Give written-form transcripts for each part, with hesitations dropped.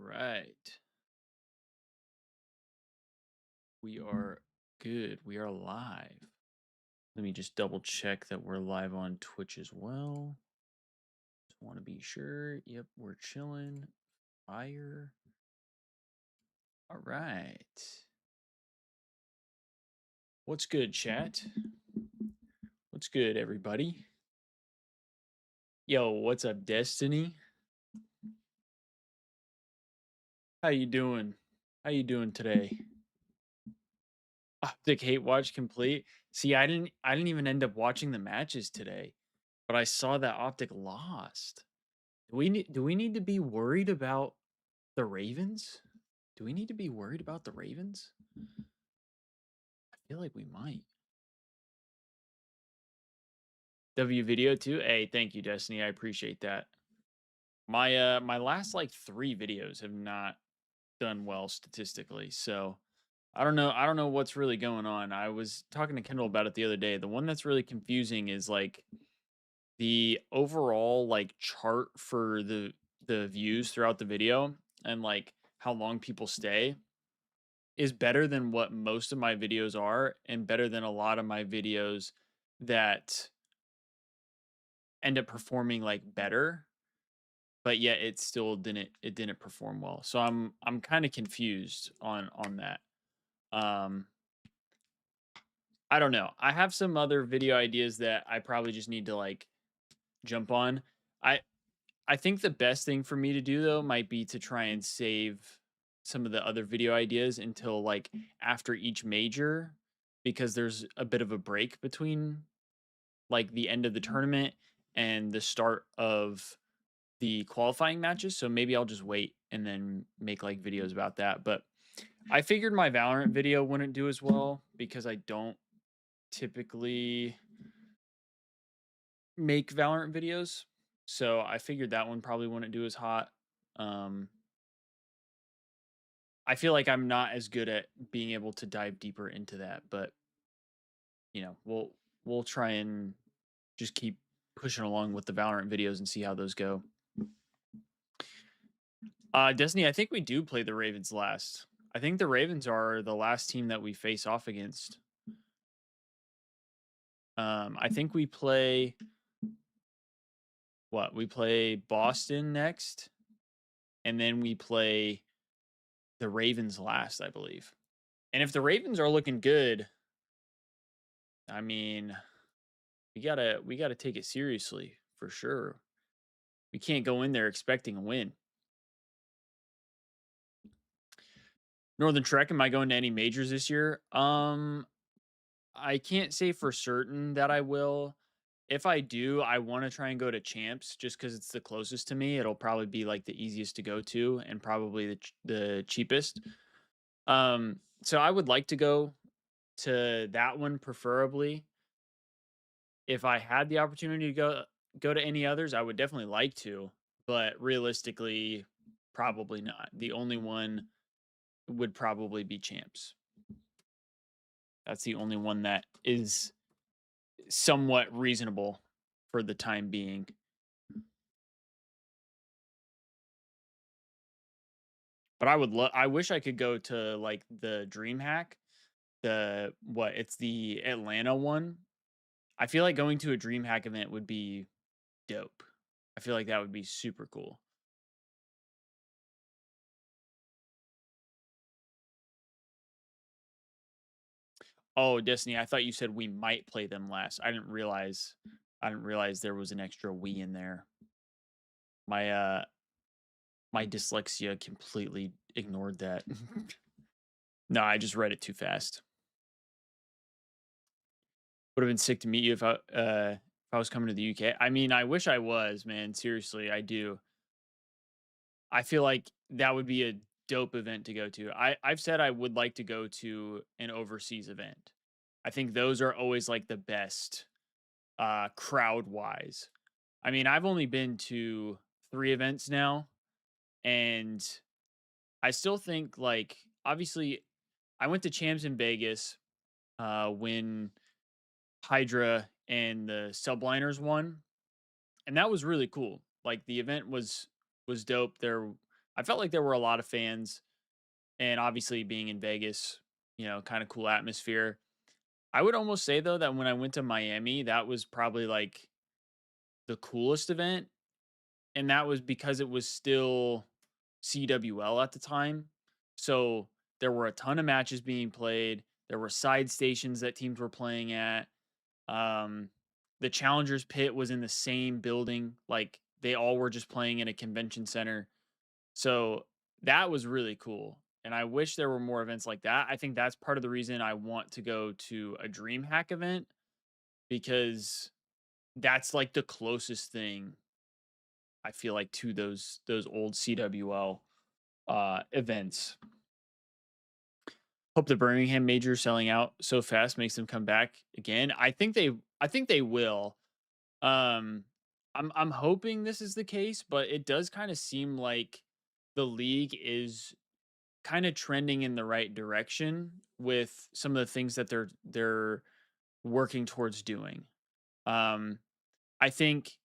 right. We are good. We are live. Let me just double check that we're live on Twitch as well. Just want to be sure. Yep, we're chilling. Fire. All right. What's good, chat? What's good, everybody? Yo, what's up, Destiny? How you doing? How you doing today? Optic Hate Watch complete. See, I didn't even end up watching the matches today, but I saw that Optic lost. Do we need to be worried about the Ravens? Do we need to be worried about the Ravens? I feel like we might. W video too. Hey, thank you, Destiny. I appreciate that. My last like 3 videos have not done well statistically. So I don't know what's really going on. I was talking to Kendall about it the other day. The one that's really confusing is like the overall like chart for the views throughout the video and like how long people stay is better than what most of my videos are and better than a lot of my videos that end up performing like better, but yet it didn't perform well. So I'm kind of confused on that. Um I don't know. I have some other video ideas that I probably just need to like jump on. I I think the best thing for me to do though might be to try and save some of the other video ideas until like after each major because there's a bit of a break between like the end of the tournament and the start of the qualifying matches. So maybe I'll just wait and then make like videos about that. But I figured my Valorant video wouldn't do as well because I don't typically make Valorant videos. So I figured that one probably wouldn't do as hot. Um, I feel like I'm not as good at being able to dive deeper into that, but we'll try and just keep pushing along with the Valorant videos and see how those go. Destiny, I think we do play the Ravens last. I think the Ravens are the last team that we face off against. I think we play what? We play Boston next, and then we play the Ravens last, I believe. And if the Ravens are looking good, I mean, we gotta take it seriously for sure. We can't go in there expecting a win. Northern Trek, am I going to any majors this year? I can't say for certain that I will. If I do, I want to try and go to Champs just because it's the closest to me. It'll probably be like the easiest to go to and probably the cheapest. So I would like to go to that one preferably. If I had the opportunity to go to any others, I would definitely like to, but realistically, probably not. The only one would probably be Champs. That's the only one that is somewhat reasonable for the time being. But I wish I could go to like the DreamHack, it's the Atlanta one. I feel like going to a DreamHack event would be dope. I feel like that would be super cool. Oh, Destiny, I thought you said we might play them last. I didn't realize there was an extra we in there. My dyslexia completely ignored that. No, I just read it too fast. Would have been sick to meet you if I was coming to the UK. I mean, I wish I was, man. Seriously, I do. I feel like that would be a dope event to go to. I've said I would like to go to an overseas event. I think those are always like the best crowd wise. I mean, I've only been to 3 events now and I still think like obviously I went to Champs in Vegas when Hydra and the Subliners won, and that was really cool. Like the event was dope. There, I felt like there were a lot of fans, and obviously being in Vegas, kind of cool atmosphere. I would almost say though that when I went to Miami, that was probably like the coolest event, and that was because it was still CWL at the time. So there were a ton of matches being played. There were side stations that teams were playing at. Um, the Challengers pit was in the same building. Like they all were just playing in a convention center. So that was really cool. And I wish there were more events like that. I think that's part of the reason I want to go to a DreamHack event because that's like the closest thing I feel like to those old CWL events. Hope the Birmingham major selling out so fast makes them come back again. I think they will. Um I'm hoping this is the case, but it does kind of seem like the league is kind of trending in the right direction with some of the things that they're working towards doing. Um I think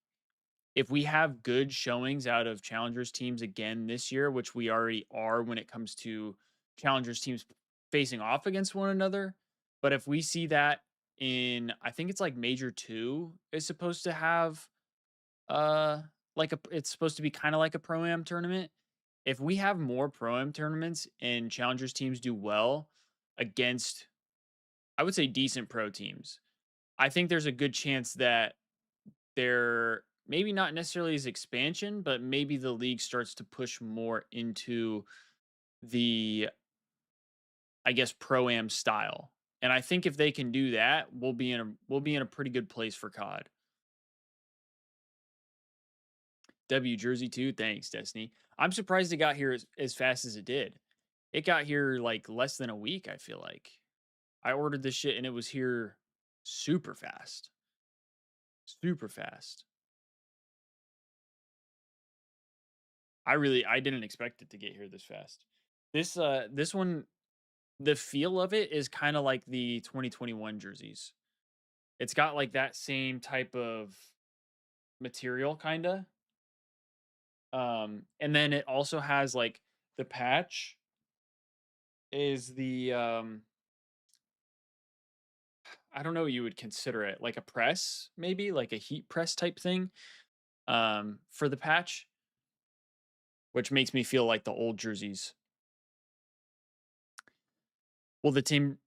if we have good showings out of challengers teams again this year, which we already are when it comes to challengers teams facing off against one another, but if we see that in, I think it's like major 2 is supposed to have uh it's supposed to be kind of like a pro am tournament. If we have more pro am tournaments and challengers teams do well against, I would say, decent pro teams, I think there's a good chance that there maybe not necessarily as expansion, but maybe the league starts to push more into the, I guess, pro am style. And I think if they can do that, we'll be in a pretty good place for COD. W Jersey too. Thanks, Destiny. I'm surprised it got here as fast as it did. It got here like less than a week, I feel like. I ordered this shit and it was here super fast. Super fast. I didn't expect it to get here this fast. This one, the feel of it is kind of like the 2021 jerseys. It's got like that same type of material kinda. And then it also has like the patch is the I don't know what you would consider it, like a press, maybe like a heat press type thing, for the patch, which makes me feel like the old jerseys. Will the team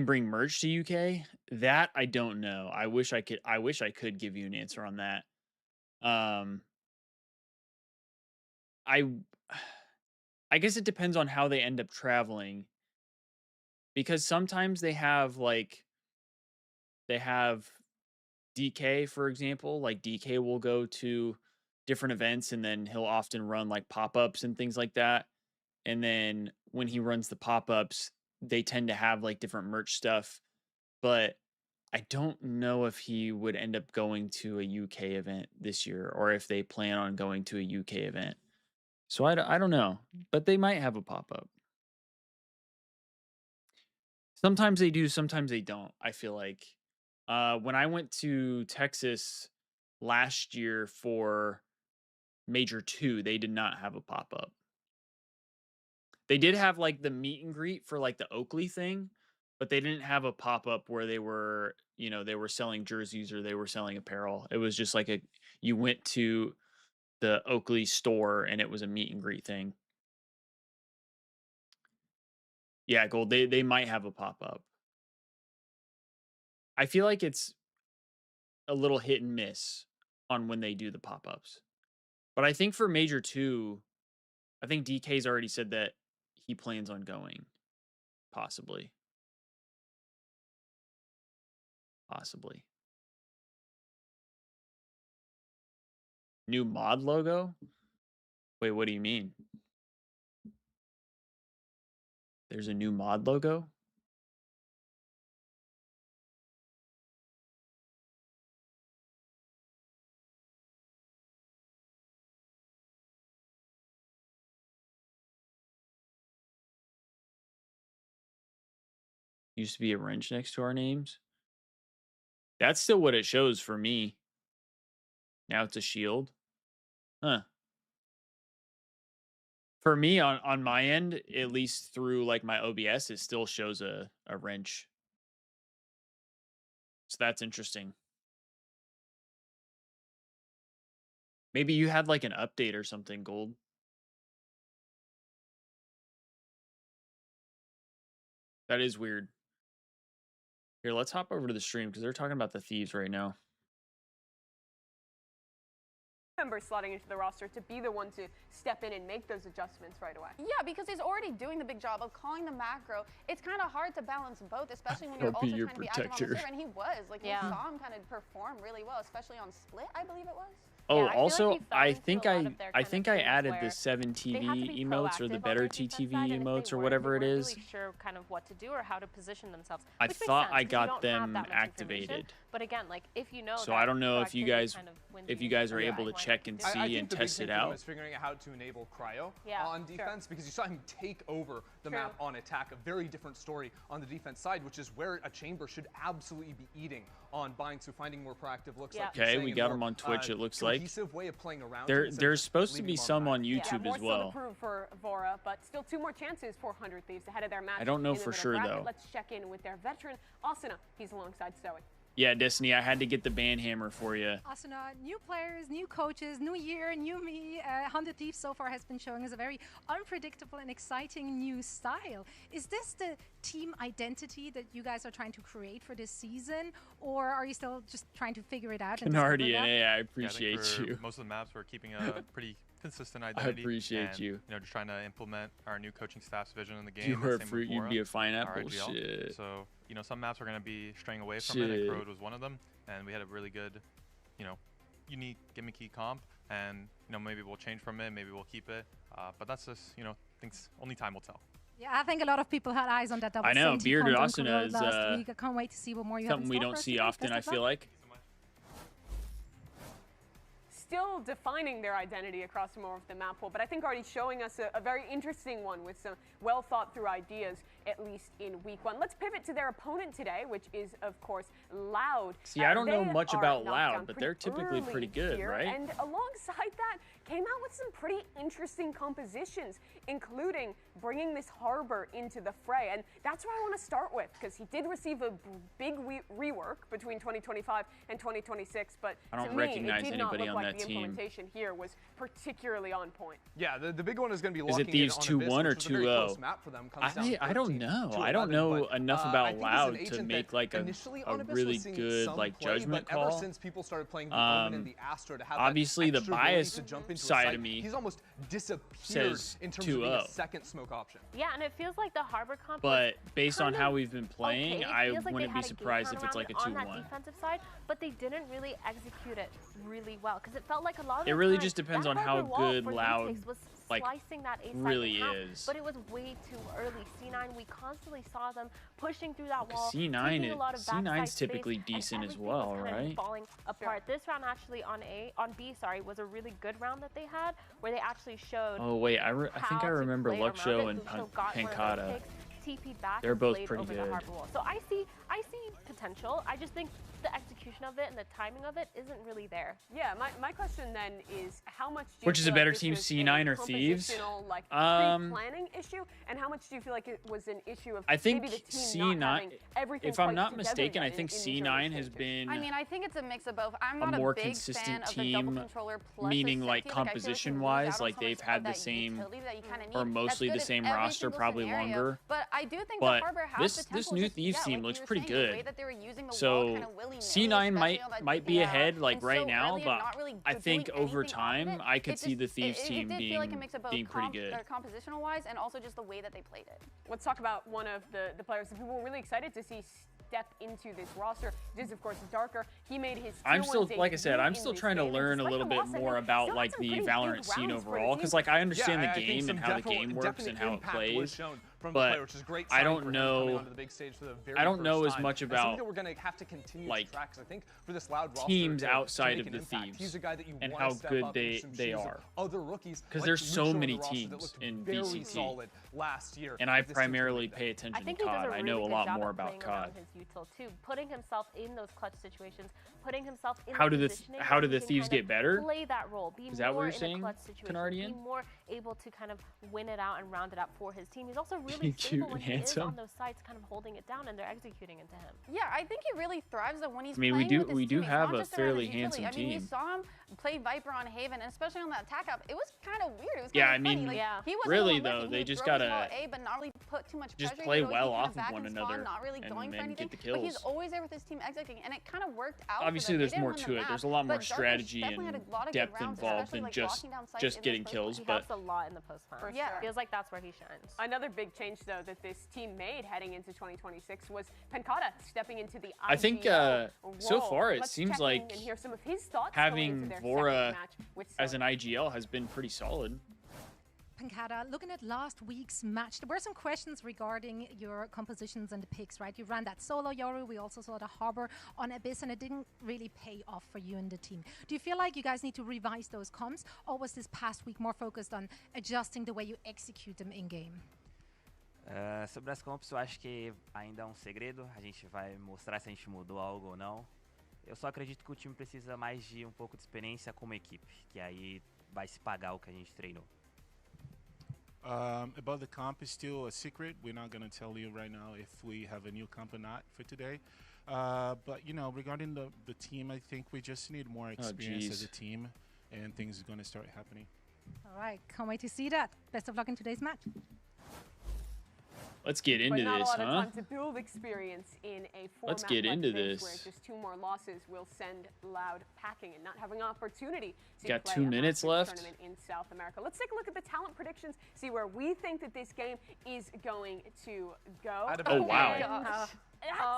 bring merch to UK? That I don't know. I wish I could give you an answer on that. Um, I I guess it depends on how they end up traveling because sometimes they have DK, for example, like DK will go to different events and then he'll often run like pop-ups and things like that. And then when he runs the pop-ups, they tend to have like different merch stuff, but I don't know if he would end up going to a UK event this year or if they plan on going to a UK event. So I don't know, but they might have a pop-up. Sometimes they do, sometimes they don't. I feel like when I went to Texas last year for Major 2, they did not have a pop-up. They did have like the meet and greet for like the Oakley thing, but they didn't have a pop-up where they were selling jerseys or they were selling apparel. It was just like you went to the Oakley store and it was a meet and greet thing. Yeah, Gold, they might have a pop-up. I feel like it's a little hit and miss on when they do the pop-ups. But I think for Major 2, I think DK's already said that he plans on going, possibly. Possibly. New mod logo? Wait, what do you mean? There's a new mod logo? Used to be a wrench next to our names. That's still what it shows for me. Now it's a shield. Huh. For me, on my end, at least through like my OBS, it still shows a wrench. So that's interesting. Maybe you had like an update or something, Gold. That is weird. Here, let's hop over to the stream because they're talking about the Thieves right now. Members slotting into the roster to be the one to step in and make those adjustments right away. Yeah, because he's already doing the big job of calling the macro. It's kind of hard to balance both, especially when you're also trying to be active on the server. And he was, like, we saw him kind of perform really well, especially on Split, I believe it was. Oh, Yeah, also, like I think I added the 7 TV emotes or the better TTV emotes or whatever it is. Really sure kind of what to do or how to position themselves. I thought I got them activated. But again, like if you know, so I don't know if you guys are able to check and see and test it out. Was figuring out how to enable cryo on defense because you saw him take over the map on attack. A very different story on the defense side, which is where a chamber should absolutely be eating on buying. So finding more proactive looks like. Okay, we got him on Twitch. It looks like. Way of playing around there's supposed to be some on YouTube as well. More so to prove for Vora, but still 2 more chances for 100 Thieves ahead of their match. I don't know for sure though. Let's check in with their veteran Asuna. He's alongside Stoic. Yeah, Destiny, I had to get the band hammer for you. Asuna, new players, new coaches, new year, new me. 100 Thieves so far has been showing us a very unpredictable and exciting new style. Is this the team identity that you guys are trying to create for this season, or are you still just trying to figure it out? Canardi and A, I appreciate you. Most of the maps we're keeping a pretty consistent identity. I appreciate you. You know, just trying to implement our new coaching staff's vision in the game. You were a fruit, you'd be a pineapple. Shit. So, you know, some maps are going to be straying away from it, and Road was one of them. And we had a really good, you know, unique gimmicky comp. And, you know, maybe we'll change from it, maybe we'll keep it. But that's just, you know, things only time will tell. Yeah, I think a lot of people had eyes on that double. I know, Bearded Asuna is last week. I can't wait to see what more you have in store. Something we don't see often, I feel like. Still defining their identity across more of the map pool, but I think already showing us a very interesting one with some well thought through ideas, at least in week 1. Let's pivot to their opponent today, which is of course LOUDgg. See, I don't know much about LOUDgg, but they're typically pretty good, right? And alongside that, came out with some pretty interesting compositions, including bringing this harbor into the fray. And that's where I want to start with, because he did receive a big rework between 2025 and 2026, but I don't to recognize me, it did not anybody look on like that the implementation here was particularly on point. Yeah, the big one is going to be locking it Thieves 2-1 or 2-0? I don't know. I don't know enough about LOUDgg to make like a really good like judgment call. Ever since people started playing the Omen and the Astra, to have obviously the bias side of me he's almost disappeared in terms of being a second smoke option. Yeah, and it feels like the harbor comp. But based on how we've been playing, I wouldn't be surprised if it's like a 2-1. On that defensive side, but they didn't really execute it really well because it felt like a lot of it really just depends on how good LOUDgg like that really is. But it was way too early. C9, we constantly saw them pushing through that wall. C9's typically decent as well, right? Falling apart. This round actually on B, was a really good round that they had, where they actually showed. Oh wait, I think I remember Luxo and Pancata. They're both pretty good. So I see potential. I just think the execution of it and the timing of it isn't really there. Yeah, my question then is how much do you Which is a better team, C9 or Thieves? Like pre-planning issue, and how much do you feel like it was an issue of I think maybe the team C9, not having everything if I'm not mistaken, I think C9 has been I mean, I think it's a mix of both. I'm a not more big consistent fan team, of the double controller plus meaning like the composition-wise, like they've had the same or mostly the same roster, probably longer. But I do think but the harbor has this new Thieves team looks pretty good. So C9 might be ahead like right now, but I think over time I could see the Thieves team being pretty good. Compositional wise, and also just the way that they played it. Let's talk about one of the players that people were really excited to see step into this roster. It is of course Darker. He made his I'm still, like I said, I'm still trying to learn a little bit more about like the Valorant scene overall, because like I understand the game and how the game works and how it plays, from the but player, which is great. I don't for him know. Coming onto the big stage for the very I don't first know as time. much And about something that we're going to have to continue like to track. 'Cause I think for this Loud roster teams to outside make of an the impact, Thieves he's a guy that you and want how to step good up they into some shoes of are. other rookies, Because like there's so Lucio on many the roster that teams looked in very VCT, solid last year. and I Like, this team's gonna primarily make that. pay I attention to think he does COD. a I really know a good lot job more of about playing around COD. his util too, putting himself in those clutch situations, putting himself in How the do the positioning how where do he the can Thieves kind of get better? play that role, be Is that what more you're in a saying, clutch situation, be Canardian? more able to kind of win it out and round it up for his team. He's also really Cute stable and when he is handsome. on those sides, kind of holding it down, and they're executing into him. Yeah, I think he really thrives though when he's I mean, playing with his we do teammates, have not a just around fairly his utility. handsome I mean, you team. saw him play Viper on Haven, and especially on that attack up. It was kind of weird. It was Yeah, kind I of funny. mean, Like, yeah. he wasn't really, the one though, looking. they He would just throw his gotta ball A, but not really put too much just pressure. play He'd always well be kind off of back of one in spawn, another not really going for and anything. get the But he's kills. always there with his team executing, and it kind of worked out. Obviously, for them. there's They didn't more win the to it. map, There's a lot more but Darkness strategy definitely and had a lot of good depth rounds, involved especially, than like, just locking down sites just in getting those kills. He But helps a lot in the post plan. Yeah. Feels like that's where he shines. Another big change, though, that this team made heading into 2026 was Pencata stepping into the I think IGL so role. far it Let's seems check in like and hear some of his thoughts going into having their Vora second match with as an Silver. IGL has been pretty solid. Pancata, looking at last week's match, there were some questions regarding your compositions and the picks, right? You ran that solo Yoru, we also saw the Harbor on Abyss, and it didn't really pay off for you and the team. Do you feel like you guys need to revise those comps, or was this past week more focused on adjusting the way you execute them in-game? Sobre as comps, eu acho que ainda é um segredo. A gente vai mostrar se a gente mudou algo ou não. Eu só acredito que o time precisa mais de pouco de experiência como equipe, que aí vai se pagar o que a gente treinou. About the comp is still a secret. We're not going to tell you right now if we have a new comp or not for today. But, you know, regarding the team, I think we just need more experience as a team, and things are going to start happening. All right, can't wait to see that. Best of luck in today's match. Let's get into but not this, a lot of huh? time to build experience in a format Let's get like into this, this. where just 2 more losses will send Loud packing and not having an opportunity to Got play 2 a minutes Masters left. tournament in South America. Let's take a look at the talent predictions, see where we think that this game is going to go. Oh, wow.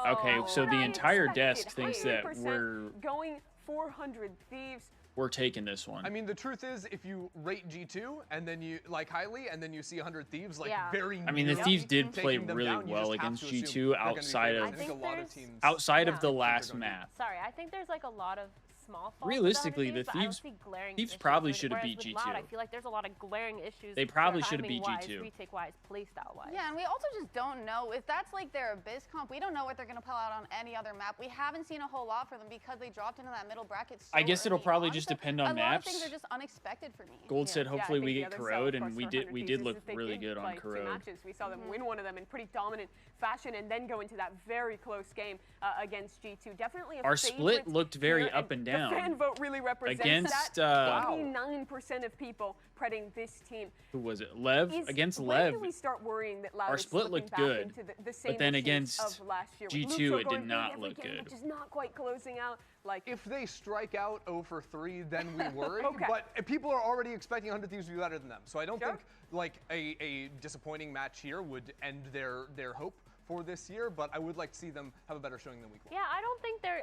Okay, so the entire desk thinks that 80% we're going 400 Thieves. we're taking this one. I mean, the truth is, if you rate G2 and then you like highly, and then you see 100 Thieves like very. I mean, the Thieves did play taking them really down, you well just have against to assume G2 they're gonna be outside favored. of I think a lot of teams outside of the think they're last gonna be- map. Sorry, I think there's like a lot of small faults. Realistically, the but I don't Thieves- see glaring Thieves issues probably with it, should have whereas beat with Loud, I G2. feel like there's a lot of glaring issues. They probably should have beat timing-wise, G2. retake-wise, playstyle-wise. Yeah, and we also just don't know if that's like their Abyss comp. We don't know what they're going to pull out on any other map. We haven't seen a whole lot for them because they dropped into that middle bracket. So I guess it'll early probably on, just so depend on a lot of maps. things are just unexpected for me. Gold said Yeah, hopefully I we think get the other sell, of Corrode, and course, we for did 100 we Thieves did is look that they really did good on play 2 Corode. matches. We saw them win one of them in pretty dominant fashion and then go into that very close game against G2. Definitely a Our split favorite looked very here, up and down. The fan vote really represents Against, that. 89% of people predicting this team. Who was it? Lev against When Lev. do we start worrying that Loud Our is split slipping looked back good, into the same but then issues against of last year? With G2 Lucio it going did big not every look game, good. Which is not quite closing out. Like If they strike out 0-3, then we worry. Okay. But people are already expecting 100 Thieves to be better than them. So I don't Sure. think like a disappointing match here would end their hope for this year. But I would like to see them have a better showing than week 1. Yeah, I don't think they're.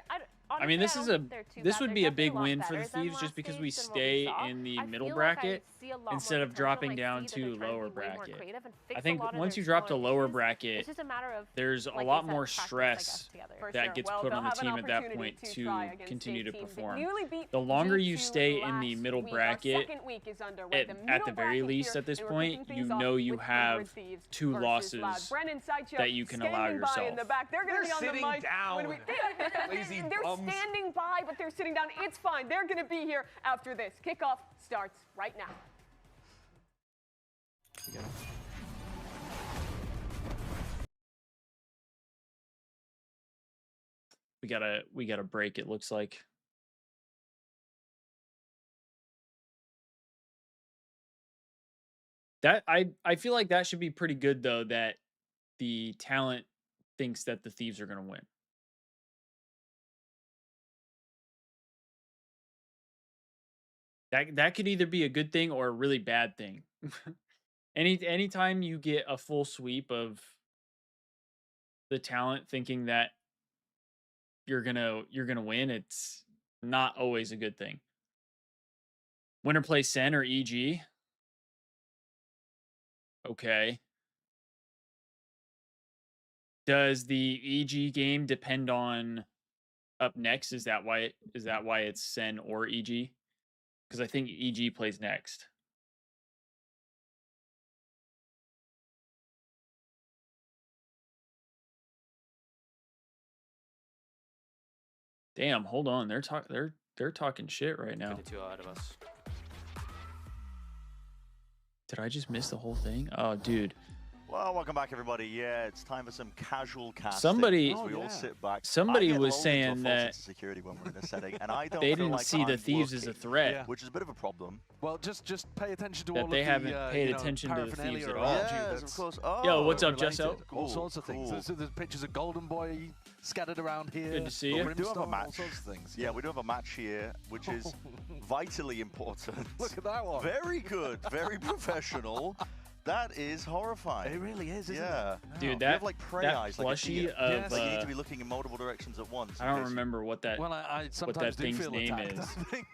I mean, this is this would be a big win for the Thieves Thieves just because we stay in the middle bracket instead of dropping down to lower bracket. I think once you drop to lower bracket, it's just a matter of there's a like lot you said, more practice, I stress guess, together. For that sure. gets Well, put they'll on the have an team at that opportunity point to to try against continue a to team that perform. nearly beat The longer you G2 stay in the last middle week. bracket, Our second week is underway. at The the middle very bracket least here, at this and we're point, kicking you things know off you with have 100 Thieves 2 versus losses Loud. Brennan Sideshow that you can allow standing by in the yourself. back. They're going to be on the sitting mic. down. Lazy They're bums. standing by, but they're sitting down. It's fine. They're going to be here after this. Kickoff starts right now. We gotta break, it looks like. That I feel like that should be pretty good though, that the talent thinks that the Thieves are gonna win. That could either be a good thing or a really bad thing. Anytime you get a full sweep of the talent thinking that you're gonna win, it's not always a good thing. Winner plays Sen or EG. Okay. Does the EG game depend on up next? Is that why it's Sen or EG? Because I think EG plays next. Damn, hold on. They're talking shit right now. 52 out of us. Did I just miss the whole thing? Oh, dude. Well, welcome back, everybody. Yeah, it's time for some casual casting. Somebody all sit back. was saying that security when we're in this setting, and I don't they feel didn't like see the Thieves as a threat, which is a bit of a problem. Well, just pay attention to that all they of haven't the, paid attention to the Thieves at all. Yes, of course. Oh, yo, what's up, Jesso? All sorts of things. There's pictures of Golden Boy scattered around here. Good to see you. We do have a match. All sorts of things. Yeah, we do have a match here, which is vitally important. Look at that one. Very good. Very professional. That is horrifying. It really is, isn't it? Dude, you have like prey eyes, plushie like of like you need to be looking in multiple directions at once. I don't remember what that I what that thing's name attacked, is. I think.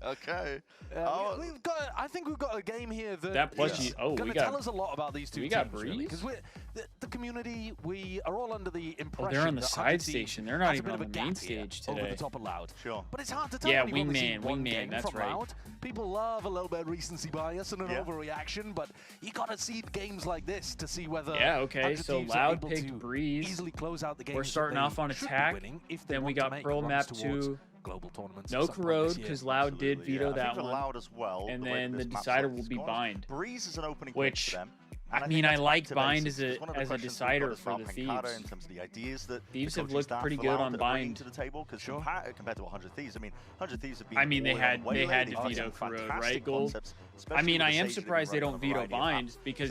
Okay. I think we've got a game here that plushie. Oh, going to tell us a lot about these two we teams. Got Breeze? Because the community, we are all under the impression. Oh, they're on the that side station. They're not even on the main stage today. Over the top of Loud. Sure. But it's hard to tell. Yeah, when you've only seen one game that's from right. Loud. People love a little bit of recency bias and an overreaction, but you got to see games like this to see whether. Yeah. Okay. So Loud picked Breeze. Easily close out the game. We're starting off on attack. Then we got Pearl Map 2. Global tournaments. No corrode because Loud did veto that one. Loud as well. And then the decider will be Bind. Breeze is an opening which for them. I mean, I like Bind as a decider for the Thieves. In terms of the ideas that Thieves have looked pretty good on Bind to the table because compared to 100 Thieves, I mean, 100 Thieves have been. I mean, they had to veto corrode, right, Gold? I mean, I am surprised they don't veto Bind because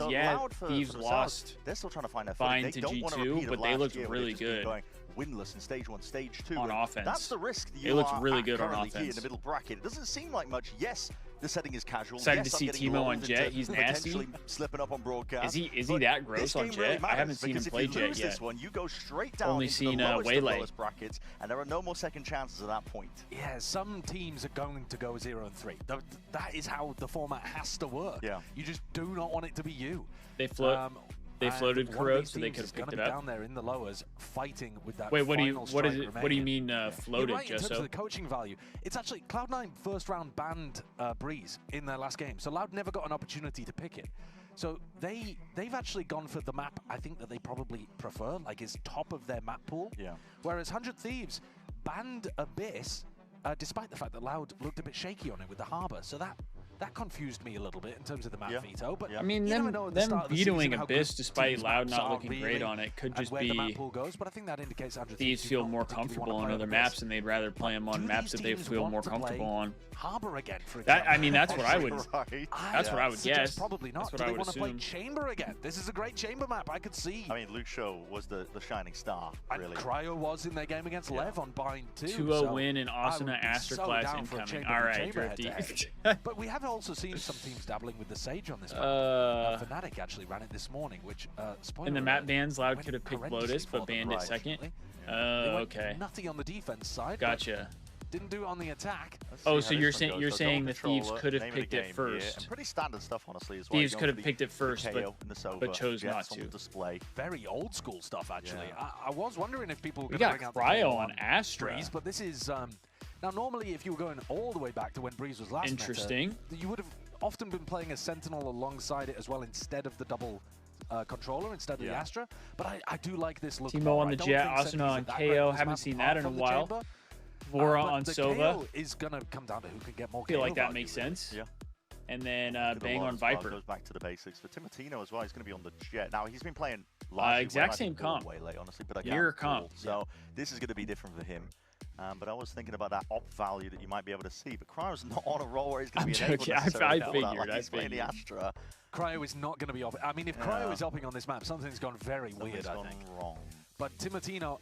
Thieves lost. They're still trying to find their Bind to G2, but they looked really good. Winless in stage 1, stage 2 on offense. That's the risk that it looks really good on offense. Here in the middle bracket. It doesn't seem like much. Yes, the setting is casual. Excited yes, to see Timo on Jet. He's nasty. Slipping up on broadcast. Is he that gross on Jet? Really I haven't seen him play Jet yet. This one, you go straight down Only seen Waylay brackets, and there are no more second chances at that point. Yeah, some teams are going to go 0-3. That is how the format has to work. Yeah. You just do not want it to be you. They float. They floated corrode, so they could have picked it up. Down there in the lowers, fighting with that. Wait, what do you mean floated, You're right, in terms Jesso? of the coaching value, it's actually Cloud9 first round banned Breeze in their last game, so Loud never got an opportunity to pick it. So they've actually gone for the map I think that they probably prefer, like is top of their map pool. Yeah. Whereas 100 Thieves banned Abyss, despite the fact that Loud looked a bit shaky on it with the Harbor. So that confused me a little bit in terms of the map veto. But I mean, them vetoing Abyss despite Loud not looking great on it could just be but I think that indicates Thieves feel more comfortable on other maps and they'd rather play them on maps that they feel more comfortable on. Harbor again, for example. I mean, that's what I would. That's what I would guess. guess. Probably not. That's what Do I they would want to play assume. Chamber again? This is a great Chamber map. I could see. I mean, Luke Show was the shining star. Really. And Cryo was in their game against Lev on Bind too. 2-0 win in Asuna Astra class incoming. All right, Drifty. But we have also seen some teams dabbling with the Sage on this map. Fnatic actually ran it this morning, which in the map bans, Loud could have picked Lotus, but banned it second. Okay. Nutty on the defense side. Gotcha. Didn't do it on the attack. Oh, so you're saying the Thieves could have picked it first. And pretty standard stuff, honestly, as well. Thieves could have picked it first, but chose not to. Display. Very old school stuff, actually. Yeah. I was wondering if people were going to bring out Cryo on Astra, but this is now normally if you were going all the way back to when Breeze was last interesting, meta, you would have often been playing a Sentinel alongside it as well instead of the double controller instead of the Astra. But I do like this look. Timo on the Jet, Asuna on KO. Haven't seen that in a while. Vora on Sova is gonna come down to who can get more. I feel like that makes sense. Yeah. And then Bang on Viper. Goes back to the basics for Timotino as well. He's going to be on the Jet. Now he's been playing exact same comp. Way late, honestly, but Mirror comp. So this is going to be different for him. But I was thinking about that op value that you might be able to see. But Cryo's not on a roll where he's going to be enabled. I figured. He's playing the Astra. Cryo is not going to be off. I mean, if Cryo is upping on this map, something's gone very weird. I think. Wrong. But Timotino,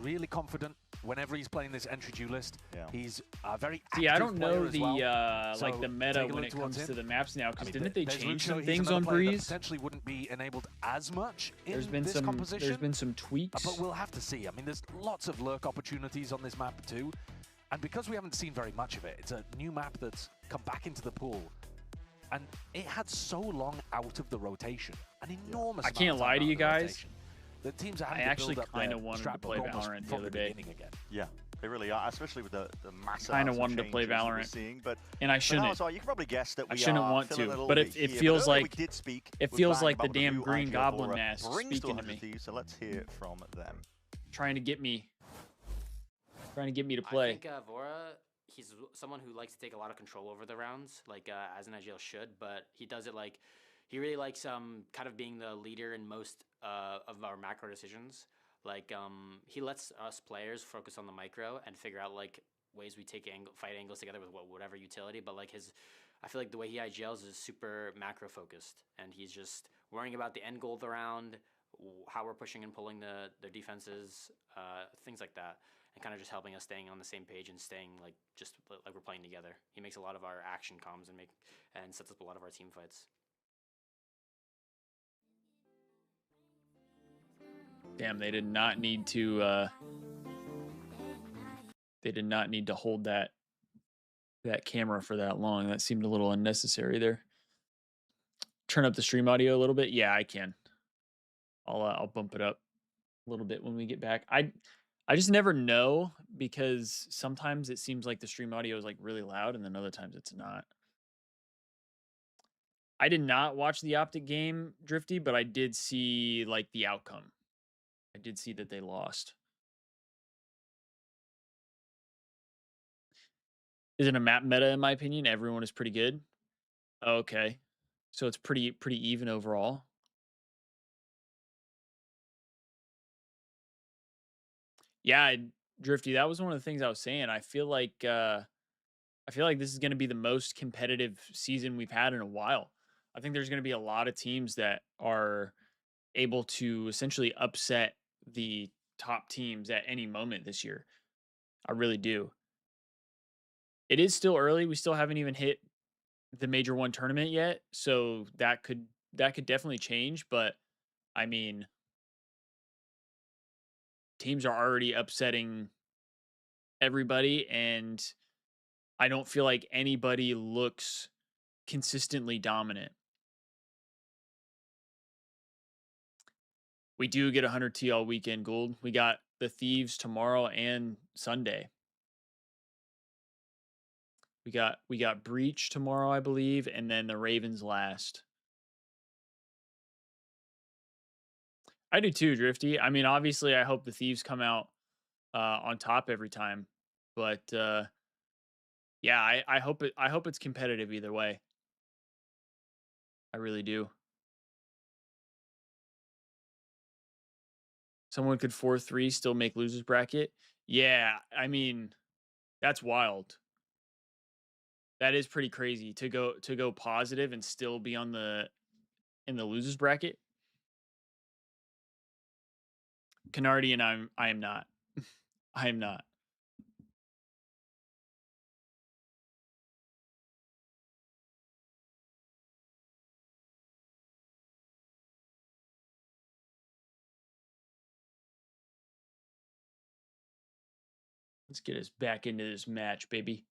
really confident whenever he's playing this entry duel list. Yeah. He's a very active I don't know the like the meta when it comes to the maps now, because didn't they change some things on Breeze? Potentially wouldn't be enabled as much in there's been this composition. There's been some tweaks. But we'll have to see. I mean, there's lots of lurk opportunities on this map too. And because we haven't seen very much of it, it's a new map that's come back into the pool. And it had so long out of the rotation. An enormous I can't lie to you guys. The teams are I having actually to build up kind their of wanted strat to book play almost Valorant the from other the day. beginning again. Yeah, they really are, especially with the massive Kind of amounts wanted to play changes that we're Valorant, seeing, but and I now shouldn't. it's like, you can probably guess that I we shouldn't are want feeling a to, little but bit it here, feels but earlier like we did speak it with feels Bang like the about what damn new green IP goblin Avora mask brings to speaking to 100 me, Thieves, so let's hear from them. trying to get me to play. I think Vora, he's someone who likes to take a lot of control over the rounds, like as an IGL should, but he does it like, he really likes kind of being the leader in most of our macro decisions. Like he lets us players focus on the micro and figure out like ways we take fight angles together with whatever utility, but like I feel like the way he IGLs is super macro focused, and he's just worrying about the end goal of the round, how we're pushing and pulling their defenses, things like that, and kind of just helping us staying on the same page and staying like just like we're playing together. He makes a lot of our action comms and sets up a lot of our team fights. Damn, they did not need to. They did not need to hold that camera for that long. That seemed a little unnecessary there. Turn up the stream audio a little bit. Yeah, I can. I'll bump it up a little bit when we get back. I just never know, because sometimes it seems like the stream audio is like really loud, and then other times it's not. I did not watch the LOUDgg game, Drifty, but I did see like the outcome. I did see that they lost. Is it a map meta, in my opinion? Everyone is pretty good. Okay. So it's pretty even overall. Yeah, Drifty, that was one of the things I was saying. I feel like this is going to be the most competitive season we've had in a while. I think there's going to be a lot of teams that are able to essentially upset the top teams at any moment this year. I really do. It is still early. We still haven't even hit the Major 1 tournament yet, so that could definitely change, but I mean, teams are already upsetting everybody, and I don't feel like anybody looks consistently dominant. We do get 100T all weekend, Gould. We got the Thieves tomorrow and Sunday. We got Breach tomorrow, I believe, and then the Ravens last. I do too, Drifty. I mean, obviously, I hope the Thieves come out on top every time, but yeah, I hope it's competitive either way. I really do. Someone could 4-3 still make losers bracket. Yeah, I mean, that's wild. That is pretty crazy to go positive and still be in the losers bracket. Canardian, I am not. I am not. Let's get us back into this match, baby.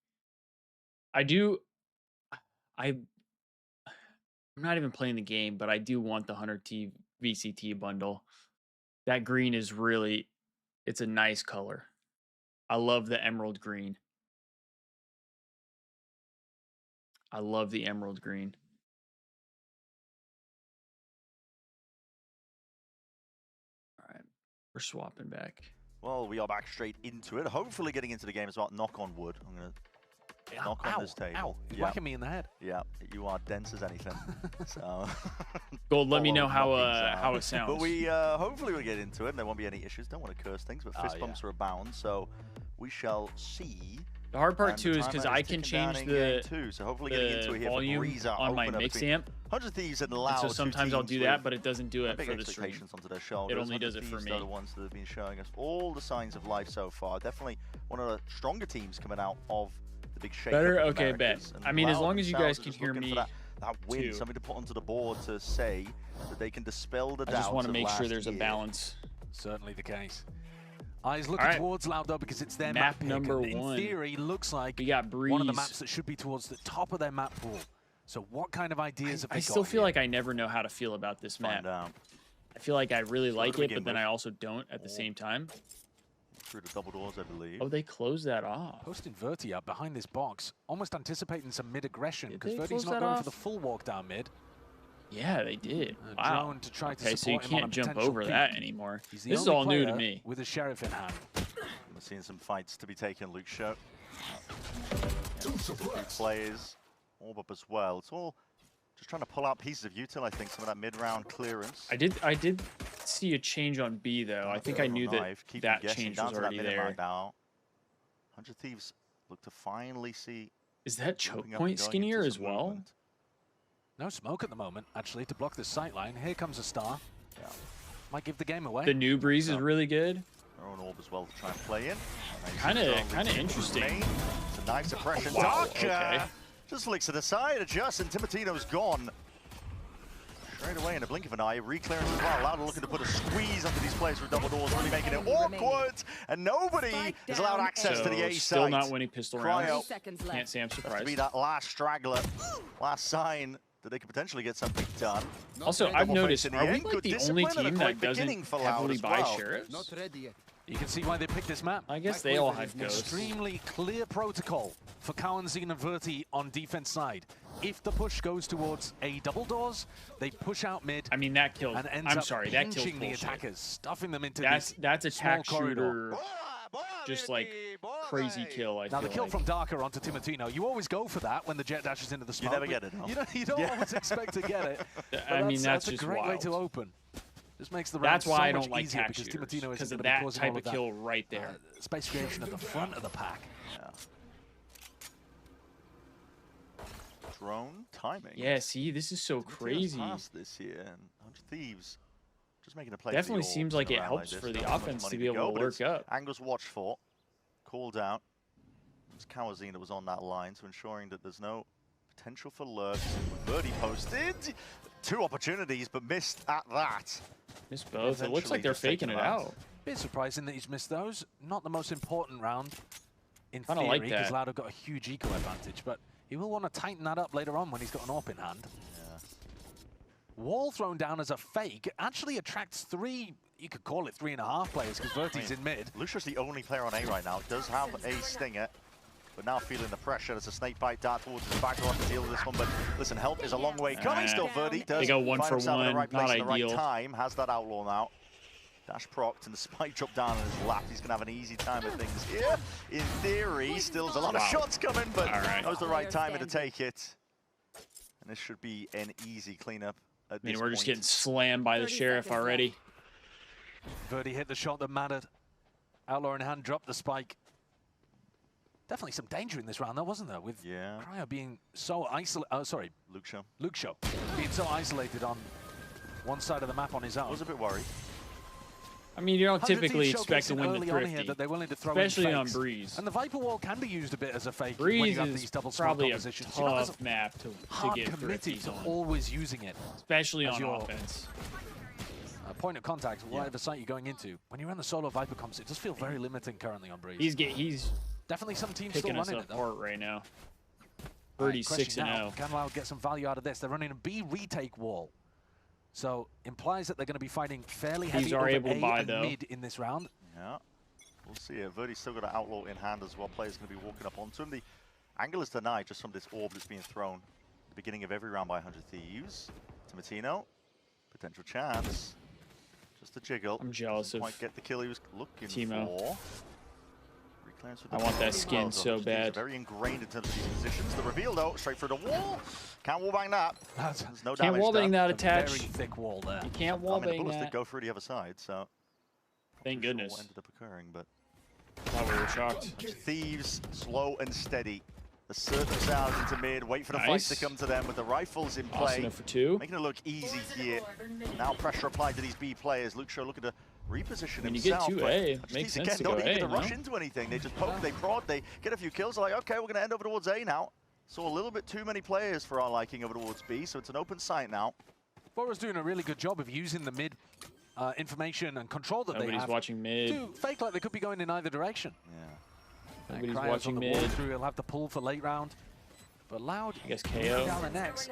I'm not even playing the game, but I do want the 100T VCT bundle. That green is really, it's a nice color. I love the emerald green. I love the emerald green. All right, we're swapping back. Well, we are back straight into it. Hopefully getting into the game as well. Knock on wood. I'm going to knock on this table. Ow, he's whacking me in the head. Yeah, you are dense as anything. So Gold, let me know how it sounds. But we hopefully we'll get into it and there won't be any issues. Don't want to curse things, but fist bumps are abound, so we shall see. The hard part too is because I can change the so hopefully getting into it here volume on my mix amp. 100 Thieves and LOUDgg. So sometimes I'll do that, but it doesn't do it for the stream. Onto their shoulders. It only does it for me. They're the ones that have been showing us all the signs of life so far. Definitely one of the stronger teams coming out of the big shake. Better, okay, bet. I mean, as long as you guys can hear me. That win, too. Something to put onto the board to say that they can dispel the doubts. I just want to make sure there's a balance. Certainly the case. Eyes looking towards LOUDgg because it's their map number pick. one. In theory, looks like we got Breeze. One of the maps that should be towards the top of their map pool. So what kind of ideas have they got? I still feel like I never know how to feel about this map. I feel like I really like it, but then I also don't at the same time. Through the double doors, I believe. Oh, they closed that off. Posting Verti up behind this box, almost anticipating some mid-aggression, because they Verti's close not that going off? for the full walk down mid. Yeah, they did. Wow. Drone to try to Okay, so you support him on can't a jump potential over peek. that anymore. He's the This is only all new to player me. with a sheriff in hand. We're seeing some fights to be taken. LOUDgg. Plays. Orb up as well. It's all just trying to pull out pieces of util, I think, some of that mid-round clearance. I did see a change on B, though. I think I knew that that change was already there. Now. 100 Thieves look to finally see... Is that choke point skinnier as well? Movement. No smoke at the moment, actually, to block the sight line. Here comes a star. Yeah. Might give the game away. The new breeze is really good. Their own orb as well to try and play in. Kind of interesting. It's a nice suppression. Wow, Dark okay. just flicks it aside, adjusts, and Timotino's gone. Straight away in a blink of an eye, re-clearance as well. LOUDgg looking to put a squeeze onto these players through double doors, really making it awkward, and nobody is allowed access to the A site. Still not winning pistol rounds. Cryo Can't say I'm has to surprised. be that last straggler, last sign that they could potentially get something done. Also, I've noticed, are we like the only discipline and team a that great doesn't beginning for heavily LOUDgg as buy well. sheriffs? You can see why they picked this map. I guess they all have ghosts. Extremely clear protocol for Cowanzine and Verti on defense side. If the push goes towards A double doors, they push out mid. I mean, that kills. And ends I'm up sorry, that kills pinching the bullshit. attackers, stuffing them into That's this a small tack corridor. shooter, just like crazy kill. I Now the feel kill like. from Darker onto Timotino, you always go for that when the jet dashes into the smoke. never get it, huh? You don't always expect to get it. I mean, that's a just great way wild. to open. Just makes the round That's why so I much don't like easier tack because shooters, Timotino because isn't of going to be that causing type all of that, kill right there. space creation at the front of the pack. Yeah. Drone timing. Yeah, see, this is so crazy. Past this year, and 100 Thieves just making a play. Definitely for the seems orbs like in it a round helps like for this. the Not much offense money to be able go, to but work it's up. Angles watched for, called out. It's Cowanzine that was on that line, so ensuring that there's no potential for lurks. Verti posted 2 opportunities, but missed at that. Missed both. It looks like Eventually they're just taking faking it them out. out. Bit surprising that he's missed those. Not the most important round in Kinda theory, like because that. LOUDgg have got a huge eco advantage, but he will want to tighten that up later on when he's got an AWP in hand. Wall thrown down as a fake actually attracts 3, you could call it 3.5 players, because Verti's in mid. LOUDgg's the only player on A right now. Does have a stinger, but now feeling the pressure. There's a snake bite dart towards his back. We'll have to deal with this one, but listen, help is a long way coming. Still, Verti does They go 1 find for himself in the 1, right place not at the right ideal. time. Has that outlaw now. Dash procced and the spike drop down on his lap. He's going to have an easy time with things here. In theory, still there's a lot of shots coming, but that was the right timing to take it. And this should be an easy cleanup at I mean, this we're point. just getting slammed by the sheriff already. Verti hit the shot that mattered. Outlaw in hand, dropped the spike. Definitely some danger in this round, though, wasn't there? With Cryo being so isolated. Oh, sorry. LOUDgg being so isolated on one side of the map on his own. I was a bit worried. I mean, you don't 100 typically Thieves expect to showcasing win the early on here Thrifty, that they're willing to throw especially in on fakes. Breeze. And the Viper Wall can be used a bit as a fake when Breeze you have is these double smoke probably a positions. tough map to hard get committed Thrifties to on, always using it. especially as on your offense. Point of contact, whatever site you're going into. When you're on the solo Viper comps, it does feel very limiting currently on Breeze. He's definitely some teams still picking us running it though. apart right now. Right, Birdie's question 6-0. now, can LOUDgg get some value out of this? They're running a B retake wall. So implies that they're going to be fighting fairly heavy These are over able to A buy, and though. mid in this round. Yeah, we'll see it. Verti's still got an outlaw in hand as well. Players going to be walking up onto him. The angle is denied just from this orb that's being thrown at the beginning of every round by 100 Thieves. Timotino, potential chance. Just a jiggle. I'm jealous Doesn't of quite get the kill he was looking Timo. for. Reclearance with I the want that as skin well, so 100 Thieves are bad. very ingrained in terms of these positions. The reveal though, straight through the wall. Can't wallbang that. There's no Can't damage wallbang done. that It's a attach. very thick wall there. You can't I mean, the wallbang bullets did that. go through the other side, so. Thank Not sure goodness. what ended up occurring, but. Thought we were shocked. Thieves, slow and steady. Assert themselves into mid, wait for the fights to come to them with the rifles in play. Austin for 2. Making it look easy here. Now pressure applied to these B players. LOUDgg looking to reposition When you get himself. 2A, but it makes again, sense to don't go even A, get to no? rush into anything. They just poke, they prod, they get a few kills. They're like, okay, we're going to end over towards A now. So a little bit too many players for our liking over towards B, so it's an open site now. Bora's doing a really good job of using the mid information and control that Nobody's they have watching mid. to fake like they could be going in either direction. Yeah. Nobody's Cryo's watching on the mid. walkthrough, he'll have the pull for late round. But LOUDgg I guess KO. down the next.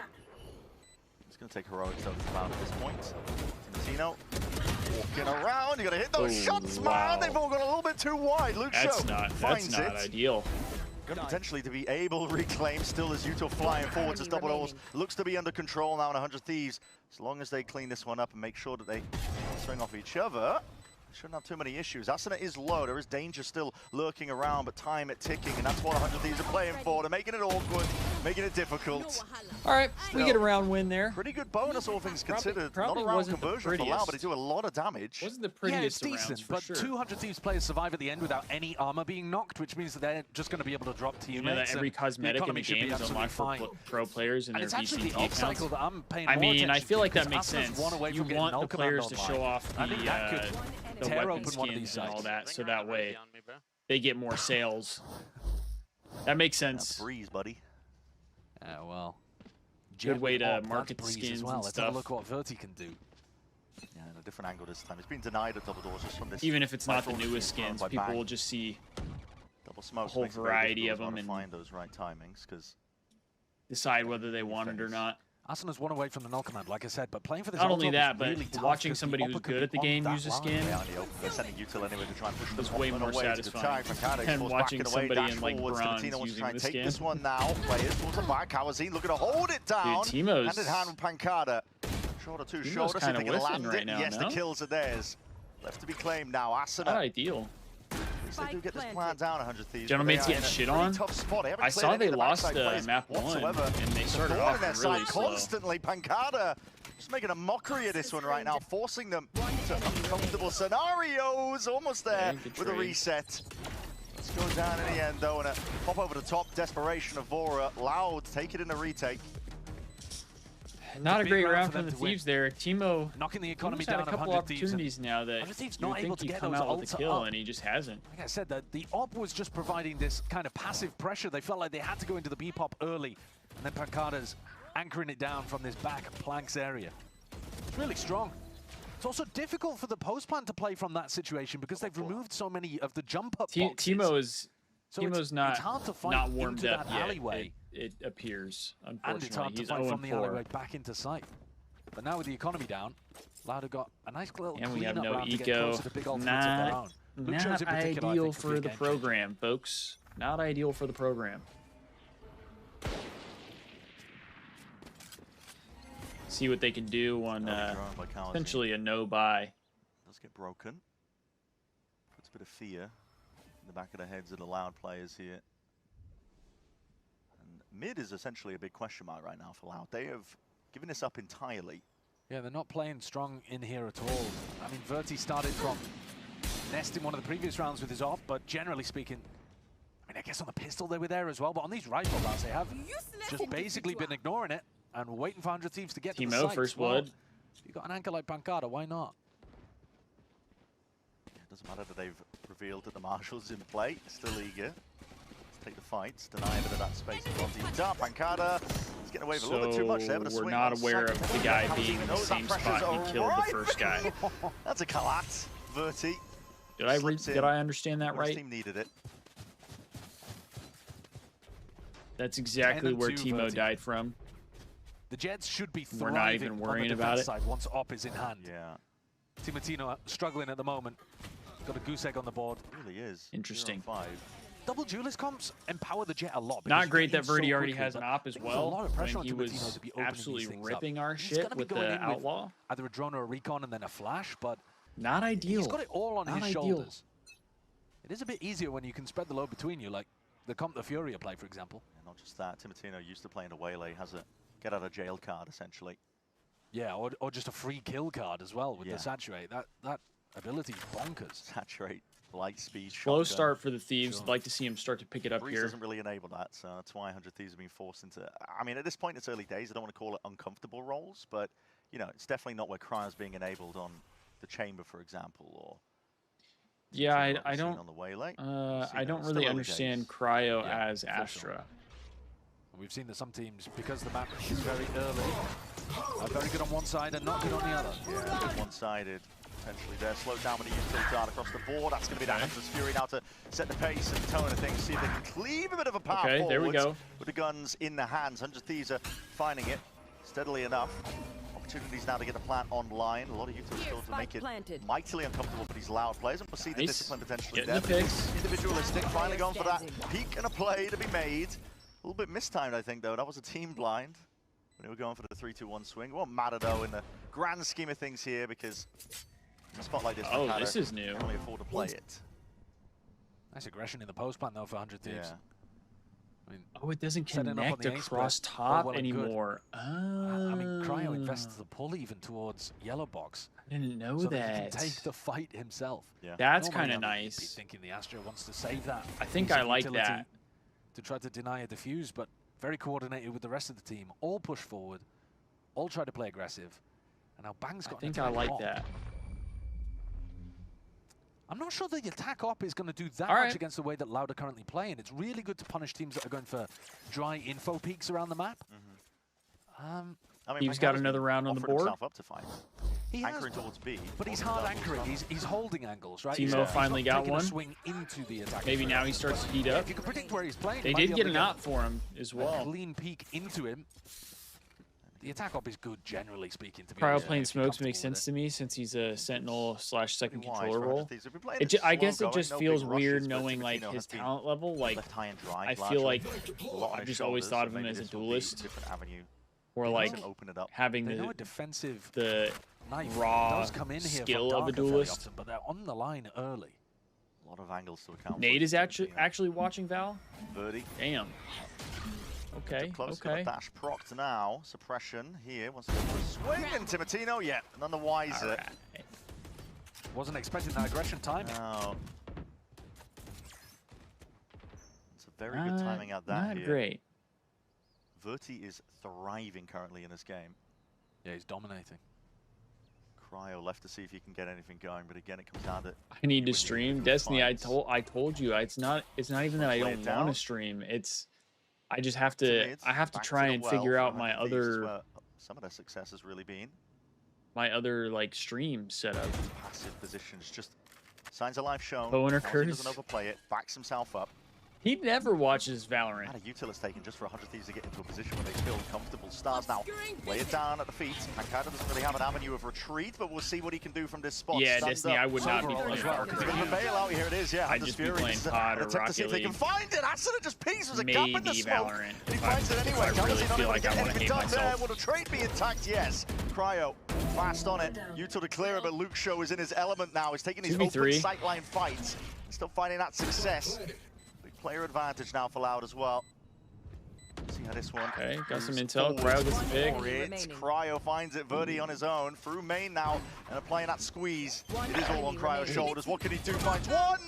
It's going to take heroics over to Loud at this point. Timotino walking around. You got to hit those shots, man. They've all gone a little bit too wide. That's not ideal. Going to potentially to be able to reclaim. Still as Utah flying forwards as double doors. Looks to be under control now in 100 Thieves. As long as they clean this one up and make sure that they swing off each other, shouldn't have too many issues. Asuna is low. There is danger still lurking around, but time it ticking, and that's what 100 Thieves are playing for. They're making it awkward, making it difficult. All right, we get a round win there. Pretty good bonus, all things considered. Probably not a round wasn't conversion for Loud, but they do a lot of damage. Wasn't the prettiest yeah, it's decent, rounds, but sure. 200 Thieves players survive at the end without any armor being knocked, which means that they're just going to be able to drop teammates. You know that every cosmetic in the game is unlocked for pro players and their it's actually VCT the up cycle that I'm paying more I attention feel like to, that makes sense. You want the players to show off the tear weapon open one of these skins and all sites. that, so that way they get more sales. That makes sense. Breeze, buddy. Well, good way to Jet market the Breeze skins as well. and Let's stuff. have a look what Verti can do. Yeah, in a different angle this time. It's been denied at double doors just from this. Even if it's not the newest skins, people will just see double smoke, a whole variety of them and find those right timings because decide whether they want it or not. Asuna's one away from the null command, like I said, but playing for this Not only that, really but tough watching somebody who's good at the game use a skin is way more satisfying than watching somebody in like bronze using the skin. This one now, players towards the back. Hawazine looking to hold it down. Dude, Teemo's hand in hand with Pancada. Shoulder to shoulder, see if they can land it. Yes, the kills are theirs. Left to be claimed now. Asuna. Not ideal. They do get this plan down 100 Thieves. Gentleman's getting shit on. I saw they lost map 1 and they started off really slow. Constantly, Pancada just making a mockery of this one right now, forcing them to uncomfortable scenarios. Almost there with a reset. Let's go down in the end though, and a pop over the top. Desperation of Vora. Loud take it in the retake. Not a great round from the Thieves there. Teemo knocking the economy had down a couple opportunities now that you would think he'd come out with a kill, and he just hasn't. Like I said, the op was just providing this kind of passive pressure. They felt like they had to go into the B-pop early, and then Pancada's anchoring it down from this back planks area. It's really strong. It's also difficult for the post plant to play from that situation because they've removed so many of the jump up boxes. Teemo's not warmed up yet. Alleyway. It appears, unfortunately. And it's hard to fight from the alleyway back into sight. But now with the economy down, LOUDgg got a nice little and we have clean-up no round to get eco. closer to big ultimates of their own. Not ideal for the program, folks. Not ideal for the program. See what they can do on potentially a no-buy. Does get broken. Puts a bit of fear in the back of the heads of the Loud players here. Mid is essentially a big question mark right now for Loud. They have given this up entirely. Yeah, they're not playing strong in here at all. I mean, Verti started from Nest in one of the previous rounds with his op, but generally speaking, I mean, I guess on the pistol they were there as well, but on these rifle rounds they have just basically been ignoring it and waiting for 100 Thieves to get to the site. First blood. You got an anchor like Pancada, why not? It doesn't matter that they've revealed that the Marshal's in play, still eager. Take the fights, deny a bit of that space. Pancada is getting away with a little bit too much there. We're not aware of the guy being in the same spot he killed the first guy. That's a collapse, Verti. Did I understand that right? Team needed it. That's exactly where Teemo died from. The Jets should be We're not even worrying about it. Side once op is in hand. Yeah. Timotino struggling at the moment. Got a goose egg on the board. It really is. Interesting. 0-5. Double duelist comps empower the Jet a lot. Not great that Verti already has an op as well. When he was absolutely ripping our shit with the Outlaw. Either a drone or a recon and then a flash, but not ideal. He's got it all on his shoulders. It is a bit easier when you can spread the load between you, like the comp the Furia play, for example. Yeah, not just that. Timotino used to play in a Waylay, has a get out of jail card essentially. Yeah, or just a free kill card as well with the saturate. That ability is bonkers. Saturate. Light speed, slow shotgun. start for the Thieves. I'd like to see him start to pick it up Breeze here. Doesn't really enable that, so that's why 100 Thieves have been forced into. I mean, at this point, it's early days. I don't want to call it uncomfortable roles, but you know, it's definitely not where Cryo's being enabled on the chamber, for example, or. Yeah, I don't. On the Waylay. I don't really understand Cryo as Astra. We've seen that some teams, because the map is very early, are very good on one side and not good on the other. Yeah, one-sided. Potentially there, slowed down with a utility dart across the board. That's going to be that Hunter's Fury now to set the pace and tone of things. See if they can cleave a bit of a power forward there we go. With the guns in the hands. 100 Thieves are finding it. steadily enough. Opportunities now to get the plant online. A lot of utils still to make it mightily uncomfortable for these Loud players, and we'll see the discipline potentially there. Individualistic, finally going for that peek and a play to be made. A little bit mistimed, I think, though. That was a team blind. When they were going for the 3-2-1 swing. It won't matter, though, in the grand scheme of things here, because in a spot like this, this is new. Can only afford to play it. Nice aggression in the post plant, though, for 100 Thieves. Yeah. I mean, it doesn't connect across top anymore. I mean, Cryo invests the pull even towards yellow box. I didn't know so that. He can take the fight himself. Yeah. That's kind of nice. Be thinking the Astro wants to save that. I think I like that. To try to deny a defuse, but very coordinated with the rest of the team. All push forward, all try to play aggressive. And now Bang's got I think I like that. I'm not sure the attack op is going to do that much against the way that Loud are currently playing. It's really good to punish teams that are going for dry info peaks around the map. I mean, he's got another round on the board. Up to fight. He anchoring towards B. But he's hard anchoring. He's holding angles, right? Timo finally got one. Swing into the attack. Maybe now he starts to heat up. If you can predict where he's playing, they did get an op for him as well. A clean peek into him. The attack op is good, generally speaking. To be Cryo playing smokes makes sense to me since he's a sentinel / second controller role. I guess it just feels weird knowing like his talent level. Like I feel like I've just always thought of him as a duelist, or like having the defensive raw skill of a duelist. But they're on the line early. A lot of angles to account. Nate is actually watching Val. Birdie. Damn. Okay, close to the dash proc now. Suppression here. Wants to go for a swing, and Timotino, none the wiser. Wasn't expecting that aggression time. No. It's a very good timing at that Not here. great. Verti is thriving currently in this game. Yeah, he's dominating. Cryo left to see if he can get anything going, but again, it comes down to. I need to stream Destiny. I told you, it's not even that I don't want to stream. I just have to. I have to try and figure out my other. Some of their success has really been. My other like stream setup. Passive positions, just signs of life shown. Bowen or Curse doesn't overplay it. Backs himself up. He never watches Valorant. Had a util is taken just for 100 Thieves to get into a position where they feel comfortable. Stars now lay it down at the feet. Pancada doesn't really have an avenue of retreat, but we'll see what he can do from this spot. Yeah, Destiny, I would not be playing Valorant. It's a bit of a bailout. Here it is, yeah. I'd just be playing COD or Rocket League. They can find it. Acid just peeks. There's a Maybe gap in the smoke. Valorant. He finds it anyway. I really feel like I want to hate myself. Will the trade be intact? Yes. Cryo fast on it. Util to clear it, but Luke Show is in his element now. He's taking his open sightline fights. Still finding that success. Player advantage now for Loud as well. See how this one. Okay, got some intel. Cryo gets a pick. Cryo finds it. Verti on his own. Through main now and applying that squeeze. It is all on Cryo's shoulders. What can he do? Finds one.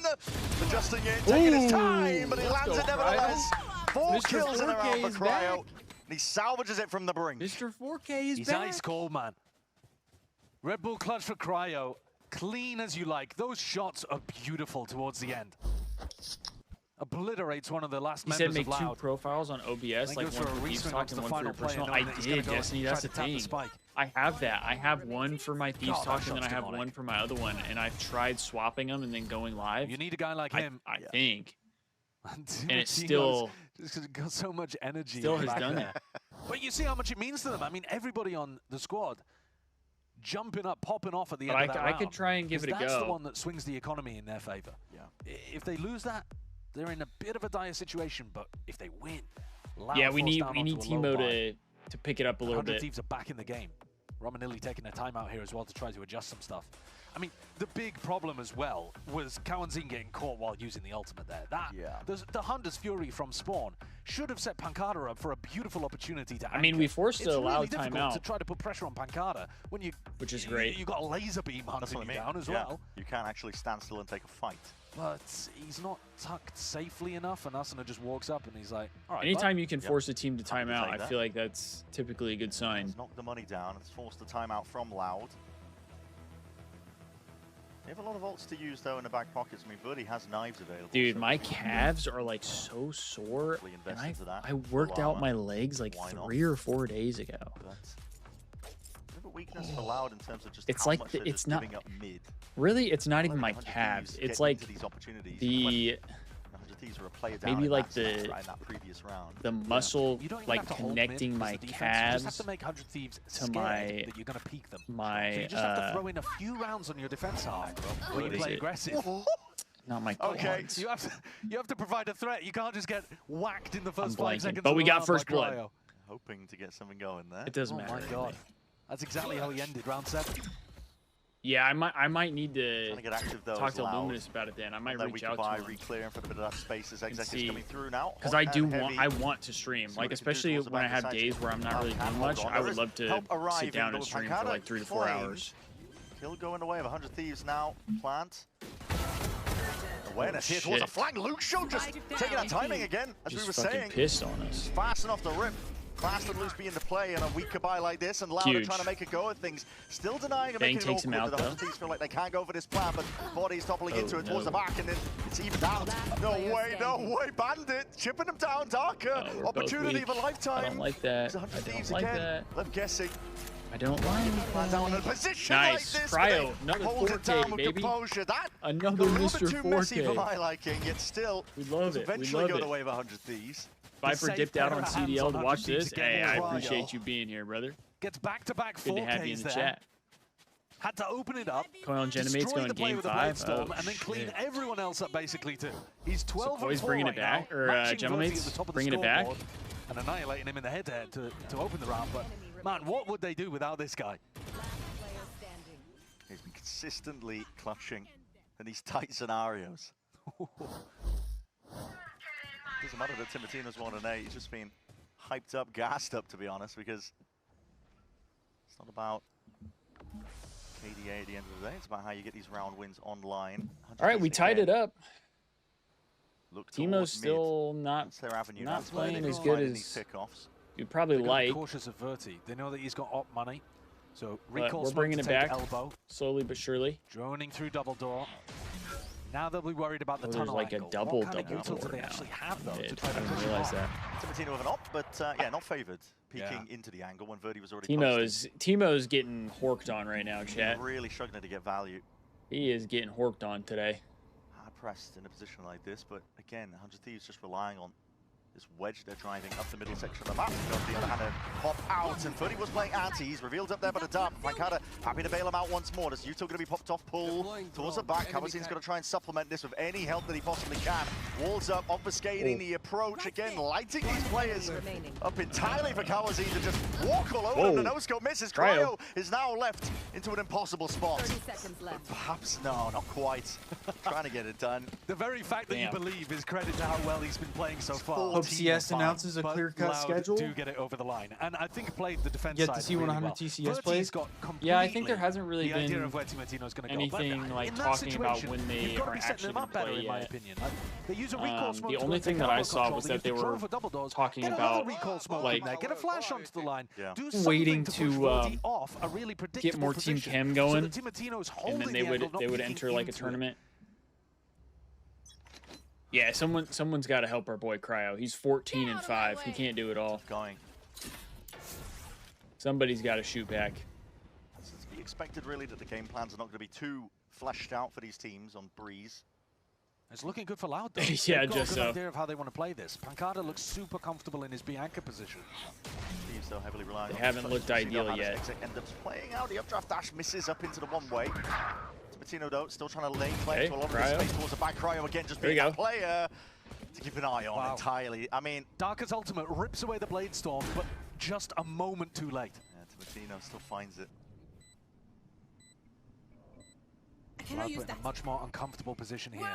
Adjusting it, taking his time, but he lands it nevertheless. 4 kills in a round for Cryo. And he salvages it from the brink. Mr. 4K is He's back. ice cold, man. Red Bull clutch for Cryo. Clean as you like. Those shots are beautiful towards the end. Obliterates one of the last members of Loud. You said make 2 profiles on OBS, like one for Thieves Talk and one for your personal. I did, Destiny, that's the thing. I have that. I have one for my Thieves Talk and then I have one for my other one, and I've tried swapping them and then going live. You need a guy like him. I think. And it's still got so much energy. Still has done it. But you see how much it means to them. I mean, everybody on the squad jumping up, popping off at the end of that round. I could try and give it a go. That's the one that swings the economy in their favor. Yeah. If they lose that, they're in a bit of a dire situation, but if they win, yeah, we need Timo to pick it up a little bit. 100 Thieves are back in the game. Romanilli taking a timeout here as well to try to adjust some stuff. I mean, the big problem as well was Kawanzin getting caught while using the ultimate there. The Hunter's Fury from Spawn should have set Pancada up for a beautiful opportunity to anchor. I mean, we forced a Loud timeout. It's to try to put pressure on Pancada when which is great. You got a laser beam hunting you down as well. You can actually stand still and take a fight. But he's not tucked safely enough, and Asuna just walks up and he's like, all right. Anytime you can force a team to time out, I feel like that's typically a good sign. It's knocked the money down. It's forced the timeout from Loud. They have a lot of ults to use, though, in the back pockets. I mean, Verti has knives available. Dude, my calves are, like, so sore. And I worked out my legs, like, 3 or 4 days ago. Weakness for Loud in terms of just it's how like much it's not up mid. Really, it's not even my calves. It's like the 100Thieves were a player down maybe like in that previous round. the muscle, like connecting my calves you just have to make 100 Thieves to my that you're going to peek them. my so you just have to throw in a few rounds on your defense half where you play aggressive. Not my okay. You have to provide a threat. You can't just get whacked in the first 5 seconds. But we of the got round first by blood. Cryo. Hoping to get something going there. It doesn't matter. Oh my god. That's exactly how he ended round 7. Yeah, I might need to get active, though, talk to Luminous about it then. I might reach out to him. Re-clearing for a bit of that space as Exec is coming through now. Because I want to stream. Like, especially when I have days where I'm not really doing much, I would love to sit down and stream for like 3 to 4 hours. Kill going away of 100 Thieves now. Plant. Awareness here towards a flank. LOUDgg just taking that timing again, as we were saying. Pissed on us. Fast enough to rip. Fast and loose being the play in a weaker buy like this, and LOUDgg trying to make a go at things. Still denying and making it awkward. The 100 Thieves feel like they can't go for this plan, but Body's toppling into it towards the back, and then it's evened out. No way, Bandit chipping them down. Darker opportunity of a lifetime. I don't like that. 100 Thieves again. Left guessing. I don't like down in a position nice. Like this. Cryo, another hold 4K, it down with baby. Composure. That another a little Mr. bit too 4K. messy for my liking. Yet still, we love it. Eventually go the way of 100 Thieves. Viper dipped out on CDL to watch this. Hey, I appreciate you being here, brother. Gets back-to-back 4Ks. Good to have you in the chat. Had to open it up. Coil Genomate's going game 5. Oh, and then clean everyone else up basically too. He's 12 so Coil's bringing it back, or Genomate's bringing it back. And annihilating him in the head-to-head to open the round. But man, what would they do without this guy? He's been consistently clutching in these tight scenarios. Doesn't matter that Timatino's 1-8. He's just been hyped up, gassed up, to be honest, because it's not about KDA at the end of the day. It's about how you get these round wins online. All right, we tied it up. Teemo's still not playing as good as you'd probably like. Cautious of Verti. They know that he's got op money, so we're bringing it back slowly but surely. Droning through double door. Now they'll be worried about the tunnel like angle. a double door do they actually have though? I didn't realize that. Timatino with an op, but yeah, not favored. Peeking into the angle when Verti was already Teemo's getting horked on right now, chat. Really struggling to get value. He is getting horked on today. Hard pressed in a position like this, but again, 100 Thieves just relying on this wedge they're driving up the middle section of the map. On the other hand, pop out, and Verti was playing anti. He's revealed up there by the dart. Pancada happy to bail him out once more. Does Yuto going to be popped off, pull towards the back? Kawazin's going to try and supplement this with any help that he possibly can. Walls up, obfuscating the approach. Again, lighting these players up entirely for Kawazin to just walk all over them. The no-scope misses. Cryo is now left into an impossible spot. 30 seconds left. Perhaps, no, not quite. Trying to get it done. The very fact that you believe is credit to how well he's been playing so far. Hope CS announces a clear-cut schedule. Do get it over the line, and I think played the defense side. Get to see when 100 TCS plays. Yeah, I think there hasn't really been anything like talking about when they are actually going to play in my opinion. They use a the only thing that I saw was that they were talking about like get a flash onto the line, waiting to get more team chem going, and then they would enter like a tournament. Yeah, someone's got to help our boy Cryo. He's 14 and 5. He can't do it all. Somebody's got to shoot back. It's to be expected, really, that the game plans are not going to be too fleshed out for these teams on Breeze. It's looking good for Loud, though. Yeah, just so. Idea of how they want to play this. Pancada looks super comfortable in his Bianca position. Thieves, though, heavily relying they haven't looked ideal yet. End up playing out. The updraft dash misses up into the one-way. Timatino, though, still trying to lay claim to a lot of the space towards the back. Cryo again, just being a player to keep an eye on entirely. I mean, Darker's ultimate rips away the Blade Storm, but just a moment too late. Yeah, Timatino still finds it. Put in a much more uncomfortable position here.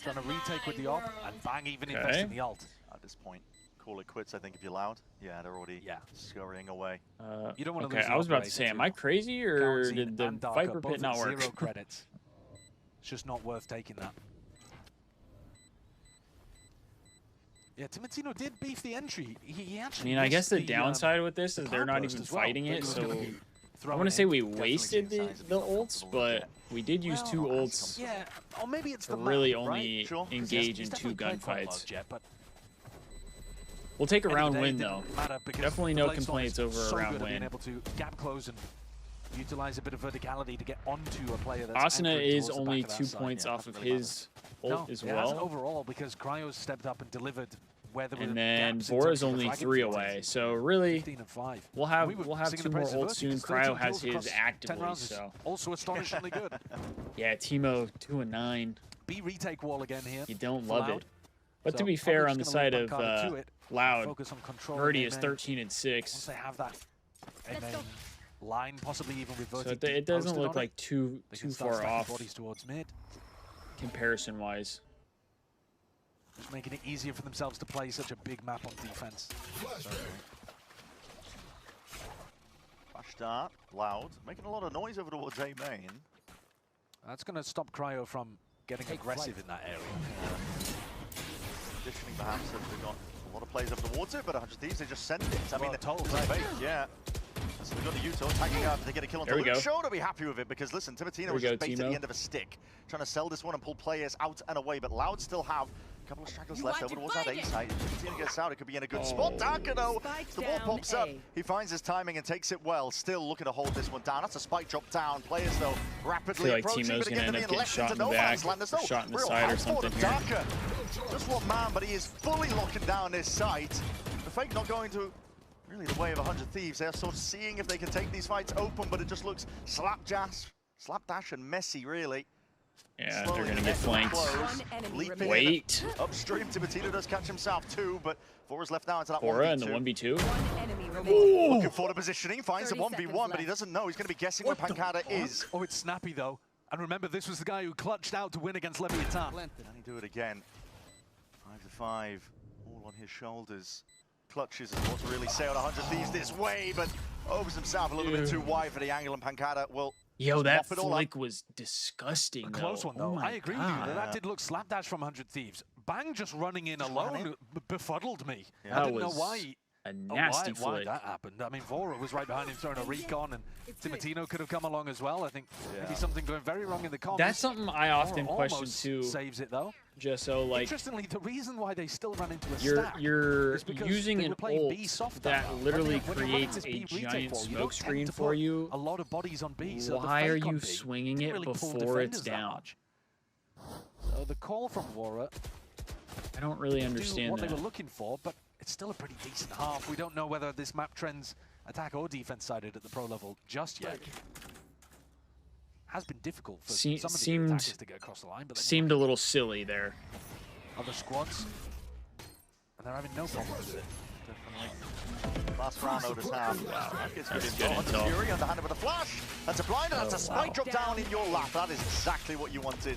Trying to retake with the op and bang, even invest in the ult. At this point, call it quits, I think, if you're Loud. Yeah, they're already scurrying away. You don't want to lose I was about to say, am I crazy, or did the Viper Pit not work? 0 credits. It's just not worth taking that. Yeah, Timatino did beef the entry. He actually I guess the downside with this is they're not even fighting it, so I want to say we wasted the ults, but we did use 2 ults or maybe it's to really only engage in 2 gunfights. We'll take a round win, though. Definitely no complaints over a round win. Being able to gap close and utilize a bit of verticality to get onto a player that's Asuna is only 2 points off of his ult as well. Overall, because Cryo stepped up and delivered. And then Vora's only 3 away, so really, we'll have 2 more ults soon. Cryo has his actively, so also astonishingly good. Yeah, Teemo 2 and 9. B retake wall again here. You don't love it, but to be fair, on the side of Loud, Birdie is 13 and 6. Once they have that, and then line possibly even reverting. So it doesn't look like too far off bodies towards mid, comparison-wise. Just making it easier for themselves to play such a big map on defense. Flash start, Loud, making a lot of noise over towards A main. That's going to stop Cryo from getting aggressive in that area. Conditioning perhaps, if they've got a lot of players up towards it, but 100Thieves, they just send it. I mean, total fake, yeah. So they've got the Utah tagging up. They get a kill on the Luke. Sure to be happy with it because listen, Timatino was just bait at the end of a stick, trying to sell this one and pull players out and away. But Loud still have a couple of stragglers left over towards that A side. If Timatino gets out, it could be in a good spot. Darker though, the ball pops up. He finds his timing and takes it well. Still looking to hold this one down. That's a spike drop down. Players though rapidly approaching, Timo's but again gonna they're end being up left getting into no man's land. There's no shot in the real side or house for something them. Darker, just one man, but he is fully locking down this site. The fake not going to really the way of 100Thieves. They're sort of seeing if they can take these fights open, but it just looks slapdash and messy, really. Yeah, they're going to get flanked. Wait. Upstream, Timatino does catch himself too, but Vora's left now into that 1v2. Vora in the 1v2. Looking for the positioning, finds a 1v1, but he doesn't know. He's going to be guessing where Pancada is. Oh, it's snappy though. And remember, this was the guy who clutched out to win against Leviathan. Can he do it again? 5-5, all on his shoulders. Clutches is what's really sailed 100Thieves this way, but overs himself a little bit too wide for the angle, and Pancada will. Yo, that flick was disgusting. A close one though. I agree with you. That did look slapdash from 100Thieves. Bang just running in alone befuddled me. I didn't know why. A nasty why that happened. I mean, Vora was right behind him throwing a recon, and Timatino could have come along as well. I think maybe something going very wrong in the comms. That's something I often question too. Saves it though. Just so like. Interestingly, the reason why they still run into a stack you're using an ult that literally creates a giant smoke screen for you. A lot of bodies on B. Why are you swinging it before it's down? So the call from Vora. I don't really understand what they were looking for, but it's still a pretty decent half. We don't know whether this map trends attack or defense sided at the pro level just yet. Has been difficult for some of the attackers to get across the line, but seemed a little silly there. Other squads, and they're having no problem with it. Definitely. Last round, Otis half. Wow, that's good intel. Fury underhanded with a flash. That's a blind, and that's a spike drop down in your lap. That is exactly what you wanted.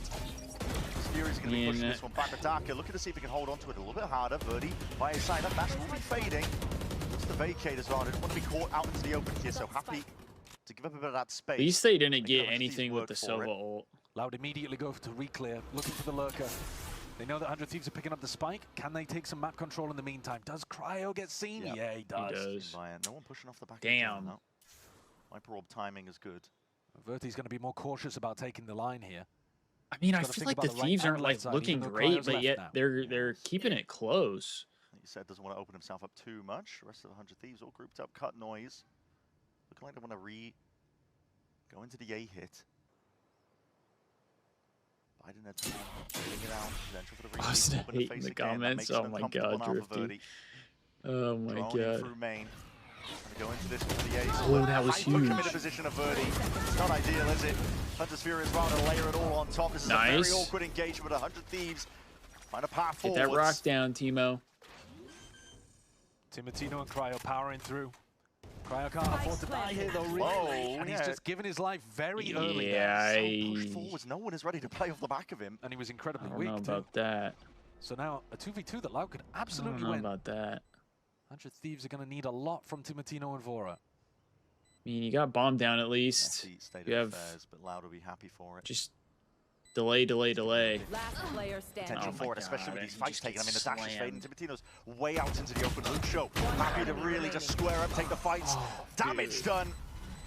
Fury's going to be pushing this one back to Darker, looking to see if he can hold on to it a little bit harder. Birdie by his side, that dash will be fading. Looks to vacate as well. Didn't want to be caught out into the open here, so happy to give up a bit of that space. At least they didn't get anything with the Sova ult. Loud immediately go to reclear, looking for the lurker. They know that 100Thieves are picking up the spike. Can they take some map control in the meantime? Does Cryo get seen? Yep. Yeah, he does. No one pushing off the back. Damn. No. Viper Orb timing is good. Verti's going to be more cautious about taking the line here. I mean, I feel like the Thieves aren't like looking great, but yet they're keeping it close. Like you said, doesn't want to open himself up too much. The rest of the 100Thieves all grouped up, cut noise. Looking like they want to go into the A hit. Biden at time, getting it out, potential for the Austin hating the comments. Oh my god, Drifty. Oh my god. Through main. Go into this with the ace. Oh, that was huge. Committed position of Verdi. It's not ideal, is it? Hunter's Fury is rather to layer it all on top. This is a very awkward engagement with 100Thieves. Find a path forward. Get that rock down, Teemo. Timatino and Cryo powering through. Cryo can't afford to die here though, really. And he's just given his life very early. Yeah, so pushed forwards. No one is ready to play off the back of him. And he was incredibly weak. weak I don't know about that. So now a 2v2 that Lau could absolutely win. I don't know win. about that. 100Thieves are going to need a lot from Timatino and Vora. I mean, you got bomb down at least. You have affairs, but Loud will be happy for it. Just delay. Last player standing. Attention for it, especially with these fights taken. I mean, the dash is fading. Timatino's way out into the open. Luke Show happy to really just square up, take the fights. Damage done.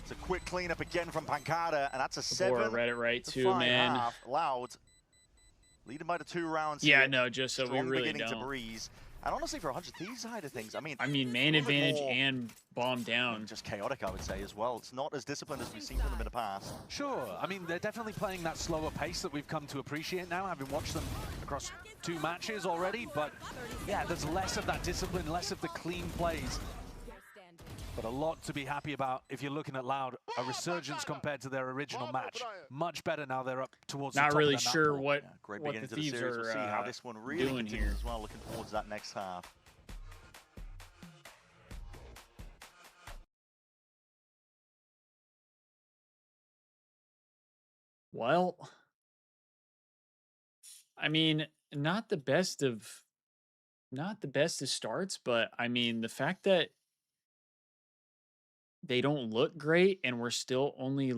It's a quick cleanup again from Pancada, and that's a 7. Read it right too, man. Loud leading by the 2 rounds. Yeah, here. no, just so we really beginning don't. To breeze. And honestly, for 100 Thieves side of things, I mean, main advantage and bomb down. Just chaotic, I would say, as well. It's not as disciplined as we've seen from them in the past. Sure. I mean, they're definitely playing that slower pace that we've come to appreciate now, having watched them across 2 matches already. But yeah, there's less of that discipline, less of the clean plays. But a lot to be happy about if you're looking at Loud. A resurgence compared to their original match. Much better now they're up towards the top Not really of the sure map. what, Great what beginning the to the Thieves series. are We'll see how this one really doing continues here. as well, looking towards that next half. Well, I mean, not the best of starts, but I mean, the fact that they don't look great and we're still only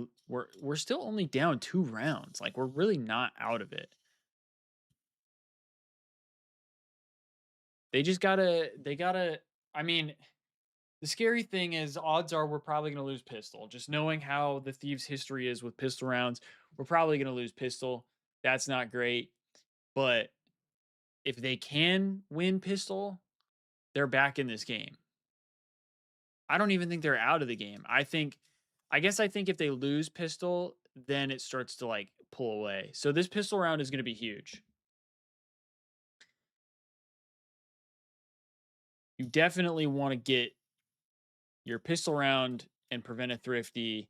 down 2 rounds. Like, we're really not out of it. They gotta I mean, the scary thing is odds are we're probably going to lose pistol. Just knowing how the Thieves history is with pistol rounds, we're probably going to lose pistol. That's not great. But if they can win pistol, they're back in this game. I don't even think they're out of the game. I think if they lose pistol, then it starts to like pull away. So this pistol round is going to be huge. You definitely want to get your pistol round and prevent a thrifty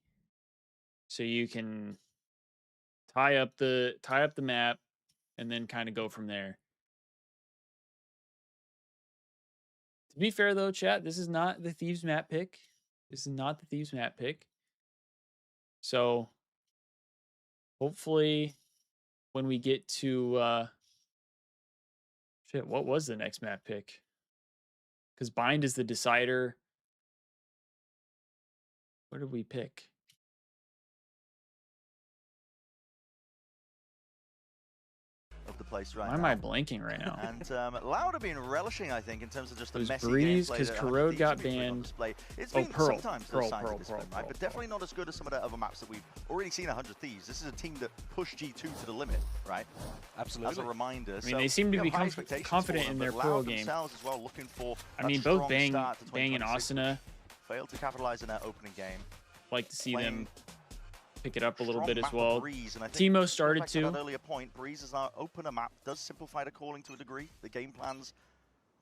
so you can tie up the map and then kind of go from there. To be fair though, chat, this is not the Thieves map pick. This is not the Thieves map pick. So hopefully when we get to what was the next map pick? Because Bind is the decider. What did we pick? Of the place right Why now. am I blanking right now? And Loud have been relishing, I think, in terms of just the It was messy Breeze, gameplay because that Corrode 100 got Thieves have been putting on banned. display. It's Oh, been Pearl. sometimes Pearl, signs Pearl, of this Pearl, right? Pearl, But Pearl. definitely not as good as some of the other maps that we've already seen at 100 Thieves. This is a team that pushed G2 to the limit, right? Absolutely. As a reminder. I mean, they seem to be confident in their Pearl game. As well, looking for I mean, both Bang and Asuna. Failed to capitalize in that opening game. Like to see them pick it up a little Strong bit as map of well. Breeze, and I think Timo started back to that to. earlier point, Breeze is our opener map, does simplify the calling to a degree. The game plans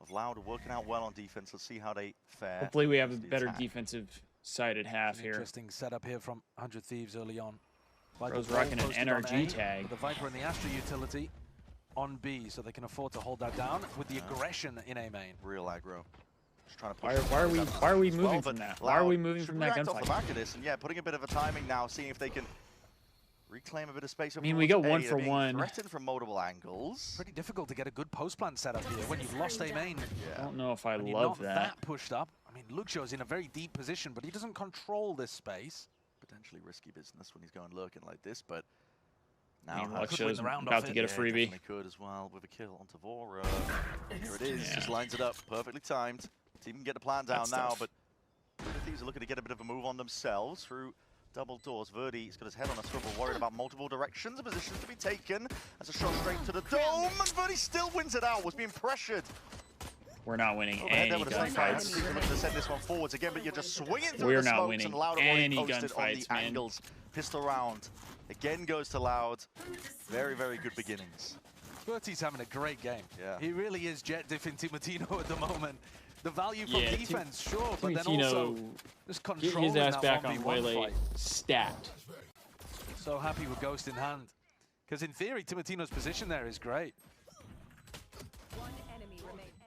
of Loud are working out well on defense. Let's see how they fare. Hopefully we have a better defensive sided half here. Interesting setup here from 100 Thieves early on. Bro's rocking an NRG tag. With the Viper and the Astra utility on B, so they can afford to hold that down with the aggression in A main. Real aggro. Just trying to push why are we moving from that? Why are we moving from that gunfight? Off the back of this, and yeah, putting a bit of a timing now, seeing if they can reclaim a bit of space. I mean, we got 1 for 1. Threatened from multiple angles. Pretty difficult to get a good post plan set up here when you've lost A main. I don't know if I when love you're not that. pushed up. I mean, LOUDgg is in a very deep position, but he doesn't control this space. Potentially risky business when he's going lurking like this, but now I mean, LOUDgg about to get a freebie. Definitely could as well with a kill on Tavora. Here it is, just lines it up, perfectly timed. Team can get the plan down now, but the Thieves are looking to get a bit of a move on themselves through double doors. Verdi's got his head on a swivel, worried about multiple directions, positions to be taken. As a shot straight to the dome, and Verdi still wins it out, was being pressured. We're not winning Overhead any gunfights. You're looking to send this one forwards again, but you're just swinging through We're the not smokes, winning and Loud any posted on gunfights, the man. angles. Pistol round again goes to Loud. Very, very good beginnings. Bertie's having a great game. Yeah. He really is jet diffing Timatino at the moment. The value from Yeah, defense, sure, but then Timatino, also just get controlling his ass that back on 1v1 Waylay fight. stat. So happy with Ghost in hand. Because in theory, Timatino's position there is great.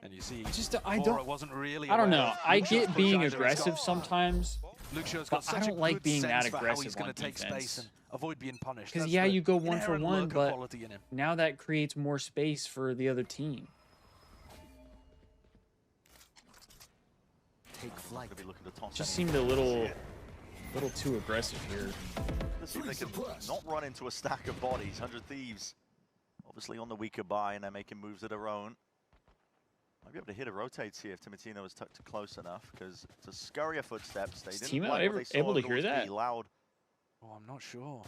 And you see, wasn't really I don't know. aware. I LOUDgg get pushed being either. aggressive sometimes, LOUDgg's but got I such don't a like good being that sense for how aggressive he's on going to take space defense. and avoid being punished. Because That's yeah, the you go 1 for inherent 1, lurker but quality in him. now that creates more space for the other team. Take flight. Be looking to toss Just seemed a little too aggressive here. Let's see if they can not run into a stack of bodies. 100 Thieves, obviously on the weaker buy, and they're making moves of their own. Might be able to hit a rotates here if Timatino is tucked close enough, because to scurry of footsteps, they didn't like what they saw able to over hear that? Loud. Oh, I'm not sure.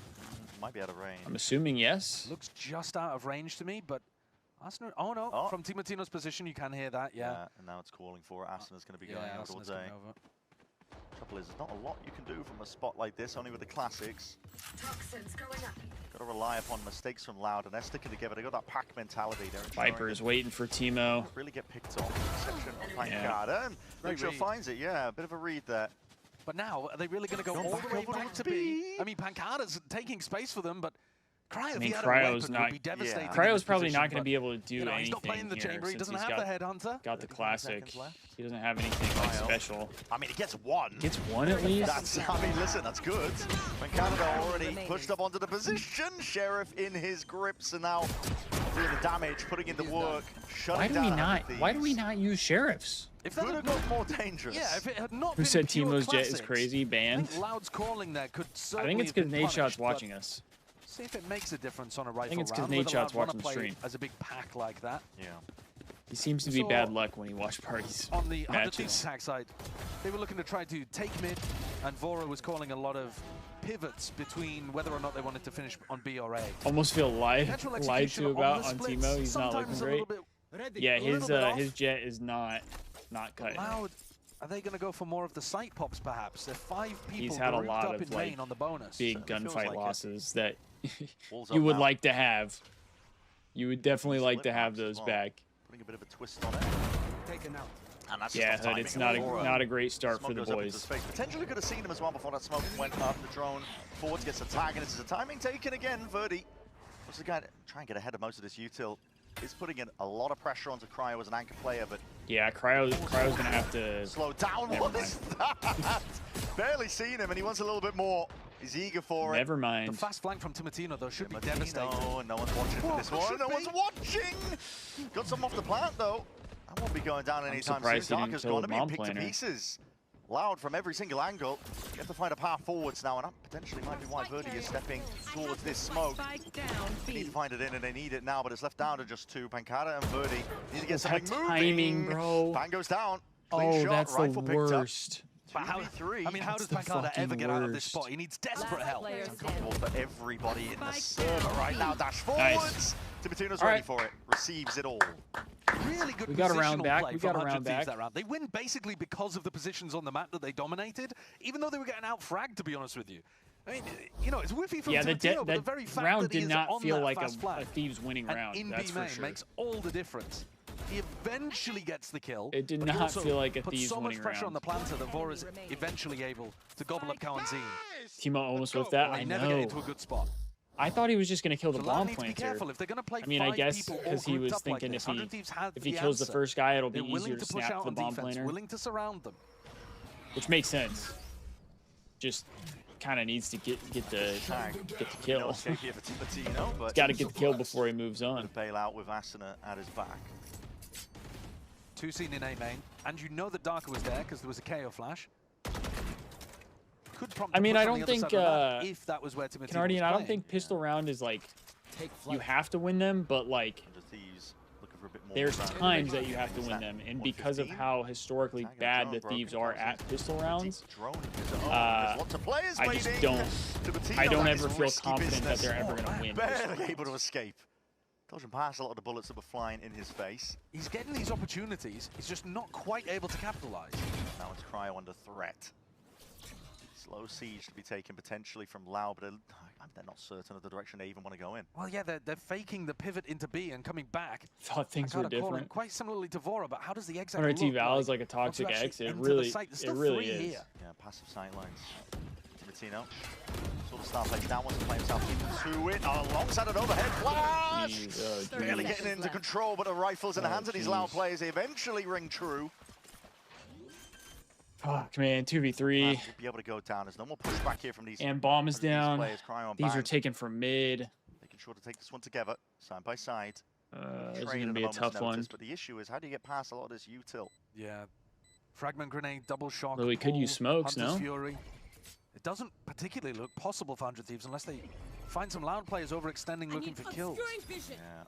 Might be out of range. I'm assuming yes. Looks just out of range to me, but Asuna, oh no, from Timatino's position, you can hear that, yeah. And now it's calling for it. Asuna's going to be going over all day. Trouble is, there's not a lot you can do from a spot like this, only with the classics. Toxins going up. Got to rely upon mistakes from Loud, and they're sticking together. They got that pack mentality. Viper is waiting for Timo. Really get picked off. Exception of Pancada, and LOUDgg finds it. Yeah, a bit of a read there. But now, are they really going to go all the way back to B? I mean, Pancada's taking space for them, but Cryo, if he had a weapon, would be devastating. Cryo's probably not going to be able to do anything. He's not playing the chamber. He doesn't have the headhunter. Got the classic. He doesn't have anything like special. I mean, he gets one. Gets one at least. I mean, listen, that's good. Pancada already pushed up onto the position. Sheriff in his grips, and now doing the damage, putting in the work, shutting down. Why do we not use sheriffs? If that had got more dangerous. Yeah, if it had not Who said Timo's jet is crazy? Banned. I think LOUDgg's calling there could certainly. I think it's because Nadeshot's watching us. See if it makes a difference on a rifle. I think it's because Nadeshot's watching the stream. As a big pack like that. Yeah. He seems to be bad luck when he watch parties. On the 100Thieves attack side, they were looking to try to take mid, and Vora was calling a lot of pivots between whether or not they wanted to finish on B or A. Almost feel lied to about on Timo. He's not looking great. Yeah, his jet is not cutting. Loud, are they going to go for more of the site pops perhaps? There are 5 people He's had a lot of like on the bonus. Big gunfight losses that you would like to have. You would definitely like to have those back. Putting a bit of a twist on it. Taken out. And that's Hood, it's not a great start for the boys. Potentially could have seen him as well before that smoke went up. The drone forwards gets a tag, and this is a timing taken again. Verdi was the guy to try and get ahead of most of this util. Is putting in a lot of pressure onto Cryo as an anchor player, but yeah, Cryo's gonna have to slow down. What is that? Barely seen him, and he wants a little bit more. He's eager for it. Never mind. The fast flank from Timatino, though, should be devastating. No, no one's watching for this one. No one's watching! Got some off the plant, though. That won't be going down anytime soon. Darker's going to be picked to pieces. Loud from every single angle. You have to find a path forwards now, and that potentially might be why Verdi is stepping towards this smoke. They need to find it in, and they need it now, but it's left down to just 2. Pancada and Verdi need to get something moving. Timing, bro. Pan goes down. Clean shot, that's rifle the worst. But how does Pancada ever get out of this spot? He needs desperate help. It's uncomfortable for everybody in the server right now. Dash forwards. Timatino's ready for it. Receives it all. Really good. We got around back. We got around back. That round. They win basically because of the positions on the map that they dominated, even though they were getting out-fragged, to be honest with you. I mean, you know, it's whiffy from Timatino, but the very fact round that did not feel like a Thieves winning round. In that's B main for sure. makes all the difference. He eventually gets the kill. It did not feel like a Thieves winning round. Put so much pressure on the planter that Vora's eventually able to gobble up Kawanzin. Timo almost with that. I know. Never get into a good spot. I thought he was just going to kill the bomb planter. If they're gonna play I mean, I guess because he was thinking if he kills the first guy, it'll be easier to snap the bomb planter. Willing to surround them, which makes sense. Just kind of needs to get the kill. He's got to get the kill before he moves on. Bail out with Asuna at his back. 2 seen in A main, and you know that Darker was there because there was a KO flash. I mean, I don't think if that was where Canardian, I don't think pistol round is like you have to win them, but like there's times that you have to win them, and because of how historically bad the Thieves are at pistol rounds, I don't ever feel confident that they're ever going to win. Barely able to escape. Dodging past a lot of the bullets that were flying in his face. He's getting these opportunities. He's just not quite able to capitalize. Now it's Cryo under threat. Slow siege to be taken potentially from Loud, but they're not certain of the direction they even want to go in. Well, yeah, they're faking the pivot into B and coming back. Thought things were different. Quite similarly to Vora, but how does the exit 100T Val is like a toxic exit. It really is. Yeah, passive sightlines. Timatino sort of starts like down, wants to play himself into it. Alongside an overhead flash! Really getting into control, but the rifle's in the hands of these Loud players. They eventually ring true. Fuck, man, 2v3. We'll be able to go down. There's no more pushback here from these. And bomb is down. Players. These are taken from mid. Making sure to take this one together, side by side. This is going to be a tough one. But the issue is, how do you get past a lot of this util? Yeah. Fragment grenade, double shock. Well, we could use smokes, no? Fury. It doesn't particularly look possible for 100 Thieves unless they find some Loud players overextending looking for kills. Yeah.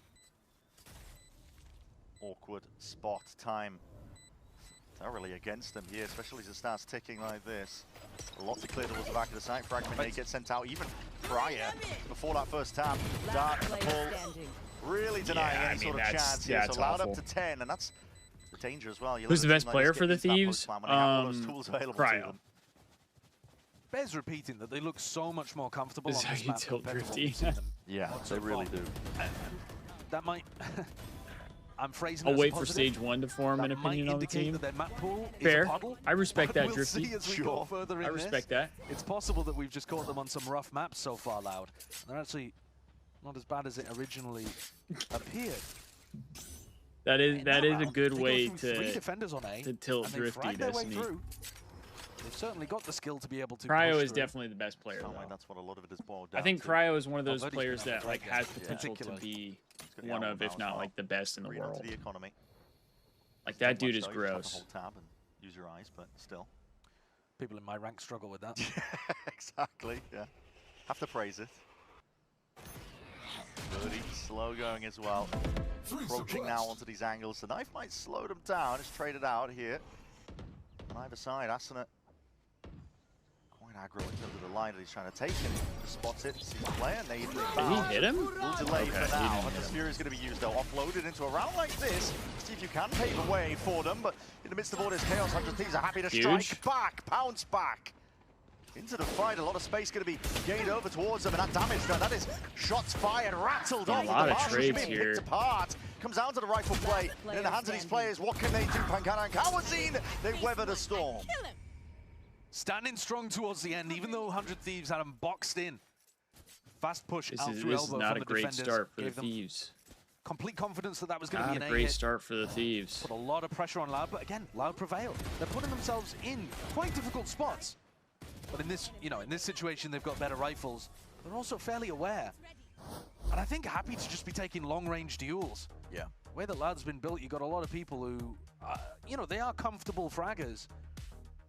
Awkward spot time Thoroughly against them here, especially as it starts ticking like this. A lot to clear towards the back of the site. Fragment may get sent out even prior, before that first tap. Dart, pull, really denying any sort of chance here. So Loud up to 10, and that's the danger as well. Who's the best player for the Thieves? Cryo. Bears repeating that they look so much more comfortable This on is this how map you tilt compared to what Drifty. we've seen them. Yeah, they really do. That might... I'm phrasing I'll it as a wait for positive. stage 1 to form an opinion on the team. That their map pool is Fair. a puddle, I respect that, we'll Drifty. see as we go further in I respect this. that. It's possible that we've just caught them on some rough maps so far, Loud. They're actually not as bad as it originally appeared. That is a good way Three defenders on A, to tilt and they Drifty, frag their way Destiny. through. They've certainly got the skill to be able to. Cryo push is through. definitely the best player. Like Though. that's what a lot of it is boiled down I think to. Cryo is one of those Although he's players been that having a like great has game, potential to be one of, if not like the best in the Read onto world. the economy. Like that Not dude much is though, you just have to gross. hold tab and use your eyes, but still. People in my rank struggle with that. Exactly, yeah. Have to praise it. Birdie slow going as well. Approaching now onto these angles. The knife might slow them down. It's traded out here. On either side, Asuna quite aggro in terms of the line that he's trying to take. And just spots it, sees the play, and they Did he hit him? We'll delay Okay, for he now. didn't And the hit him. Fury is going to be used though. Offloaded into a round like this. See if you can pave a way for them. But in the midst of all this chaos, 100 Thieves are happy to strike Huge. back, pounce back. Into the fight, a lot of space going to be gained over towards them, and that damage done. That is shots fired, rattled off. A lot the of Marshal trades being here. picked apart. Comes down to the rifle play, and in the hands of these players, what can they do? Pankana and Kawazine, they weather the storm. Standing strong towards the end, even though 100 Thieves had them boxed in. Fast push This out is through elbow not from a the great defenders. start for the Gave them Thieves. complete confidence that that was going to Not be a an great A-hit. start for the Thieves. Put a lot of pressure on Loud, but again, Loud prevailed. They're putting themselves in quite difficult spots. But in this, in this situation, they've got better rifles. They're also fairly aware. And I think happy to just be taking long-range duels. Yeah. The way that Loud's been built, you've got a lot of people who, they are comfortable fraggers.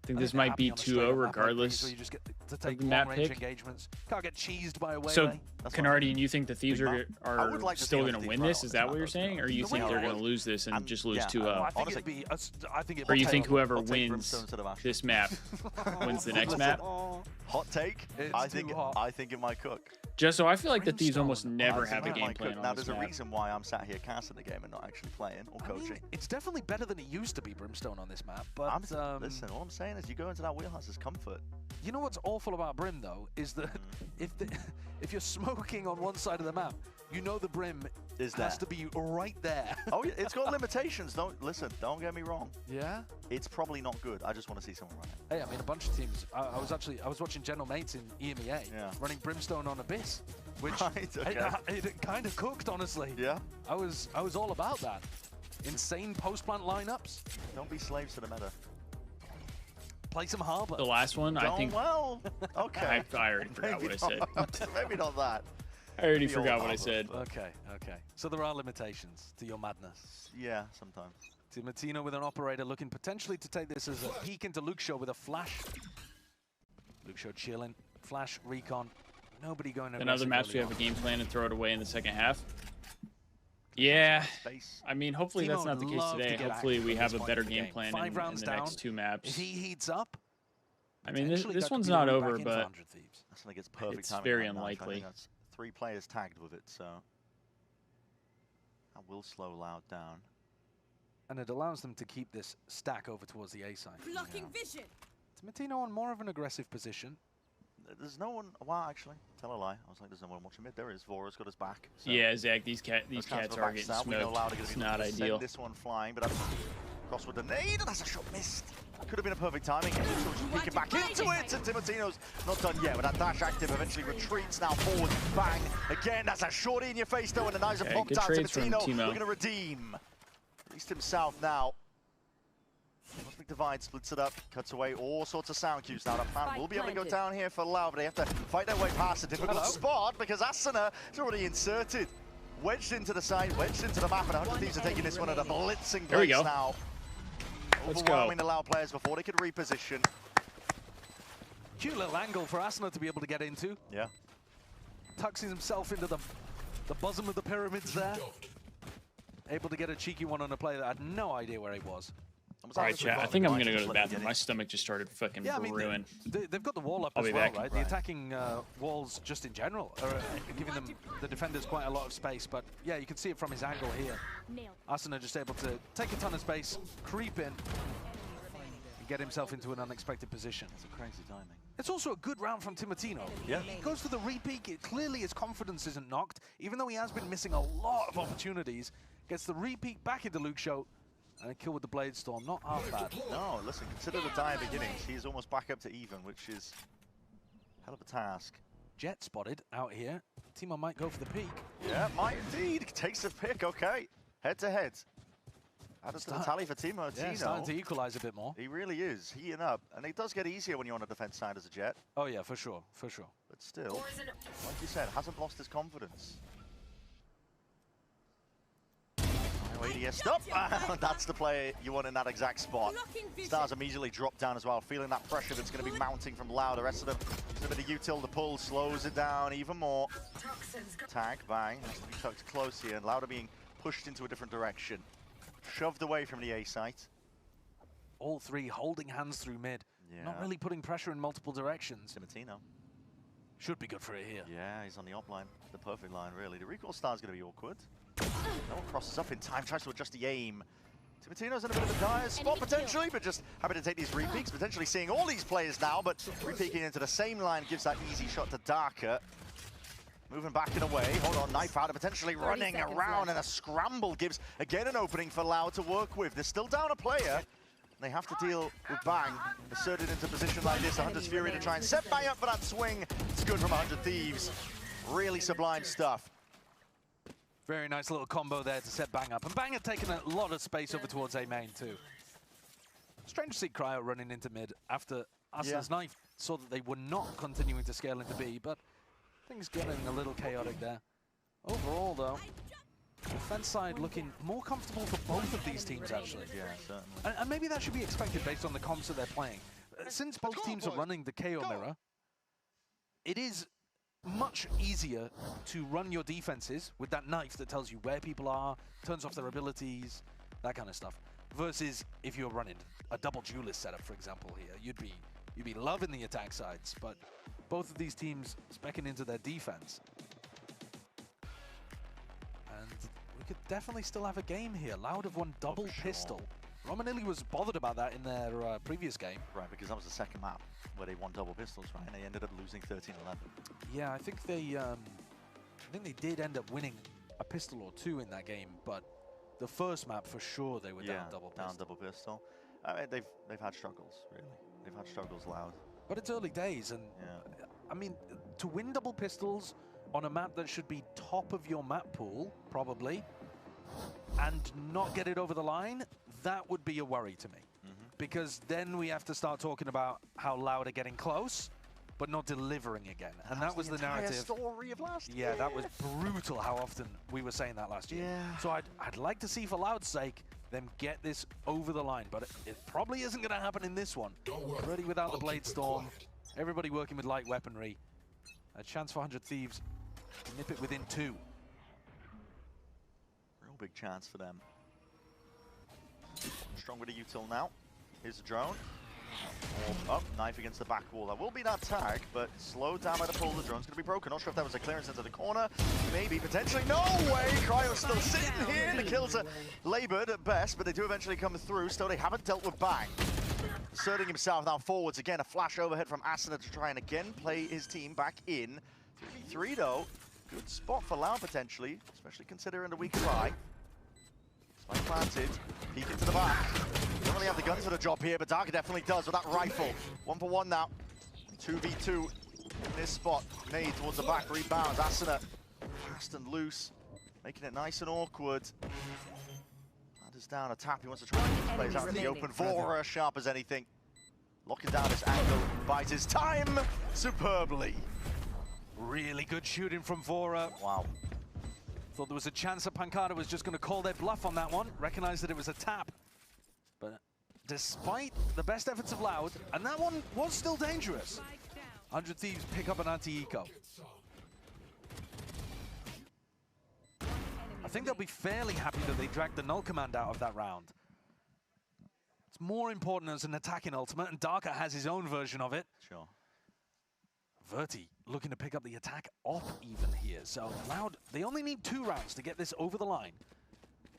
I think this might be 2-0 regardless Where you just get to take of the map long-range pick. engagements. Can't get cheesed by a way. So, Canardian, you think the Thieves Big are map. I would like to see still 100 going to Thieves win run this? on Is this that map, what you're though, saying? Or you The think way they're I going to would- lose this and just lose 2-0? I think Honestly. it'd be, I think it Or you will think take- whoever I'll take wins Brimstone instead of Ashe. this map wins the next map? Hot take. It's I too think hot. it might cook. Just so I feel like the Thieves Brimstone. almost never I have a think it game might plan cook. on Now this there's a map. reason why I'm sat here casting the game and not actually playing or I mean, coaching. it's definitely better than it used to be, Brimstone, on this map. But Listen, all I'm saying is you go into that wheelhouse as comfort. you know what's awful about Brim, though, is that if you're smoking on one side of the map, you know the Brim Is has there. to be right there. Oh, yeah, it's got limitations. Don't get me wrong. Yeah. It's probably not good. I just want to see someone run it. Hey, I mean, a bunch of teams. I was watching General Mates in EMEA Yeah. running Brimstone on Abyss, which Right, okay. it kind of cooked, honestly. Yeah. I was all about that. Insane post-plant lineups. Don't be slaves to the meta. Play some Harbor. The last one, I think. Well, okay. I already forgot what I said. Maybe not that. I already The forgot old what I Harbor, said. but- Okay. So there are limitations to your madness. Yeah, sometimes. Timatino with an operator looking potentially to take this as a peek into LOUDgg with a flash. LOUDgg chilling. Flash, recon. Nobody going to In other maps, we have a game plan and throw it away in the second half. Yeah, Space. I mean, hopefully that's Timo not the case love to today. get Hopefully active we at have this a point better in the game game. plan 5 in rounds the down. next 2 If maps. he heats up, I mean, potentially this that could one's be the not route over, back into but 100 Thieves. That's when it gets perfect It's timing very right now. I think unlikely. that's 3 players tagged with it, so that will slow Loud down. And it allows them to keep this stack over towards the A side. Blocking vision. Timatino on more of an aggressive position. There's no one. Well, actually, tell a lie. I was like, there's no one watching mid. There is. Vora's got his back. So yeah, Zach, these those cats for are back getting stab. We know smoked. Loud are gonna It's be not looking to ideal. send this one flying, but that's cross with the nade, and that's a shot missed. Could have been a perfect timing. And Mitchell just peeking back into it, and Timatino's not done yet. But that dash active eventually retreats now forward. Bang! Again, that's a shorty in your face though, and the knives are Okay, popped good out. trades from Timatino Timo. looking to redeem. At least himself now. Cosmic Divide splits it up, cuts away all sorts of sound cues now. The plan will be able to go down here for Loud, but they have to fight their way past a difficult spot because Asuna is already inserted. Wedged into the side, wedged into the map, and 100 Thieves are taking this one at a blitzing There we pace go. now. Let's Overwhelming go. the Loud players before they could reposition. Cute little angle for Asuna to be able to get into. Yeah. Tucks himself into the bosom of the pyramids there. Able to get a cheeky one on a player that had no idea where he was. All right, chat. I think I'm gonna go to the bathroom. My stomach just started fucking brewing. They've got the wall up as well, right? The attacking walls, just in general, are giving them the defenders quite a lot of space. But yeah, you can see it from his angle here. Asuna just able to take a ton of space, creep in, and get himself into an unexpected position. It's a crazy timing. It's also a good round from Timotino. Yeah. He goes for the re-peek. Clearly his confidence isn't knocked, even though he has been missing a lot of opportunities. Gets the re-peek back into Luke Show, and a kill with the Blade Storm. Not half bad. No, listen, consider the dire beginnings. He's almost back up to even, which is hell of a task. Jet spotted out here. Timo might go for the peek. Yeah, might indeed. Takes the pick, okay. Head to head. Add us to the tally for Timo. Yeah, starting to equalize a bit more. He really is, heating up. And it does get easier when you're on the defense side as a Jet. Oh yeah, for sure, for sure. But still, like you said, hasn't lost his confidence. ADS stop. That's the player you want in that exact spot. Stars immediately drop down as well, feeling that pressure that's going to be mounting from Loud. The rest of them, just a bit of util to pull, slows it down even more. Tag, bang, has to be tucked close here, and Louder being pushed into a different direction. Shoved away from the A site. All three holding hands through mid. Yeah. Not really putting pressure in multiple directions. Timotino. Should be good for it here. Yeah, he's on the op line. The perfect line, really. The recoil star's going to be awkward. No one crosses up in time, tries to adjust the aim. Timotino's in a bit of a dire spot potentially, but just happy to take these re-peeks, potentially seeing all these players now, but re-peeking into the same line gives that easy shot to Darker. Moving back and away, hold on, knife out, and potentially running around, and a scramble gives again an opening for Loud to work with. They're still down a player. They have to deal with Bang, inserted into position like this. 100's Fury to try and set Bang up for that swing. It's good from 100 Thieves. Really sublime stuff. Very nice little combo there to set Bang up. And Bang had taken a lot of space over towards A main too. Strange to see Cryo running into mid after Asuna's knife saw that they were not continuing to scale into B, but things getting a little chaotic there. Overall though, defense side looking more comfortable for both of these teams actually. Yeah, certainly. And maybe that should be expected based on the comps that they're playing. Since both teams are running the KO mirror, it is much easier to run your defenses with that knife that tells you where people are, turns off their abilities, that kind of stuff. Versus if you're running a double duelist setup, for example, here, you'd be loving the attack sides, but both of these teams specking into their defense. And we could definitely still have a game here. Loud have won double pistol. Romanilli was bothered about that in their previous game. Right, because that was the second map where they won double pistols, right? And they ended up losing 13-11. Yeah, I think they did end up winning a pistol or two in that game, but the first map for sure they were down double pistol. Down double pistol. I mean, they've had struggles, really. They've had struggles, Loud. But it's early days, and I mean, to win double pistols on a map that should be top of your map pool, probably, and not get it over the line, that would be a worry to me. Because then we have to start talking about how Loud are getting close, but not delivering again. And that was the narrative. Story of last year. Yeah, that was brutal how often we were saying that last year. Yeah. So I'd like to see, for Loud's sake, them get this over the line, but it probably isn't going to happen in this one. Already without the Blade Storm, everybody working with light weaponry. A chance for 100 Thieves to nip it within 2. Real big chance for them. Strong with a util now. Here's the drone. Up, knife against the back wall. That will be that tag, but slowed down by the pull. The drone's going to be broken. Not sure if that was a clearance into the corner. Maybe, potentially. No way! Cryo's still sitting here. The kills are labored at best, but they do eventually come through. Still, they haven't dealt with Bang. Asserting himself now forwards. Again, a flash overhead from Asuna to try and again play his team back in. 3v3 though. Good spot for Loud potentially, especially considering the weak eye. Spike planted, peek into the back. Don't really have the guns for the job here, but Darker definitely does with that rifle. 1-for-1 now. 2v2 in this spot. Made towards the back, rebounds. Asuna fast and loose, making it nice and awkward. Ladders down, a tap. He wants to try and play out in the open. Vora, sharp as anything. Locking down this angle, buys his time superbly. Really good shooting from Vora. Wow. Thought there was a chance that Pancada was just going to call their bluff on that one. Recognized that it was a tap. But despite the best efforts of Loud, and that one was still dangerous, 100 Thieves pick up an anti-eco. I think they'll be fairly happy that they dragged the null command out of that round. It's more important as an attacking ultimate, and Darker has his own version of it. Sure. Verti looking to pick up the attack op even here. So Loud, they only need 2 rounds to get this over the line.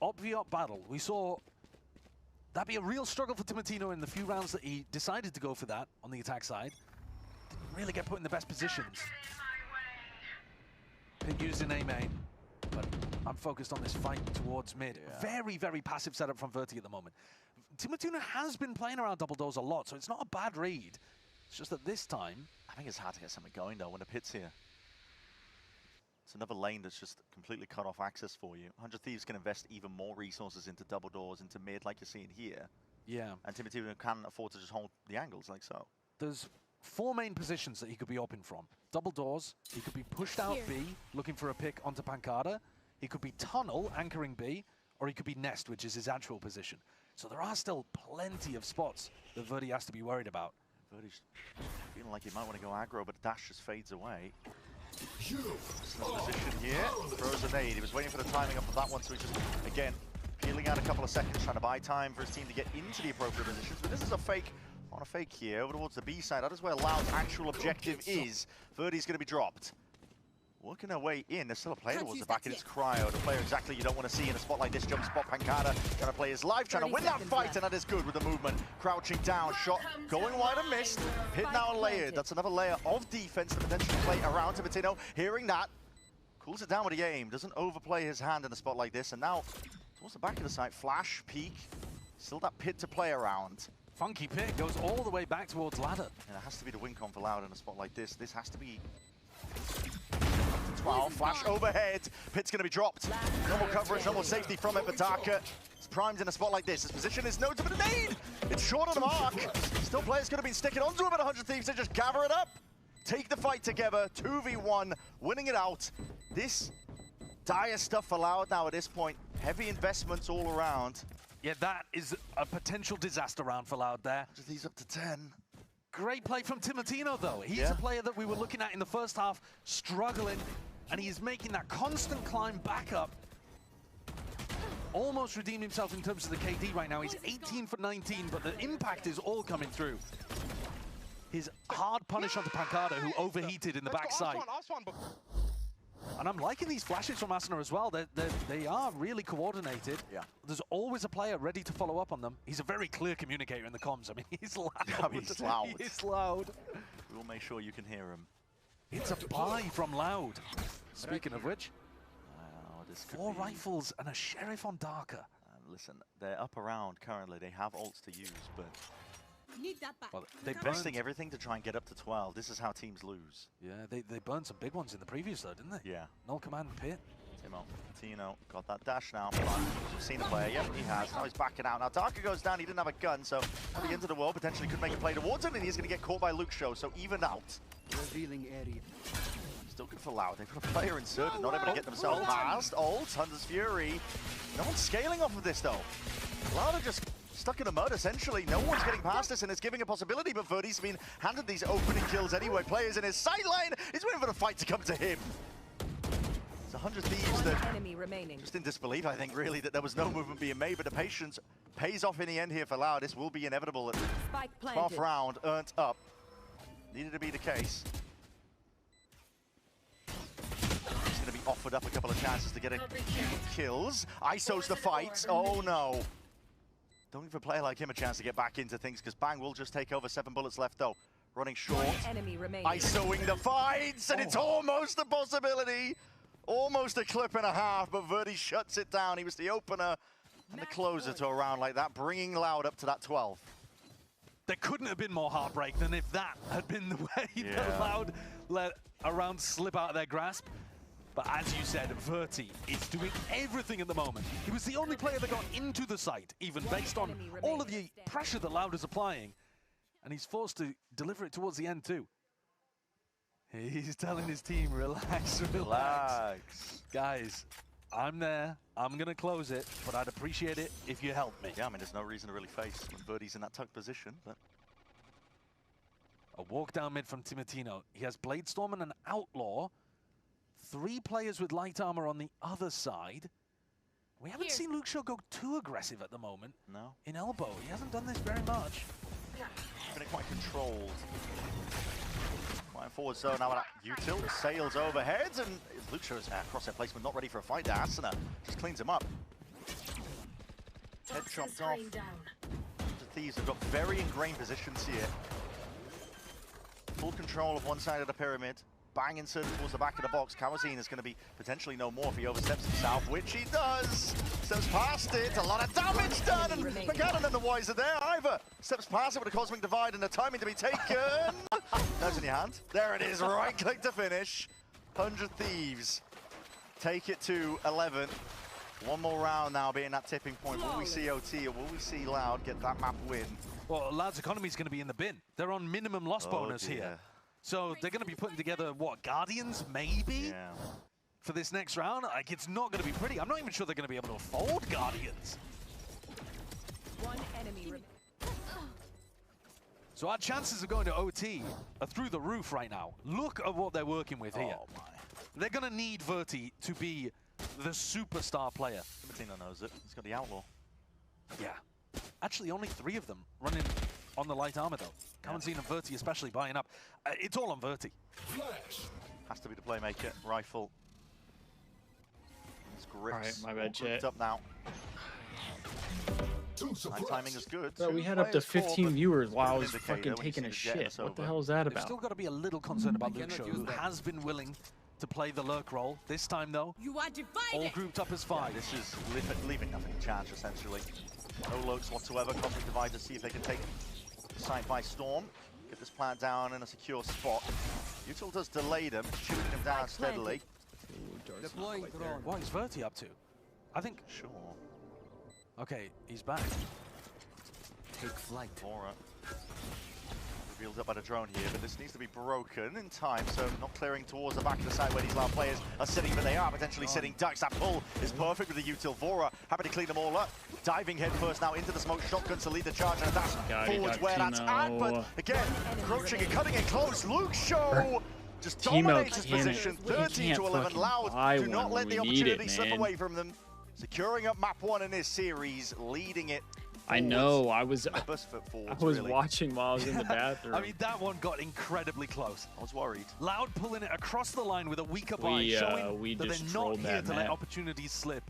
Op v op battle. We saw that be a real struggle for Timotino in the few rounds that he decided to go for that on the attack side. Didn't really get put in the best positions. Pit used in A main, but I'm focused on this fight towards mid. Yeah. Very, very passive setup from Verti at the moment. Timotino has been playing around double doors a lot, so it's not a bad read. It's just that this time, I think it's hard to get something going though when the pit's here. It's another lane that's just completely cut off access for you. 100Thieves can invest even more resources into double doors, into mid, like you're seeing here. Yeah. And Timotino can afford to just hold the angles like so. There's 4 main positions that he could be open from. Double doors, he could be pushed out B, looking for a pick onto Pancada. He could be tunnel, anchoring B, or he could be nest, which is his actual position. So there are still plenty of spots that Verti has to be worried about. Verti's feeling like he might want to go aggro, but Dash just fades away. Position here, throws a nade. He was waiting for the timing up of that one, so he's just, again, peeling out a couple of seconds, trying to buy time for his team to get into the appropriate positions. But this is a fake, on a fake here, over towards the B side. That is where Loud's actual objective is. Verti's going to be dropped. Working their way in, there's still a player towards the back, and it's Cryo, the player exactly you don't want to see in a spot like this. Jump spot, Pancada trying to play his life, trying to win that fight, and that is good with the movement. Crouching down, shot going wide and missed. Hit now and layered. That's another layer of defense to potentially play around Timotino. Hearing that, cools it down with the aim, doesn't overplay his hand in a spot like this, and now towards the back of the site, flash, peek, still that pit to play around. Funky pick goes all the way back towards ladder. And it has to be the win con for Loud in a spot like this. This has to be 12, flash overhead, pit's going to be dropped. No more coverage, no more safety from it, but Darker is primed in a spot like this. His position is notable, but a nade! It's short of the mark. Still players could have been sticking onto him at 100Thieves to just gather it up. Take the fight together, 2v1, winning it out. This dire stuff for Loud now at this point. Heavy investments all around. Yeah, that is a potential disaster round for Loud there. 100Thieves up to 10. Great play from Timotino, though. He's a player that we were looking at in the first half, struggling, and he's making that constant climb back up. Almost redeemed himself in terms of the KD right now. He's 18 for 19, but the impact is all coming through. His hard punish onto Pancada, who overheated in the backside. And I'm liking these flashes from Asuna as well. They are really coordinated. Yeah. There's always a player ready to follow up on them. He's a very clear communicator in the comms. I mean, he's loud. I mean, he's loud. He's loud. We'll make sure you can hear him. It's a buy from Loud. Speaking of which, wow, this 4 rifles and a sheriff on Darker. Listen, they're up around currently. They have ults to use, but Need that back. well, they're investing everything to try and get up to 12. This is how teams lose. Yeah, they burned some big ones in the previous though, didn't they? Yeah. Null command pit. Tino got that dash now. You've seen the player. Yep, he has. Now he's backing out. Now Darker goes down. He didn't have a gun, so at the end of the world, potentially could make a play towards him, and he's going to get caught by Luke Show, so even out. Revealing area. Still good for Loud. They've got a player inserted, not able to get themselves past. Ult, Hunter's Fury. No one's scaling off of this, though. Loud are just stuck in the mud, essentially. No one's getting past this, and it's giving a possibility, but Verti's been handed these opening kills anyway. Players in his sideline. He's waiting for the fight to come to him. It's 100Thieves that just in disbelief, I think, really, that there was no movement being made, but the patience pays off in the end here for Loud. This will be inevitable. 12th round, earned up. Needed to be the case. He's going to be offered up a couple of chances to get a kills. ISO's the fight. Oh, no. Don't give a player like him a chance to get back into things, because Bang will just take over. 7 bullets left, though. Running short. ISOing the fights, and it's almost a possibility. Almost a clip and a half, but Verti shuts it down. He was the opener and the closer to a round like that, bringing Loud up to that 12. There couldn't have been more heartbreak than if that had been the way that Loud let a round slip out of their grasp. But as you said, Verti is doing everything at the moment. He was the only player that got into the site, even based on all of the pressure that Loud is applying. And he's forced to deliver it towards the end too. He's telling his team, relax, relax. Guys, I'm there. I'm going to close it, but I'd appreciate it if you help me. Yeah, I mean, there's no reason to really face when Verti's in that tuck position, but... A walk down mid from Timotino. He has Bladestorm and an Outlaw. 3 players with light armor on the other side. We haven't seen LOUDgg go too aggressive at the moment. No. In elbow, he hasn't done this very much. Been quite controlled. Quite forward zone now. Util sails overhead, and LOUDggg's crosshair placement not ready for a fight there. Asuna just cleans him up. Head chopped off. The Thieves have got very ingrained positions here. Full control of one side of the pyramid. Bang inserted towards the back of the box. Kawazine is going to be potentially no more if he oversteps himself, which he does. Steps past it, a lot of damage done, and McCannon and the Wise are there. Ivor steps past it with a Cosmic Divide and the timing to be taken. Nose in your hand. There it is, right click to finish. 100 Thieves take it to 11. One more round now being that tipping point. Will we see OT or will we see Loud get that map win? Well, Loud's economy is going to be in the bin. They're on minimum loss bonus here. So they're going to be putting together, what, Guardians, maybe? Yeah. For this next round? Like, it's not going to be pretty. I'm not even sure they're going to be able to afford Guardians. One enemy. So our chances of going to OT are through the roof right now. Look at what they're working with here. Oh my. They're going to need Verti to be the superstar player. Timatino knows it. He's got the Outlaw. Yeah. Actually, only 3 of them running on the light armor, though. Kawazine and Verti especially buying up. It's all on Verti. Has to be the playmaker. Rifle. It's grips. All right, my bad, chat. Up now. Timing is good. Bro, we had up to 15 viewers while I was fucking taking a shit. What the hell is that They've about? still got to be a little concerned about LOUDgg, who has been willing to play the lurk role. This time, though, You are divided. all grouped up as 5. This is leaving nothing to chance, essentially. No lurks whatsoever. Cosmic Divide to see if they can take the side by storm. Get this plant down in a secure spot. Util does delay them, shooting them down steadily. What is Verti up to? I think... Sure. Okay, he's back. Take flight. Vora. Revealed up by the drone here, but this needs to be broken in time, so not clearing towards the back of the side where these Loud players are sitting, but they are potentially sitting ducks. That pull is perfect with the Util. Vora happy to clean them all up. Diving head first now into the smoke. Shotgun to lead the charge, and that's forwards where that's at, but again, approaching and cutting it close. LOUDgg show just dominates his position. 13 to 11. Loud do not let the opportunity slip away from them. Securing up map 1 in this series, leading it. I know. I was really watching while I was in the bathroom. I mean, that one got incredibly close. I was worried. Loud pulling it across the line with a weaker buy, showing that they're not here to let opportunities slip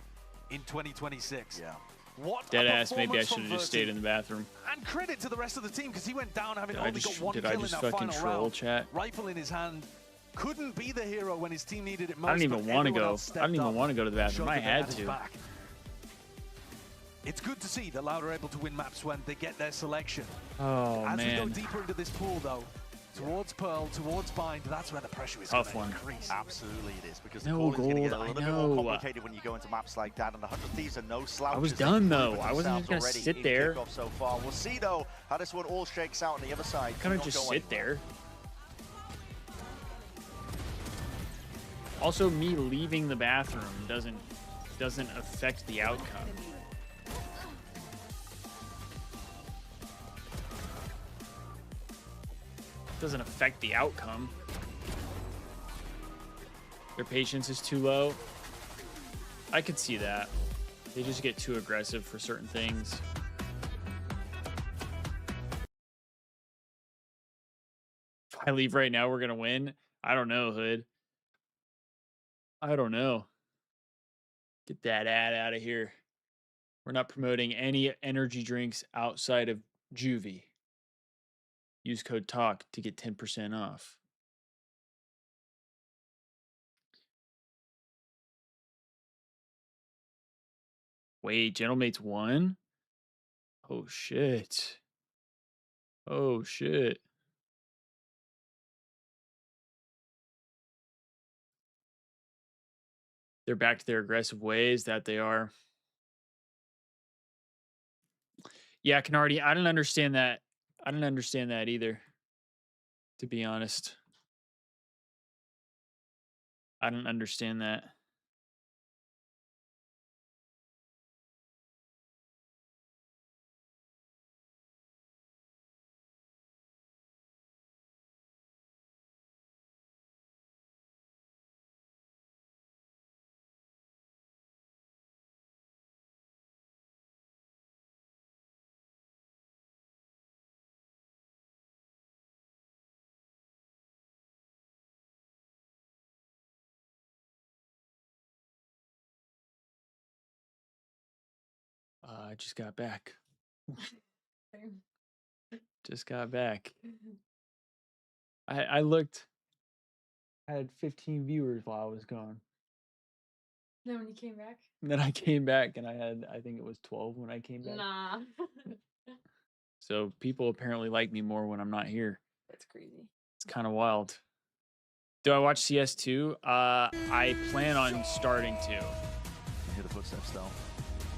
in 2026. Yeah. What Deadass, maybe I should have just stayed in the bathroom. And credit to the rest of the team, because he went down having only got 1 kill I in just that fucking final troll, round. chat? Rifle in his hand. Couldn't be the hero when his team needed it most. I don't even want to go. I don't even up, want to go to the bathroom. showed I that they had his to. back. It's good to see that Loud are able to win maps when they get their selection. Oh, As man. we go deeper into this pool, though, towards Pearl, towards Bind, that's where the pressure is Tough going one. to increase. Absolutely it is, because the No call is going to gold, get a I little bit more know. complicated when you go into maps like that, and the 100 Thieves are no slouches. I was done, though. They've I wasn't themselves just going to already sit in there. Kickoff so far. We'll see, though, how this one all shakes out on the other side. I couldn't just sit there. Also, me leaving the bathroom doesn't affect the outcome. Doesn't affect the outcome. Their patience is too low. I could see that. They just get too aggressive for certain things. If I leave right now, we're gonna win. I don't know, Hood. I don't know. Get that ad out of here. We're not promoting any energy drinks outside of Juvee. Use code TALK to get 10% off. Wait, Gentlemates won? Oh, shit. Oh, shit. They're back to their aggressive ways, that they are. Yeah, Canardi, I don't understand that. I don't understand that either, to be honest. I don't understand that. I just got back. Just got back. I looked. I had 15 viewers while I was gone. Then when you came back? And then I came back and I had, I think it was 12 when I came back. Nah. So people apparently like me more when I'm not here. That's crazy. It's kind of wild. Do I watch CS2? I plan on starting to. You hear the footsteps though.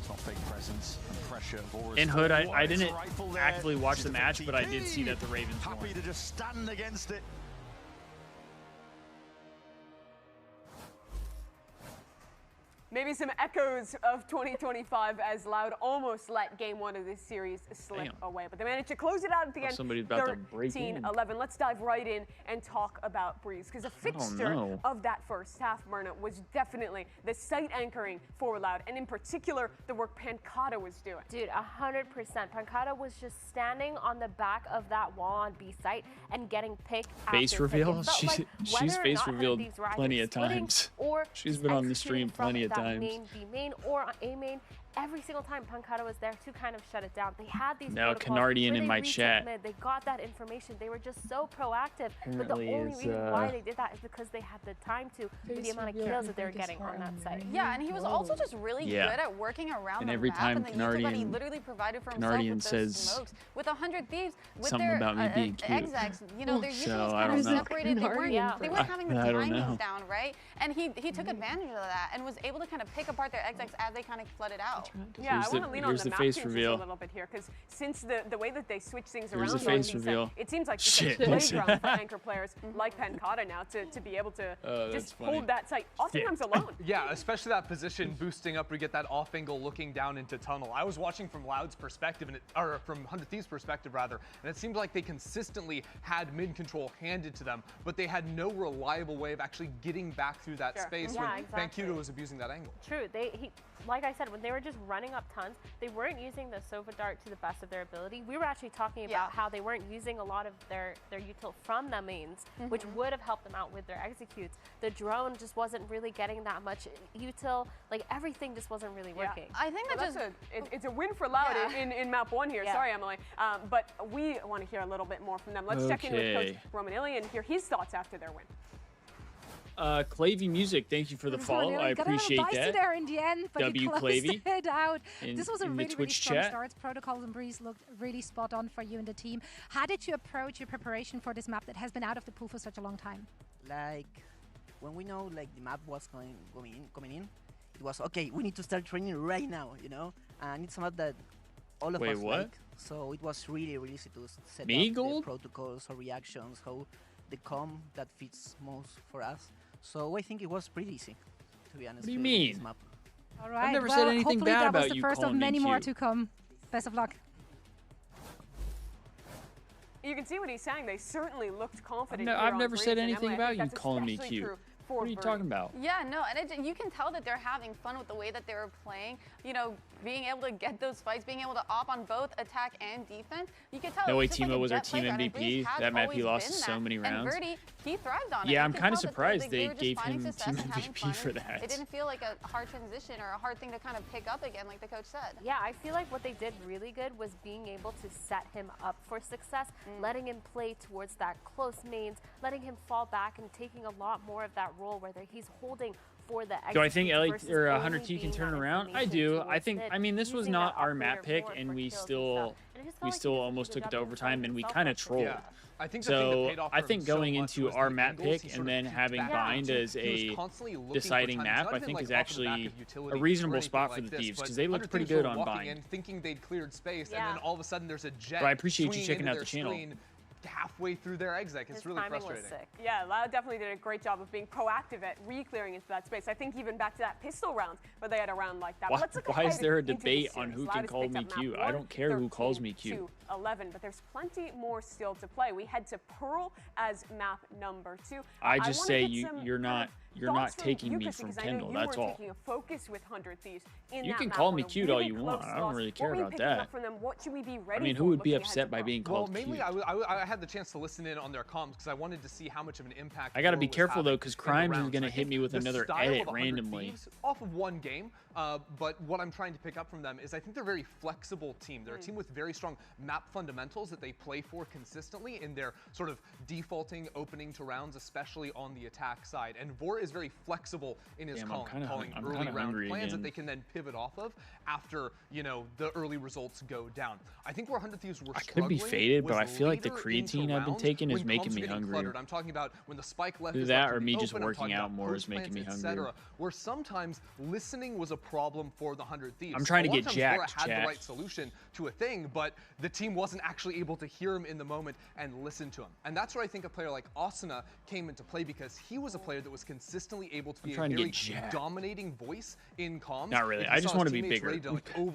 It's not fake presence and pressure. In Hood, I didn't actively watch the match, but I did see that the Ravens won. Happy to just stand against it. Maybe some echoes of 2025 as Loud almost let game one of this series slip away. But they managed to close it out at the end, 13-11. Let's dive right in and talk about Breeze. Because a fixture of that first half, Myrna, was definitely the site anchoring for Loud. And in particular, the work Pancata was doing. Dude, 100%. Pancata was just standing on the back of that wall on B site and getting pick face reveal? She's face revealed plenty of times. She's been on the stream plenty of times. Main, B main, or A main. Every single time Pancata was there to kind of shut it down. They had these now Canardian in my chat. They got that information. They were just so proactive. But the only reason why they did that is because they had the time to, with the amount of kills that they were getting on that site. Yeah, and he was also just really good at working around and the every map time and the YouTube that he literally provided for himself with those smokes. With 100 Thieves, with something their about me being cute. execs, you know, they're usually kind of separated. They weren't having the timings down, right? And he took advantage of that and was able to kind of pick apart their execs as they kind of flooded out. Yeah, I want to lean on the map changes a little bit here, because since the way that they switch things around, it seems like just a playground for anchor players like Pancata now to be able to just hold that site oftentimes alone. Yeah, especially that position boosting up, we get that off angle looking down into tunnel. I was watching from Loud's perspective, or from 100 Thieves' perspective rather, and it seemed like they consistently had mid control handed to them, but they had no reliable way of actually getting back through that space when Pancata was abusing that angle. True. Like I said, when they were just running up tons, they weren't using the Sova Dart to the best of their ability. We were actually talking about how they weren't using a lot of their util from the mains, which would have helped them out with their executes. The drone just wasn't really getting that much util. Like, everything just wasn't really working. I think it's a win for Loud in map 1 here. Sorry, Emily. But we want to hear a little bit more from them. Let's check in with Coach Roman Illy and hear his thoughts after their win. Clavy Music, thank you for the follow. I appreciate that. There in the end, but W Clavy it out. This was a really, really strong chat. start. Protocols and Breeze looked really spot on for you and the team. How did you approach your preparation for this map that has been out of the pool for such a long time? Like, when we know like the map was coming in, it was okay. We need to start training right now, you know. And it's a map that all of us like. So it was really, really easy to set up the protocols or reactions, how the comp that fits most for us. So I think it was pretty easy, to be honest. What do you mean? This map. All right. I've never said anything bad about you. That was the first of many more to come. Best of luck. You can see what he's saying. They certainly looked confident. I've never said anything about you calling me cute. What are you talking about? Yeah, no, and you can tell that they're having fun with the way that they were playing. You know, being able to get those fights, being able to op on both attack and defense. You can tell. No way, Timo was our team MVP. That map he lost so many rounds. And Verdi, he thrived on it. Yeah, I'm kind of surprised they gave him team MVP for that. It didn't feel like a hard transition or a hard thing to kind of pick up again, like the coach said. Yeah, I feel like what they did really good was being able to set him up for success, letting him play towards that close mains, letting him fall back and taking a lot more of that role where he's holding for the execute. Do I think 100T can turn around? I do. I mean, this was not our map pick, and we still almost took it to overtime, and we kind of trolled. Yeah. I think I think going into our map pick and then having Bind as a deciding map, I think is actually a reasonable spot for the Thieves, because they looked pretty good on Bind. Thinking they'd cleared space, and then all of a sudden there's a jet. But I appreciate you checking out the channel. Halfway through their exec. It's really frustrating. Yeah, Loud definitely did a great job of being proactive at re-clearing into that space. I think even back to that pistol round, where they had a round like that. Why is there a debate on who can call me cute? I don't care who calls me cute. 11, but there's plenty more still to play. We head to Pearl as map number 2. I just say you're not taking me from Kendall. That's all. Taking a focus with 100 Thieves you can call me cute all you want. I don't really care about that. What should we be ready I mean, who would be upset by being called cute? Mainly, I had the chance to listen in on their comms because I wanted to see how much of an impact. I got to be careful though, because Crimes is going to hit me with another edit randomly. Off of one game, but what I'm trying to pick up from them is I think they're a very flexible team. They're a team with very strong map fundamentals that they play for consistently in their sort of defaulting opening to rounds, especially on the attack side. And Vor is very flexible in his calling early round plans that they can then pivot off of after, you know, the early results go down. I think where 100Thieves were struggling, could be faded, but I feel like the creatine I've been taking is making me hungry. I'm talking about when the spike left is that or me just working out more is making me hungry. Where sometimes listening was a problem for the 100Thieves. I'm trying to get jacked, had the right solution to a thing, but the team wasn't actually able to hear him in the moment and listen to him. And that's where I think a player like Asuna came into play, because he was a player that was consistently able to be a very dominating voice in comms. Not really. I just want to be bigger.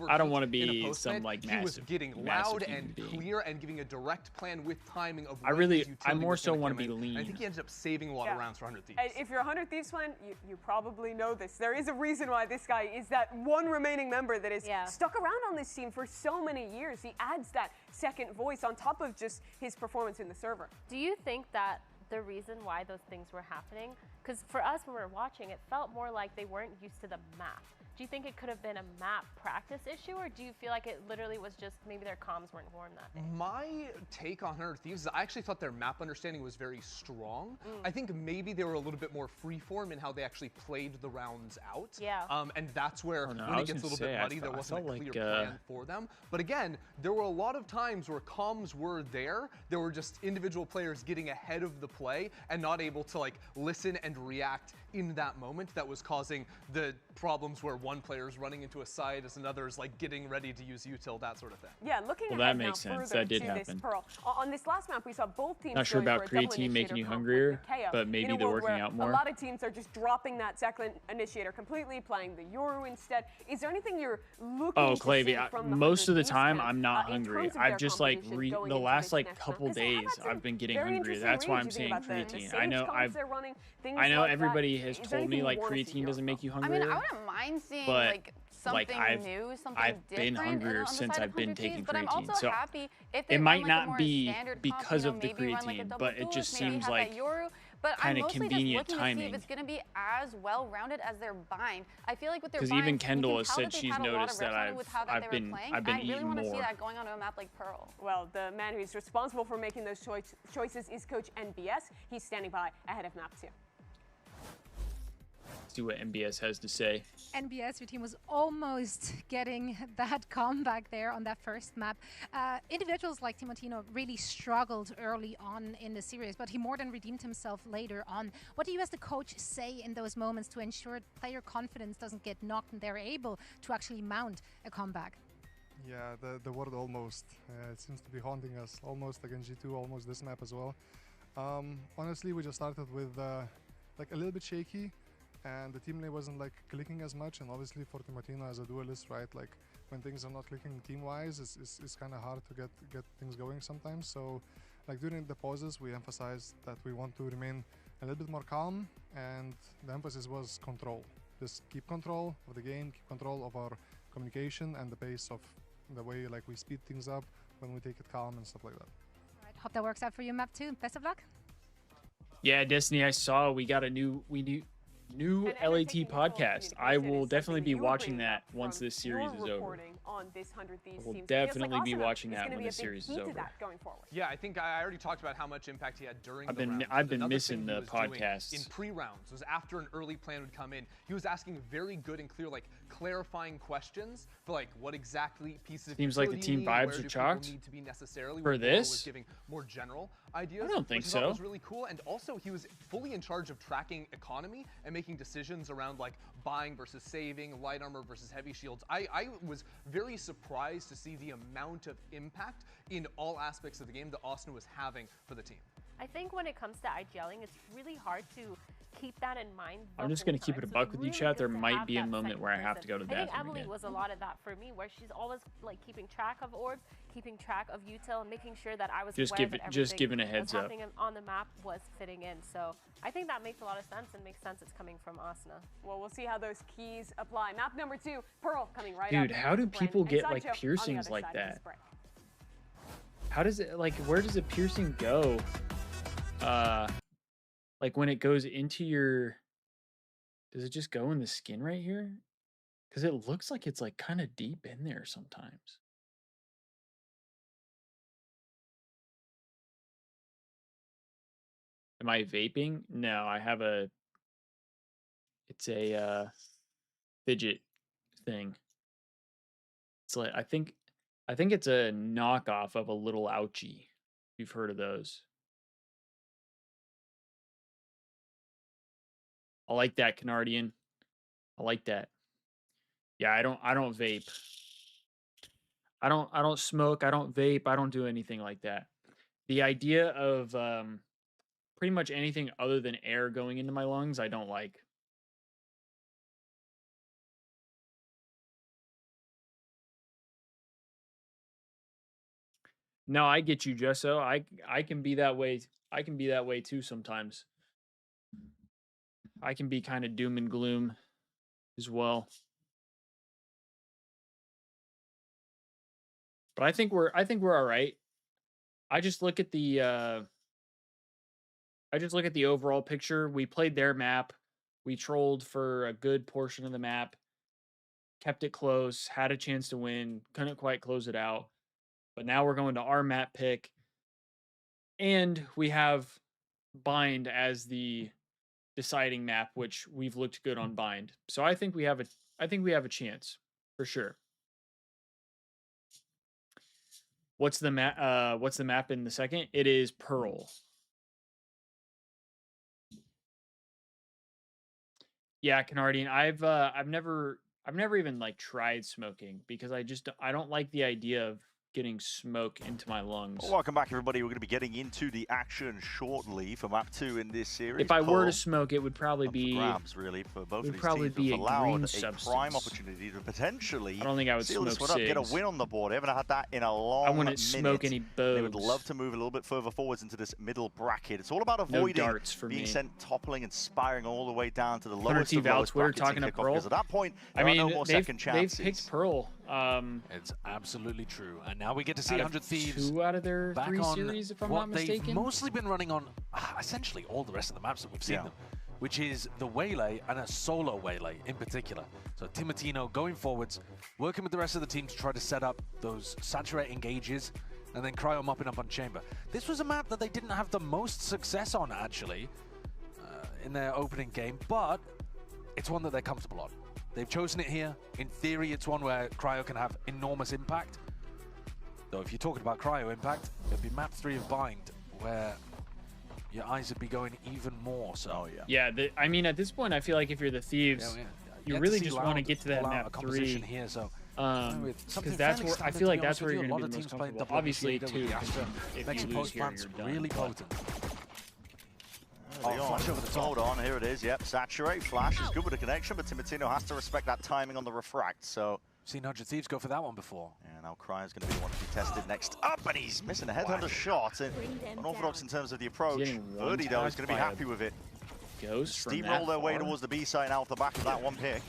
I don't want to be some like massive. He was getting loud and clear and giving a direct plan with timing of. I more so want to be lean. I think he ended up saving a lot of rounds for 100Thieves. And if you're a 100Thieves fan, you probably know this. There is a reason why this guy is that one remaining member that is stuck around on this team for so many years. He adds that second voice on top of just his performance in the server. Do you think that the reason why those things were happening, because for us when we were watching, it felt more like they weren't used to the map. Do you think it could have been a map practice issue, or do you feel like it literally was just maybe their comms weren't formed that day? My take on 100Thieves is I actually thought their map understanding was very strong. I think maybe they were a little bit more freeform in how they actually played the rounds out. Yeah. And that's where when it gets a little bit muddy, there wasn't a clear plan for them. But again, there were a lot of times where comms were there. There were just individual players getting ahead of the play and not able to like listen and react in that moment. That was causing the problems where one player is running into a side as another is like getting ready to use util, that sort of thing. Yeah, looking ahead that makes now sense. That did to happen. This Pearl. On this last map, we saw both teams. Not sure about creatine making you hungrier, but maybe they're working out more. A lot of teams are just dropping that second initiator completely, playing the Yoru instead. Is there anything you're looking to see from the most of the time I'm not hungry. I've just like the last like couple days I've been getting hungry. That's why I'm saying creatine. I know everybody has told me like creatine doesn't make you hungrier. I mean, I wouldn't mind seeing like something new, something I've been hungrier since I've been taking but I'm creatine. also So happy if they it might run, like, not be because of the creatine, but it just seems like kind of convenient timing. To see if it's going to be as well-rounded as their bind. I feel like with their because even Kendall has said she's noticed that I've been eating more. I really want to see that going onto a map like Pearl. Well, the man who's responsible for making those choices is Coach NBS. He's standing by ahead of map 2. See what NBS has to say. NBS, your team was almost getting that comeback there on that first map. Individuals like Timotino really struggled early on in the series, but he more than redeemed himself later on. What do you as the coach say in those moments to ensure player confidence doesn't get knocked and they're able to actually mount a comeback? Yeah, the word almost. It seems to be haunting us almost against G2, almost this map as well. Honestly, we just started with like a little bit shaky, and the team play wasn't like clicking as much. And obviously for Timotino as a duelist, right, like when things are not clicking team-wise, it's kind of hard to get things going sometimes. So like during the pauses, we emphasized that we want to remain a little bit more calm, and the emphasis was control. Just keep control of the game, keep control of our communication and the pace of the way like we speed things up when we take it calm and stuff like that. All right, hope that works out for you, map 2. Best of luck. Yeah, Destiny, I saw we got a new LAT podcast. I will definitely be watching that once this series is over. On this 100Thieves I will definitely be watching that when the series is over. Going forward. Yeah, I think I already talked about how much impact he had during I've the rounds. I've been missing the podcasts. In pre-rounds, was after an early plan would come in, he was asking very good and clear, like clarifying questions for like what exactly pieces of seems like the team vibes are chalked need to be necessarily for this. Was giving more general ideas. I don't think so. That was really cool, and also he was fully in charge of tracking economy and making decisions around like buying versus saving, light armor versus heavy shields. I was very surprised to see the amount of impact in all aspects of the game that Austin was having for the team. I think when it comes to IGLing, it's really hard to keep that in mind. I'm just going to keep it a buck with you, chat. There might be a moment where I have to go to the bathroom. I think Emily again. was a lot of that for me, where she's always like keeping track of orbs, keeping track of util, and making sure that I was just giving a heads up on the map was fitting in. So I think that makes a lot of sense and makes sense it's coming from Asuna. Well, we'll see how those keys apply. Map number 2, Pearl coming right up. Dude, how do people get like piercings like that? How does it, like, where does the piercing go? Like when it goes into your, does it just go in the skin right here? Because it looks like it's like kind of deep in there sometimes. Am I vaping? No, I have a, it's a fidget thing. It's like, I think it's a knockoff of a little ouchie. You've heard of those. I like that, Canardian. I like that. Yeah, I don't vape. I don't smoke, I don't vape, I don't do anything like that. The idea of pretty much anything other than air going into my lungs, I don't like. No, I get you, Jesso. I can be that way. I can be that way too sometimes. I can be kind of doom and gloom as well. But I think we're all right. I just look at the overall picture. We played their map. We trolled for a good portion of the map. Kept it close, had a chance to win, couldn't quite close it out. But now we're going to our map pick. And we have Bind as the deciding map, which we've looked good on Bind. So I think we have a chance for sure. What's the map in the second? It is Pearl. Yeah, Canardian. I've never even like tried smoking because I don't like the idea of getting smoke into my lungs. Well, welcome back, everybody. We're going to be getting into the action shortly for map 2 in this series. If I were to smoke, it would probably be grabs, really, for both of these probably teams. be a green a substance. prime opportunity to potentially I don't think I would seal smoke this one up, get a cigs. win on the board. They haven't had that in a long I wouldn't minute. smoke any bows. They would love to move a little bit further forwards into this middle bracket. It's all about avoiding being sent toppling and spiraling all the way down to the lowest of lowest We're brackets in talking to Kickoff, Pearl. because at that point, I mean, no more second chances. They've picked Pearl. It's absolutely true. And now we get to see 100Thieves 2 out of their 3 series, if I'm not mistaken. They've mostly been running on essentially all the rest of the maps that we've seen them, which is the Waylay and a solo Waylay in particular. So Timotino going forwards, working with the rest of the team to try to set up those saturate engages, and then Cryo mopping up on Chamber. This was a map that they didn't have the most success on, actually, in their opening game, but it's one that they're comfortable on. They've chosen it here. In theory, it's one where Cryo can have enormous impact. Though if you're talking about Cryo impact, it'd be map 3 of Bind, where your eyes would be going even more. So yeah. I mean, at this point, I feel like if you're the Thieves, you really just want to get to that map 3 here. So because that's where I feel like that's where you're going to be the most comfortable. Obviously, too. If you lose here, you're done. Really potent. Flash over the top. Hold on, here it is. Yep, saturate. Flash is good with the connection, but Timotino has to respect that timing on the refract. So seen 100Thieves go for that one before. Yeah, now Cryo's going to be the one to be tested next up, and he's missing a headhunter shot. And unorthodox in terms of the approach. Verdi, though, is going to be happy with it. Steamroll their way towards the B side now off the back of that one pick.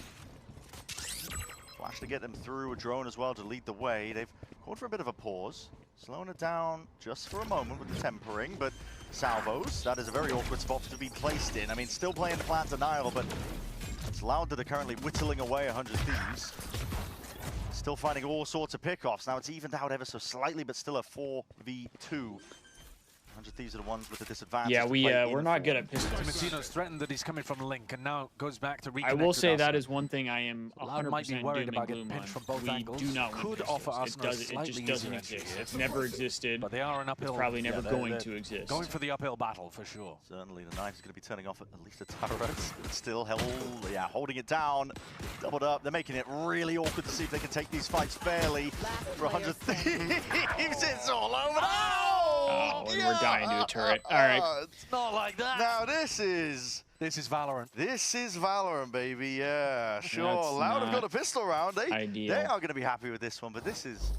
Flash to get them through, a drone as well to lead the way. They've called for a bit of a pause. Slowing it down just for a moment with the tempering, but salvos, that is a very awkward spot to be placed in. I mean, still playing the plan denial, but it's LOUDgg that are currently whittling away 100Thieves. Still finding all sorts of pickoffs. Now it's evened out ever so slightly, but still a 4v2. 100Thieves are the ones with the disadvantage. Yeah, we're not good at pistols. Timotino's threatened that he's coming from Link, and now goes back to reconnect. I will say that is one thing I am 100% might be worried about getting doom pinched on. from both angles. Do not Could offer us it just doesn't exist. It's never existed. But they are an uphill. It's probably never going to exist. Going for the uphill battle for sure. Certainly, the knife is going to be turning off at least a turret. Still holding it down, doubled up. They're making it really awkward to see if they can take these fights fairly. For 100Thieves, it's all over. Oh, and we're dying to a turret. All right. It's not like that. Now this is Valorant. This is Valorant, baby. Yeah, sure. LOUDgg have got a pistol round. They are going to be happy with this one, but this is.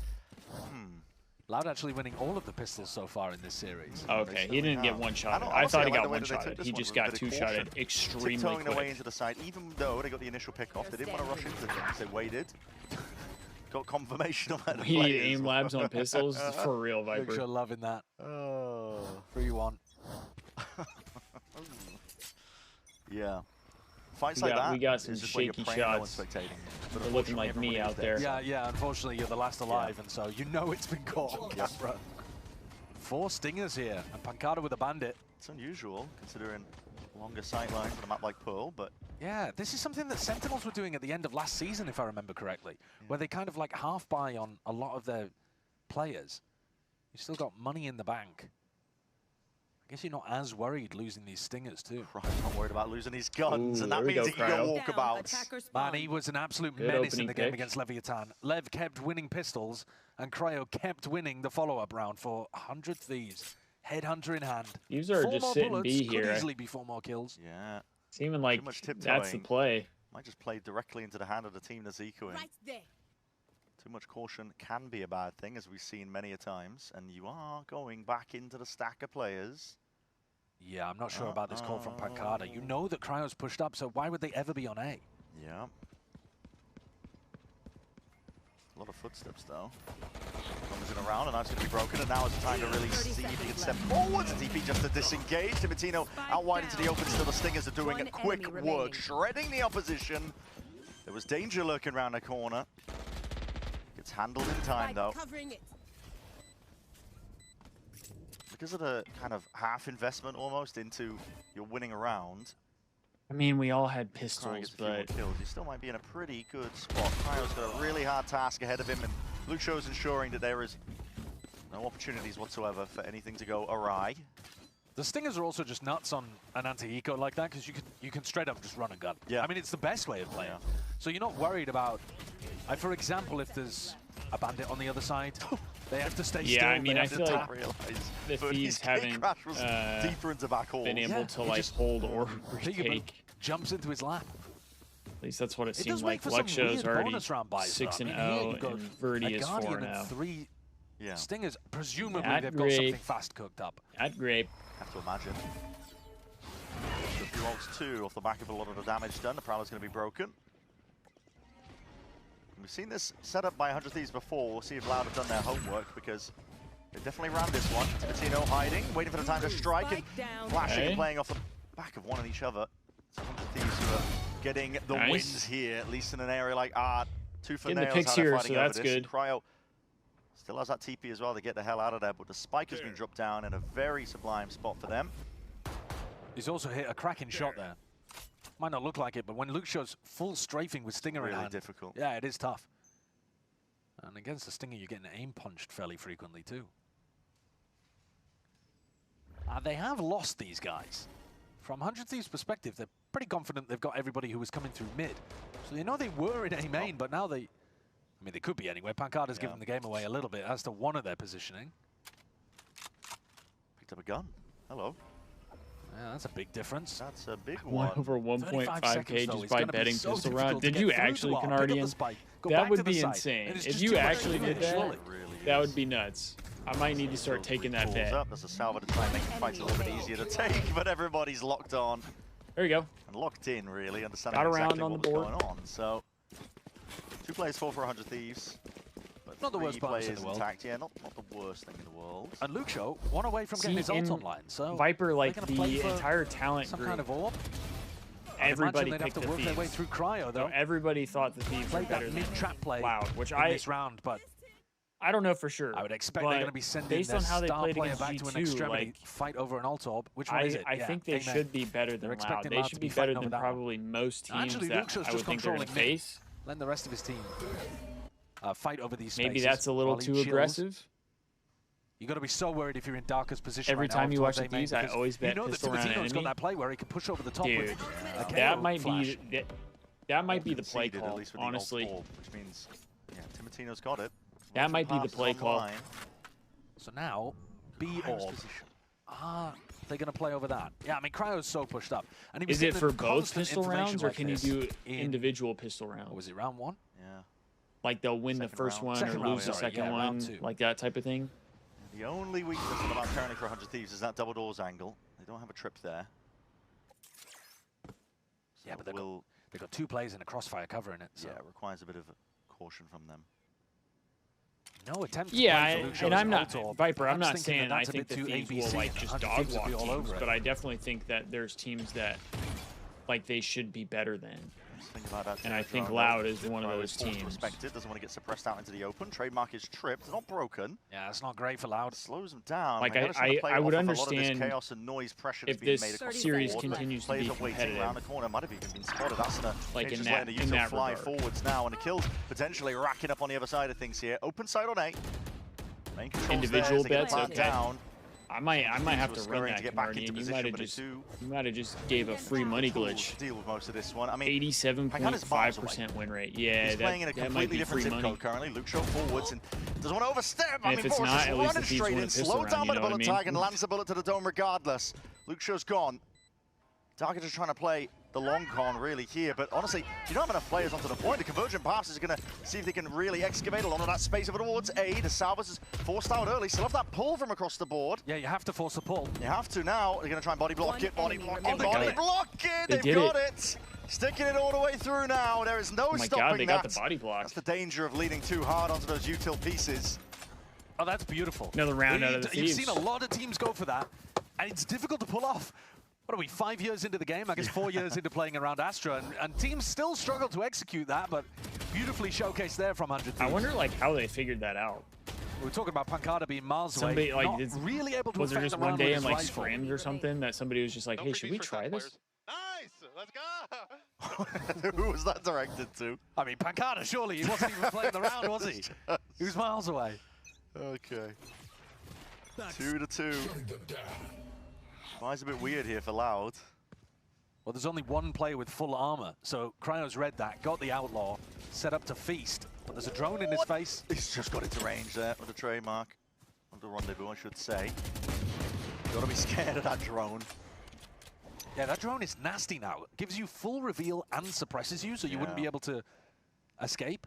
LOUDgg actually winning all of the pistols so far in this series. Okay, he didn't get one-shotted. I thought he got one-shotted. He just got two-shotted extremely quick. Tiptoeing their way into the side, even though they got the initial pick off. They didn't want to rush into things. They waited. got confirmation on that. We need aim labs on pistols for real, Viper. You're loving that. Oh. 3-1. Yeah. Fights like that. We got some shaky shots. They're looking like me out there. Yeah. Unfortunately, you're the last alive, and so you know it's been caught on camera. 4 stingers here, and Pancada with a bandit. It's unusual considering longer sightlines on a map like Pearl, but yeah, this is something that Sentinels were doing at the end of last season, if I remember correctly, where they kind of like half buy on a lot of their players. You still got money in the bank. I guess you're not as worried losing these stingers too. Right, not worried about losing his guns, and that means he can go walkabouts. Man, he was an absolute menace in the game against Leviathan. Lev kept winning pistols, and Cryo kept winning the follow-up round for 100 Thieves. Headhunter in hand. These are just sitting B here. Could easily be 4 more kills. Yeah. Seeming like that's the play. Might just play directly into the hand of the team that's ecoing. Right there. Too much caution can be a bad thing, as we've seen many a times. And you are going back into the stack of players. Yeah, I'm not sure about this call from Pancada. You know that Cryo's pushed up, so why would they ever be on A? Yeah. A lot of footsteps, though. Comes in around, and now it's going to be broken, and now is the time to really see if he can step forwards. TP just to disengage. Timotino out wide into the open, still the Stingers are doing a quick work, shredding the opposition. There was danger lurking around the corner. Gets handled in time, though. Because of the kind of half investment almost into your winning a round. I mean, we all had pistols, but kills. He still might be in a pretty good spot. Cryo's got a really hard task ahead of him, and LOUDgg's ensuring that there is no opportunities whatsoever for anything to go awry. The Stingers are also just nuts on an anti-eco like that, because you can straight up just run and gun. Yeah. I mean, it's the best way of playing. So you're not worried about, for example, if there's a bandit on the other side, they have to stay still. Yeah, I mean, I feel like the but Thieves haven't deeper into back hole. been able to like hold or retake. Jumps into his lap. At least that's what it seems like. LOUDggg's already 6-0, and Verdi is 4-0. 3 Stingers, presumably At they've grape. got something fast cooked up. At Grape. Have to imagine. The few ults too, off the back of a lot of the damage done. The Prowler's going to be broken. We've seen this set up by 100 Thieves before. We'll see if Loud have done their homework, because they definitely ran this one. Timotino hiding, waiting for the time to strike, and flashing and playing off the back of one and each other. It's 100 Thieves who are getting the wins here, at least in an area like Art. 2 for nails, the picks here, so that's good. Cryo still has that TP as well to get the hell out of there, but the spike has been dropped down in a very sublime spot for them. He's also hit a cracking shot there. Might not look like it, but when LOUDggg's full strafing with Stinger in hand, difficult. Yeah, it is tough. And against the Stinger, you're getting aim punched fairly frequently too. They have lost these guys. From 100 Thieves' perspective, they're pretty confident they've got everybody who was coming through mid. So they know they were in A main, but now they... I mean, they could be anyway. Pancada's given the game away a little bit as to one of their positioning. Picked up a gun. Hello. Yeah, that's a big difference. That's a big one. Over 1.5k just by betting pistol round. Did you actually, Canardian? That would be insane. If you actually did that, that would be nuts. I might need to start taking that bet. There's a salvo to try and make the fight a little bit easier to take, but everybody's locked on. There you go. And locked in, really, understanding Got exactly around on what the was board. going on. So, 2 players, 4 for 100 Thieves. But not the worst players in the world. intact. Yeah, not the worst thing in the world. And LOUDgg, 1 away from getting his ult online. So Viper, like the entire talent some group, kind of orb. everybody they'd picked have to the work their way Thieves. through Cryo, though. So everybody thought the Thieves were Played better that than mid-trap play Loud, which in this round, but I don't know for sure. I would expect they're going to be sending based their on how they star played player against back to an G2, extremity like, fight over an ult orb. Which one is it? I think they Amen. should be better than They're Loud. expecting They Loud should to be fighting better over than that one. probably most teams Actually, that LOUDgg's I would just think they're going controlling to mid. face. Letting the rest of his team fight over these Maybe spaces that's a little while he too chills. aggressive. You got to be so worried if you're in Darker's position Every right time now you watch towards the Thieves, A main, I because always bet you know that pistol round Timotino's got enemy. that play where he can push over the top Dude, with a that KO might flash. be that might be the play Conceded, call. at least with the Honestly, orb, which means Timotino's got it. that might be the play call. Online. So now, B Cryo's orb. position. They're going to play over that. Yeah, I mean, Cryo's so pushed up. And he was Is it getting for both constant pistol information rounds, or like can you this do in- individual pistol rounds? Was it round 1? Yeah. Like they'll win the Second first round. one Second or round, lose the sorry, second yeah, one, round 2. like that type of thing. The only weakness on the map currently for 100 Thieves is that double doors angle. They don't have a trip there. So Yeah, but they've got 2 players in a crossfire covering it. So. Yeah, it requires a bit of caution from them. no attempt. Yeah, and I'm not Viper. I'm not saying I think the Thieves will like just dog walk teams, but I definitely think that there's teams that like they should be better than. Think about that, and I think Loud is one of those teams. Respected, doesn't want to get suppressed out into the open. Trademark is tripped, not broken. Yeah, it's not great for Loud. Slows them down. Like I would understand chaos and noise pressure if this series continues to be competitive. Around the corner might have even been spotted. Asuna like in just letting the fly regard. forwards now, and the kills potentially racking up on the other side of things here. Open side on A. Individual bets, okay. Down. I might have to run that, Canardian. You might have just gave a free money glitch. Deal with most of this one. I mean, 87.5% win rate. Yeah, he's playing in a completely different zip code currently. LOUDgg forwards and doesn't want to overstep. I mean, if it's not, at least the Thieves want to piss around, down by the you know bullet tag and lands the bullet to the dome regardless. LOUDgg's gone. Target is trying to play the long con really here, but honestly, you don't have enough players onto the point. The Convergent Paths is going to see if they can really excavate a lot of that space over towards A. The Salvas is forced out early. Still have that pull from across the board. Yeah, you have to force a pull. You have to now. They're going to try and body block it, body block it. They've got it. Sticking it all the way through now. There is no stopping that. Oh my God, they got the body block. That's the danger of leaning too hard onto those util pieces. Oh, that's beautiful. Another round out of the Thieves. You've seen a lot of teams go for that, and it's difficult to pull off. What are we, 5 years into the game? I guess 4 years into playing around Astra, and teams still struggle to execute that, but beautifully showcased there from 100 Thieves. I wonder like how they figured that out. We were talking about Pancada being miles away, like, not really able to was there just the one day in like rifle. scrims or something that somebody was just like, hey, should we try this? Nice, let's go. Who was that directed to? I mean, Pancada, surely. He wasn't even playing the round, was he? He was miles away. Okay. 2-2. Why is a bit weird here for Loud? Well, there's only one player with full armor, so Cryo's read that, got the Outlaw, set up to feast, but there's a drone in his face. He's just got into range there with the trademark. On the rendezvous, I should say. Gotta be scared of that drone. Yeah, that drone is nasty now. It gives you full reveal and suppresses you, so you wouldn't be able to escape.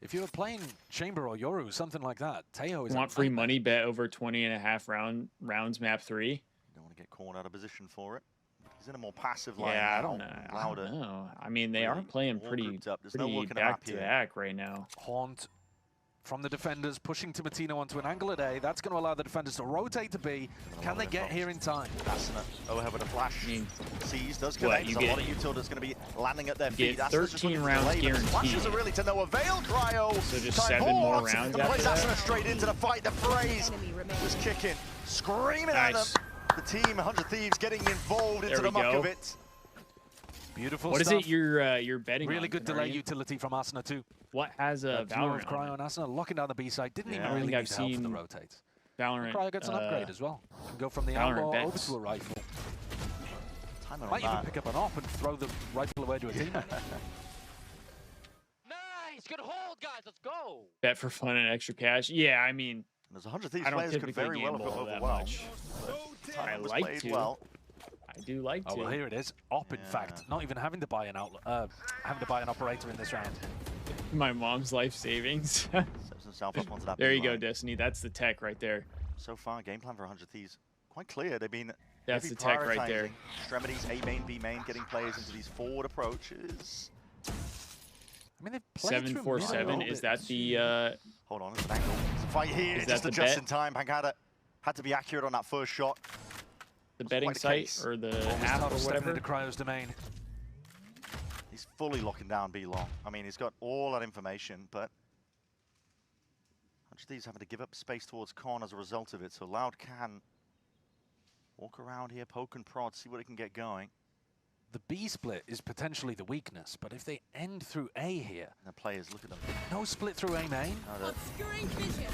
If you were playing Chamber or Yoru, something like that, Teo is... Want free money, bet over 20.5 rounds map 3. You don't want to get caught out of position for it. He's in a more passive line. Yeah, I don't know. I mean, they are playing pretty back-to-back right now. Haunt from the defenders, pushing Timatino onto an angle at A. That's going to allow the defenders to rotate to B. Can they get here in time? Asuna overhead with a flash. Sees, does connect. There's a lot of util that's going to be landing at their feet. Get 13 rounds guaranteed. Flashes are really to no avail, Cryo. So just 7 more rounds after that. Asuna straight into the fight. The Phrase just kicking, screaming at them. The team, 100 Thieves, getting involved into the muck of it. Beautiful What stuff. is it you're betting Really on, good delay utility from Asuna too. What has a Valorant? Cryo and Asuna locking down the B side. Didn't even really I've need help from the seen rotates. Valorant. Cryo gets an upgrade as well. Can go from the Outlaw over to a rifle. Might even pick up an op and throw the rifle away to a teammate. Nice, good hold, guys. Let's go. Bet for fun and extra cash. Yeah, I mean, there's 100 Thieves players could very well have gone over well. I like to. Well. I do like to. Oh well, here it is. Op, in fact, not even having to buy an outlet, having to buy an operator in this round. My mom's life savings. There you go, Destiny. That's the tech right there. So far, game plan for 100 Thieves quite clear. They've been that's the tech right there. Extremities, A main, B main, getting players into these forward approaches. I mean, they've played 747. Is that the? Hold on, it's an angle. It's a fight here. Is just that just in time. Pancada had to be accurate on that first shot. The betting site or the app or whatever. Into Cryo's domain. He's fully locking down B long. I mean, he's got all that information, but 100 Thieves having to give up space towards Con as a result of it. So Loud can walk around here, poke and prod, see what it can get going. The B split is potentially the weakness, but if they end through A here, the players look at them. No split through A main. Obscuring vision.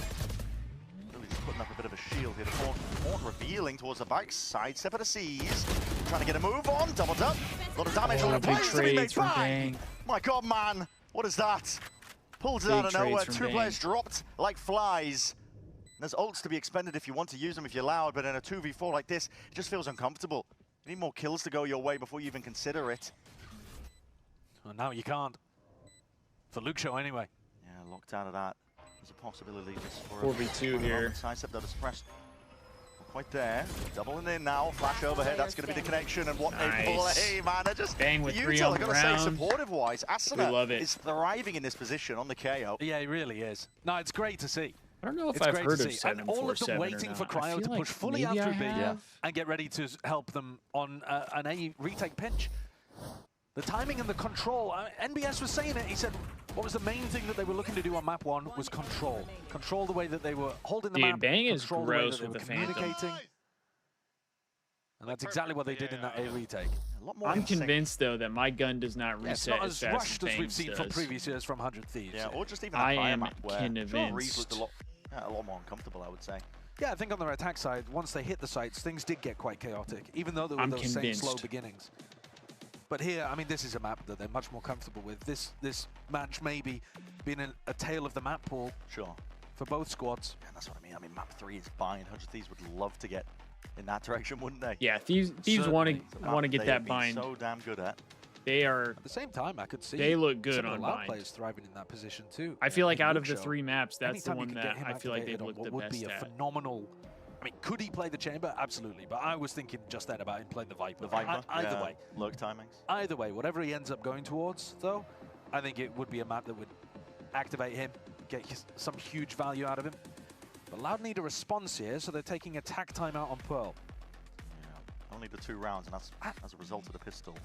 Really just putting up a bit of a shield here. The Horn revealing towards the back side. Step of the Seas. Trying to get a move on. Doubled up. A lot of damage on the players to be made. Bang! My God, man. What is that? Pulls it out of nowhere. 2 players dropped like flies. There's ults to be expended if you want to use them if you're Loud, but in a 2v4 like this, it just feels uncomfortable. You need more kills to go your way before you even consider it. Well, now you can't. For LOUDgg anyway. Yeah, locked out of that. There's a possibility this for 4v2 here. Sidestep though to suppress. quite there. Doubling in now. Flash overhead. That's going to be the connection. And what a play, man. They're just bang with 3 Util, on I the gotta say, round. supportive-wise, Asuna is thriving in this position on the KO. Yeah, he really is. No, it's great to see. I don't know if it's I've great heard to of see. And all of them waiting for Cryo to push fully out through B and get ready to help them on an A retake pinch. The timing and the control. NBS was saying it. He said what was the main thing that they were looking to do on map 1 was control. Control the way that they were holding the map. Bang is control gross the way that with they the were Phantom. communicating. And that's exactly what they did in that A retake. I'm convinced, though, that my gun does not reset it's not as as fast rushed as we've Bang's seen does. from previous years from 100 Thieves. Yeah, or just even a I prior am map where convinced. Reese looked a lot more uncomfortable, I would say. Yeah, I think on their attack side, once they hit the sites, things did get quite chaotic, even though there were those same slow beginnings. But here, I mean, this is a map that they're much more comfortable with. This match maybe being a tale of the map pool. Sure. For both squads. Yeah, that's what I mean. I mean, map 3 is buying. 100 Thieves would love to get in that direction, wouldn't they? Yeah, Thieves want to get that bind. So damn good at. They are. At the same time, I could see they look good some of on the LOUDgg bind. players thriving in that position too. I feel like out of the Luke 3 maps, that's the one that I feel like they've looked looked the would best be a at. phenomenal. I mean, could he play the chamber? Absolutely. But I was thinking just then about him playing the Viper. The Viper. Either way. Low timings. Either way, whatever he ends up going towards, though, I think it would be a map that would activate him, get some huge value out of him. But LOUDgg need a response here, so they're taking attack timeout on Pearl. Yeah, only the 2 rounds, and that's as a result of the pistol.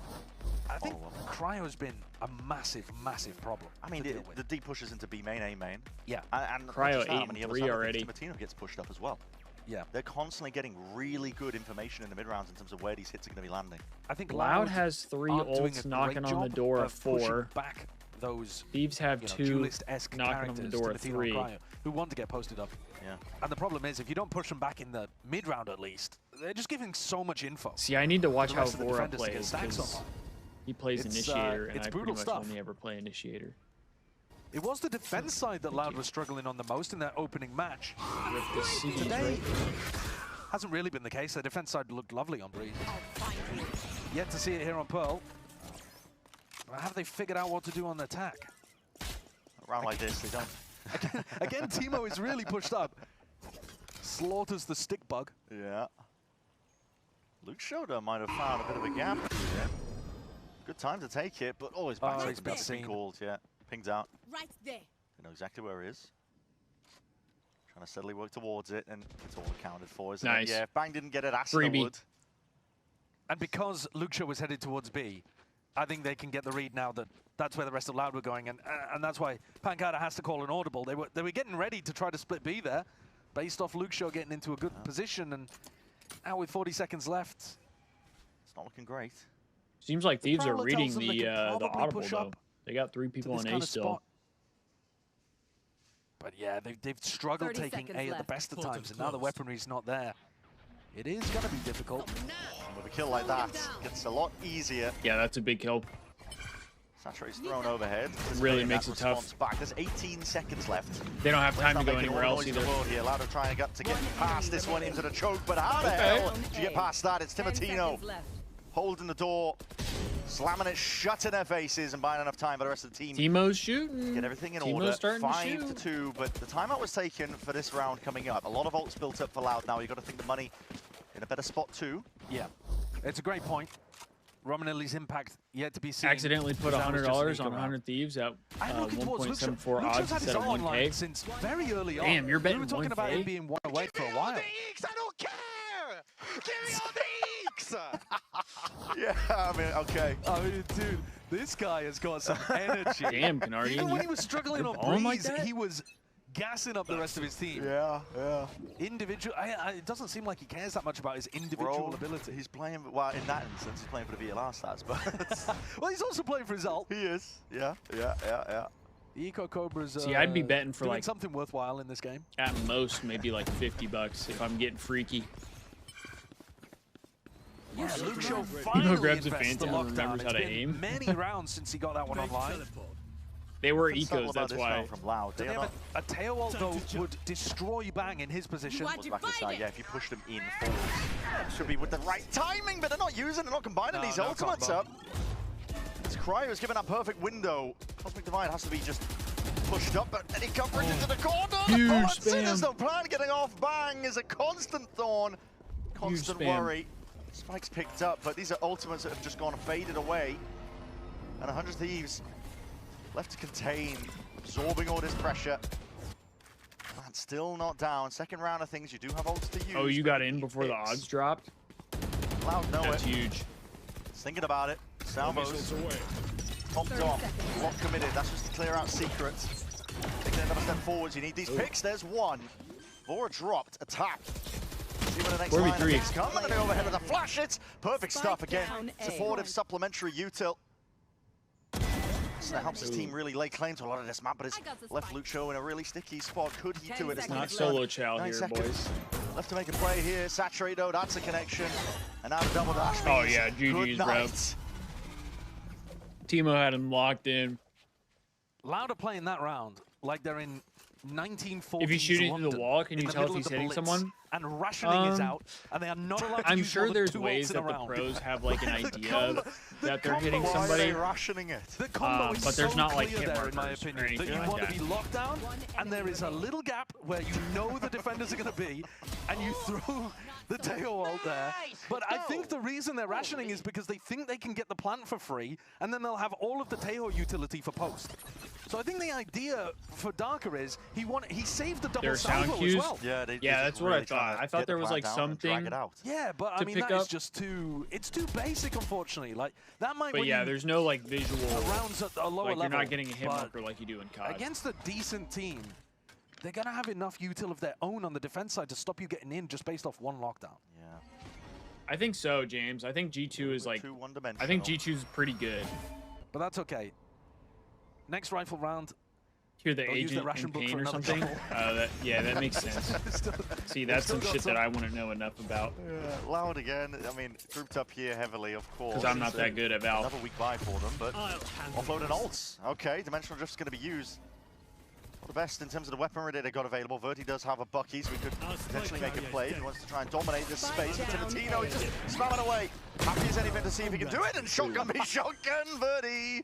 I think Cryo's been a massive, massive problem. I mean, the deep pushes into B main, A main. Yeah. And Cryo 8-3 already. Timatino gets pushed up as well. Yeah. They're constantly getting really good information in the mid-rounds in terms of where these hits are going to be landing. I think LOUDgg has 3 ults knocking on the door of 4. Back those Thieves have 2 knocking on the door of 3. Who want to get posted up. Yeah. And the problem is, if you don't push them back in the mid-round at least, they're just giving so much info. See, I need to watch how The Vora defenders to get plays, stacks on 'cause them. he plays It's, Initiator, and it's I pretty brutal much stuff. only ever play Initiator. It was the defense side that LOUDgg was struggling on the most in their opening match. Today Today hasn't really been the case. The defense side looked lovely on Breeze. Yet to see it here on Pearl. Have they figured out what to do on the attack? A round like this, they don't. Again, Timo is really pushed up. Slaughters the stick bug. Yeah. Luke Shoda might have found a bit of a gap here. Good time to take it, but always back to he's been seen. called, yeah. Pings out. Right there. They know exactly where he is. Trying to steadily work towards it, and it's all accounted for, isn't it? Yeah, if Bang didn't get it, Asuna would. And because Luxo was headed towards B, I think they can get the read now that that's where the rest of LOUDgg were going, and that's why Pancada has to call an audible. They were getting ready to try to split B there, based off Luxo getting into a good position, and now with 40 seconds left, it's not looking great. Seems like Thieves are reading the audible, though. They got 3 people on A still. Spot. But yeah, they've struggled taking A at the best of times, and now the weaponry's not there. It is going to be difficult. With a kill like that, gets a lot easier. Yeah, that's a big kill. Saturate's thrown overhead. Really makes it tough. Back. There's 18 seconds left. They don't have time to go anywhere else either. Here. LOUDgg trying to get past this one into the choke, but how the hell do you get past that? It's Timatino holding the door, slamming it shut in their faces, and buying enough time for the rest of the team. Timo's shooting. Get everything in Timo's order. starting to 5-2, but the timeout was taken for this round coming up. A lot of ults built up for LOUDgg now. You've got to think the money in a better spot too. Yeah, it's a great point. Romanelli's impact yet to be seen. Accidentally put $100 on 100 Thieves at 1.74 odds instead of 1K. Since very early on. Damn, you're betting 1K? We were talking about him being one away for a while. I don't care! Give me all the eeks! Yeah, I mean, okay. I mean, dude, this guy has got some energy. Damn, Canardian. Even when he was struggling on Breeze, he was gassing up the rest of his team. Yeah. Individual, it doesn't seem like he cares that much about his individual ability. He's playing, well, in that instance, he's playing for the VLR stats, but... well, he's also playing for his ult. He is, yeah. The Eco Cobra's See, I'd be betting for doing like something worthwhile in this game. At most, maybe like $50 if I'm getting freaky. Yeah, Luxo Timo finally grabs a invests the Phantom and lockdown. remembers how It's to been aim. many rounds since he got that one online. They were ecos, that's why. From LOUDgg. They have a tail ult, though, would destroy Bang in his position. Yeah, if you push them in forward. Should be with the right timing, but they're not using, they're not combining these ultimates up. As Cryo's given that perfect window. Cosmic Divide has to be just pushed up, but any coverage into the corner. Huge There's spam. no plan. Getting off Bang is a constant thorn. constant worry. Spike's picked up, but these are ultimates that have just gone faded away. And 100 Thieves left to contain, absorbing all this pressure. And still not down. Second round of things, you do have ults to use. Oh, you got in before the odds dropped? Loud know That's it. huge. Just thinking about it. Salvos. Popped off. Lock committed. That's just to clear out secrets. Taking another step forwards. You need these picks. There's one. Vora dropped. Attack. See when the next line of things come. And they overhead with a flash hit. Perfect stuff again. Supportive supplementary util. So that helps his team really lay claim to a lot of this map, but it's left Lucho in a really sticky spot. Could he do it? It's not solo chow here, boys. Left to make a play here. Saturate though, that's a connection. And now the double dash. Oh yeah, GG's, bro. Timo had him locked in. Loud are playing that round like they're in 1940s. If you shoot London, into the wall, can you tell if he's hitting someone? And rationing is out, and they are not allowed to I'm use sure more than there's 2 ways ults in that a the round. pros have like an idea that they're hitting somebody. Rationing it. The combo is but there's so not like clear hit there, in my markers or opinion, that anything you like want that. to be locked down, and there is a little gap where you know the defenders are going to be, and you throw the Teo ult there. But I think the reason they're rationing is because they think they can get the plant for free, and then they'll have all of the Teo utility for post. So I think the idea for Darker is he saved the double salvo as well. Yeah, that's what I thought. I thought there was like something. Yeah, but I mean that is just too. It's too basic, unfortunately. Like that might. But yeah, there's no like visual. Rounds at a lower like level. you're not getting a hit marker like you do in COD. Against a decent team, they're gonna have enough util of their own on the defense side to stop you getting in just based off one lockdown. Yeah. I think so, James. I think G2 is like. I think G2 is pretty good. But that's okay. Next rifle round. Hear the agent in pain or something? Yeah, that makes sense. See, that's some shit that I wouldn't know enough about. Yeah, Loud again. I mean, grouped up here heavily, of course. Because I'm not that good at Valve. Another weak buy for them, but offload and ults. Okay, Dimensional Drift's going to be used. Not the best in terms of the weaponry that they got available. Verti does have a Bucky, so he could potentially make a play if he wants to try and dominate this space. But Timotino, he's just spamming away. Happy as anything to see if he can do it. And shotgun me, shotgun Verti.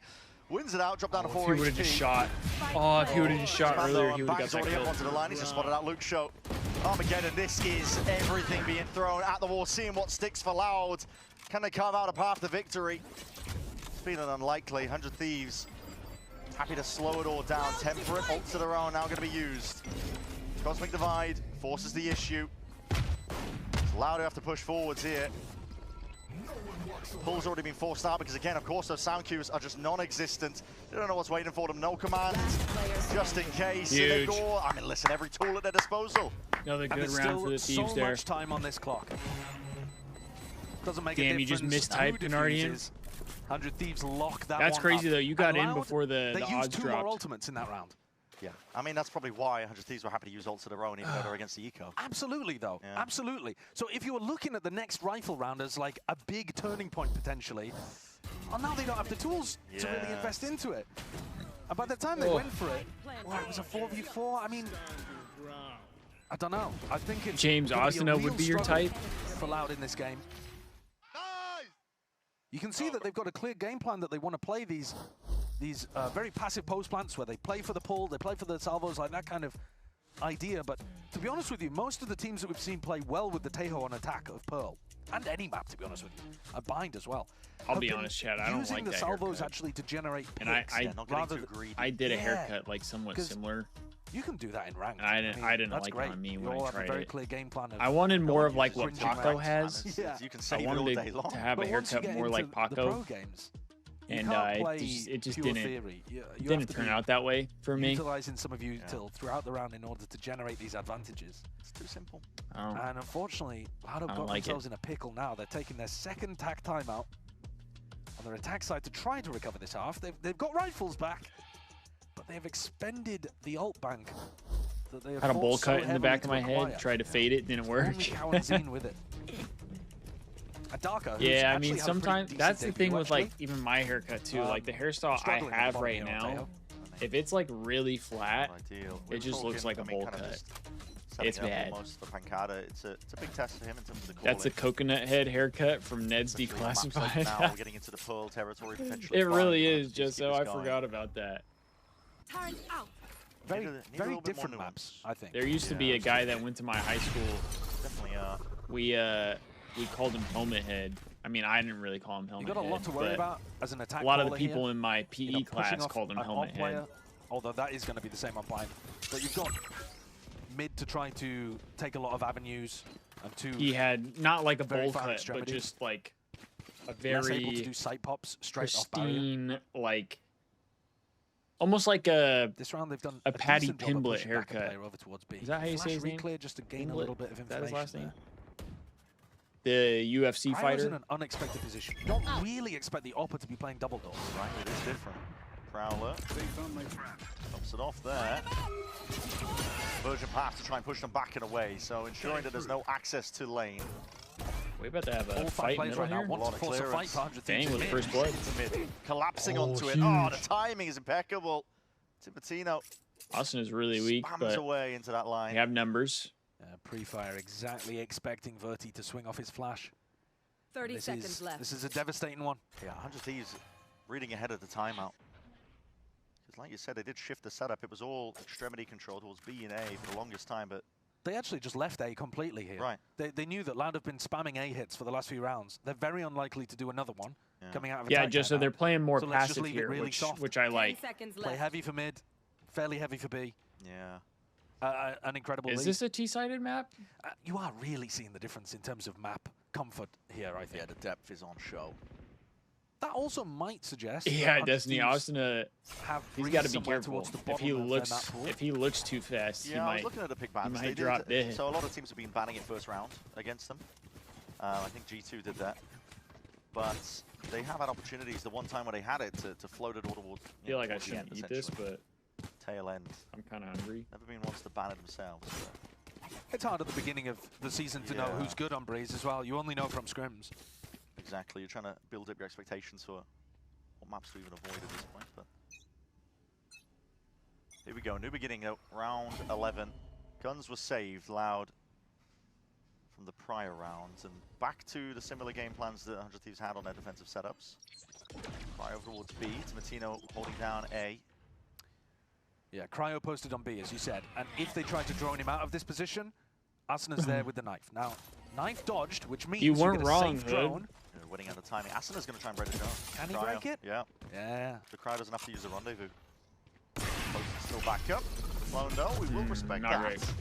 Wins it out, drop down to 4 HP. If he would have just shot. Oh, if he would have just shot earlier, he would have got that already kill. up onto the line. He's just spotted out Luke Show. Armageddon, this is everything being thrown at the wall, seeing what sticks for Loud. Can they carve out a path to victory? It's feeling unlikely. 100 Thieves happy to slow it all down. Temperate ults of their own now going to be used. Cosmic Divide forces the issue. It's Loud who have to push forwards here. Pull's already been forced out because, again, of course, those sound cues are just non-existent. They don't know what's waiting for them. No command, just in case. Huge. I mean, listen, every tool at their disposal. Another good round for the Thieves there. So much time on this clock. Doesn't make Damn, a you just difference. mistyped Canardian. 100 Thieves lock that That's one crazy, up. though. You got in Loud, before the they odds used 2 dropped. more ultimates in that round. Yeah, I mean, that's probably why 100 Thieves were happy to use ults of their own, even though they're against the eco. Absolutely, though. Yeah. Absolutely. So if you were looking at the next rifle round as like a big turning point, potentially, well, now they don't have the tools to really invest into it. And by the time they went for it, well, it was a 4v4. I mean, I don't know. I think it's James Ostenau would be your type for Loud in this game. You can see that they've got a clear game plan that they want to play these very passive post plants where they play for the pull, they play for the salvos, like that kind of idea. But to be honest with you, most of the teams that we've seen play well with the Tejo on attack of Pearl, and any map, to be honest with you, a Bind as well. I'll be honest, Chad, I don't like that using the salvos haircut. actually to generate And picks. I did a haircut like somewhat similar. You can do that in ranked. I didn't that's like great. it on me You when all I have a tried very it. clear game plan of I wanted more of like what cringing Paco ranked. has. Yeah. You can I save it all wanted day long. to have a But once you haircut get more like into the pro Paco. games, And it just pure didn't theory. You didn't turn out that way for me. Utilizing some of util throughout the round in order to generate these advantages. It's too simple. And unfortunately, Loud have got like themselves in a pickle now. They're taking their second tack timeout on their attack side to try to recover this half. They've got rifles back, but they've expended the ult bank. That they have Had a fought bowl so cut in the heavily back to of my acquire. head, tried to fade it, didn't work. Only Cowanzine with it. A Darker, who's Yeah, I actually mean, had a pretty sometimes decent that's the debut, thing with actually. like even my haircut too. Like the hairstyle I struggling at have the right bottom here, now, if it's like really flat, Ideal. it just looks like a bowl cut. It's bad. Almost for Pancada. It's a big test for him in terms of the That's a coconut head haircut from Ned's Declassified. Now we're getting into the Pearl territory potentially. It really is, just so I forgot about that. Turn out. Very different maps, I think. There used to be a guy that went to my high school. Definitely we called him Helmet Head. I mean, I didn't really call him Helmet Head. You got a lot to worry about as an attack. A lot of the people here. in my PE class called him Helmet Head. Although that is going to be the same on Blind. But you've got mid to try to take a lot of avenues, and two. He had not like a bowl cut, but just like a very able to do sight pops straight pristine, off barrier. like almost like a this round they've done a Paddy Pimblett haircut. Over towards B. Is that how you say his name? Clear just to gain a little bit of information. That his last name? The UFC fighter. in an unexpected position. You don't really expect the Oppa to be playing double doors, right? It is different. Prowler stops it off there. Virgin path to try and push them back and away, so ensuring that there's no access to lane. We're about to have a fight middle right here. Now. A lot of clearance. Dang, with the first blood. Collapsing onto it. Oh, the timing is impeccable. Timatino. Austin is really weak, but away into that line. We have numbers. Pre-fire exactly expecting Verti to swing off his flash. 30 seconds left. This is a devastating one. Yeah, 100 Thieves reading ahead of the timeout. Because like you said, they did shift the setup. It was all extremity control towards B and A for the longest time, but they actually just left A completely here. Right. They knew that Loud have been spamming A hits for the last few rounds. They're very unlikely to do another one coming out of a just so they're playing more so passive here, really which I like. Play heavy for mid, fairly heavy for B. Yeah. An incredible Is lead. this a T-sided map? You are really seeing the difference in terms of map comfort here, I think. Yeah, the depth is on show. That also might suggest. Yeah, Destiny Austin. He's got to be careful. If he looks too fast, yeah, he I might. was looking at the pick bans. He might drop dead. So a lot of teams have been banning it first round against them. I think G2 did that, but they have had opportunities. The one time when they had it to float it all towards. I feel like I shouldn't eat this, but tail end. I'm kind of hungry. Never been wants to ban it themselves. It's hard at the beginning of the season to know who's good on Breeze as well. You only know from scrims. Exactly. You're trying to build up your expectations for what maps to even avoid at this point. But here we go. New beginning, round 11. Guns were saved, Loud, from the prior rounds, and back to the similar game plans that 100 Thieves had on their defensive setups. Cryo towards B. Timatino holding down A. Yeah, Cryo posted on B, as you said. And if they try to drone him out of this position, Asana's there with the knife. Now, knife dodged, which means you weren't wrong, safe drone. Winning out of timing. Asana's going to try and break the drone. Can he break it? Yeah. Yeah. The Cryo doesn't have to use a rendezvous. Still back up. Well, no, we will respect that. Right.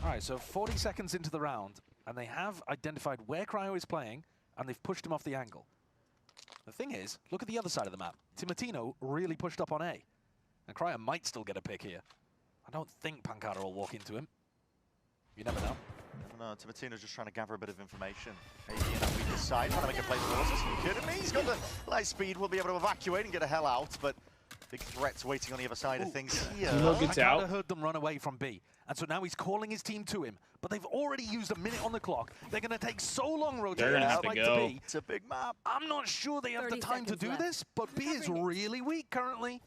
All right, so 40 seconds into the round, and they have identified where Cryo is playing, and they've pushed him off the angle. The thing is, look at the other side of the map. Timatino really pushed up on A, and Cryo might still get a pick here. I don't think Pankara will walk into him. You never know. No, Timatino's just trying to gather a bit of information. Maybe in that weaker side, trying to make a play for us. Are you kidding me? He's got the light speed, will be able to evacuate and get the hell out, but big threats waiting on the other side of things here. Pankara heard them run away from B, and so now he's calling his team to him, but they've already used a minute on the clock. They're going to take so long rotating to B. It's a big map. I'm not sure they have the time to do this, but B is really weak currently.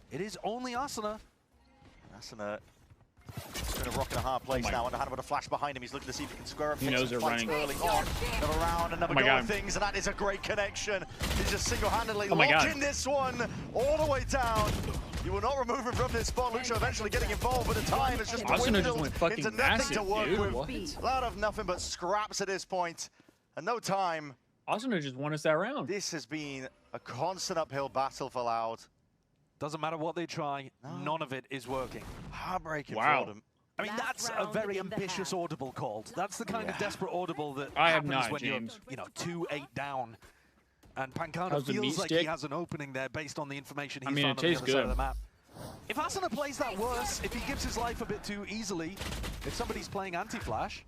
It is only Asana. Asana in a rock and a hard place now. Underhand with a flash behind him. He's looking to see if he can square up. He knows they're running. Early on. Another round, another go of things, and that is a great connection. He's just single-handedly locking this one all the way down. You will not remove him from this spot. Lucho eventually getting involved, but the time is just dwindled into nothing to work with. A lot of nothing but scraps at this point, and no time. Asuna just won us that round. This has been a constant uphill battle for Loud. Doesn't matter what they try, none of it is working. Heartbreaking for them. I mean, that's a very ambitious audible called. That's the kind of desperate audible that I have happens not, when James. you're, 2-8 down. And Pankara feels like he has an opening there based on the information he's found on the other side of the map. If Asana plays that worse, if he gives his life a bit too easily, if somebody's playing anti-flash,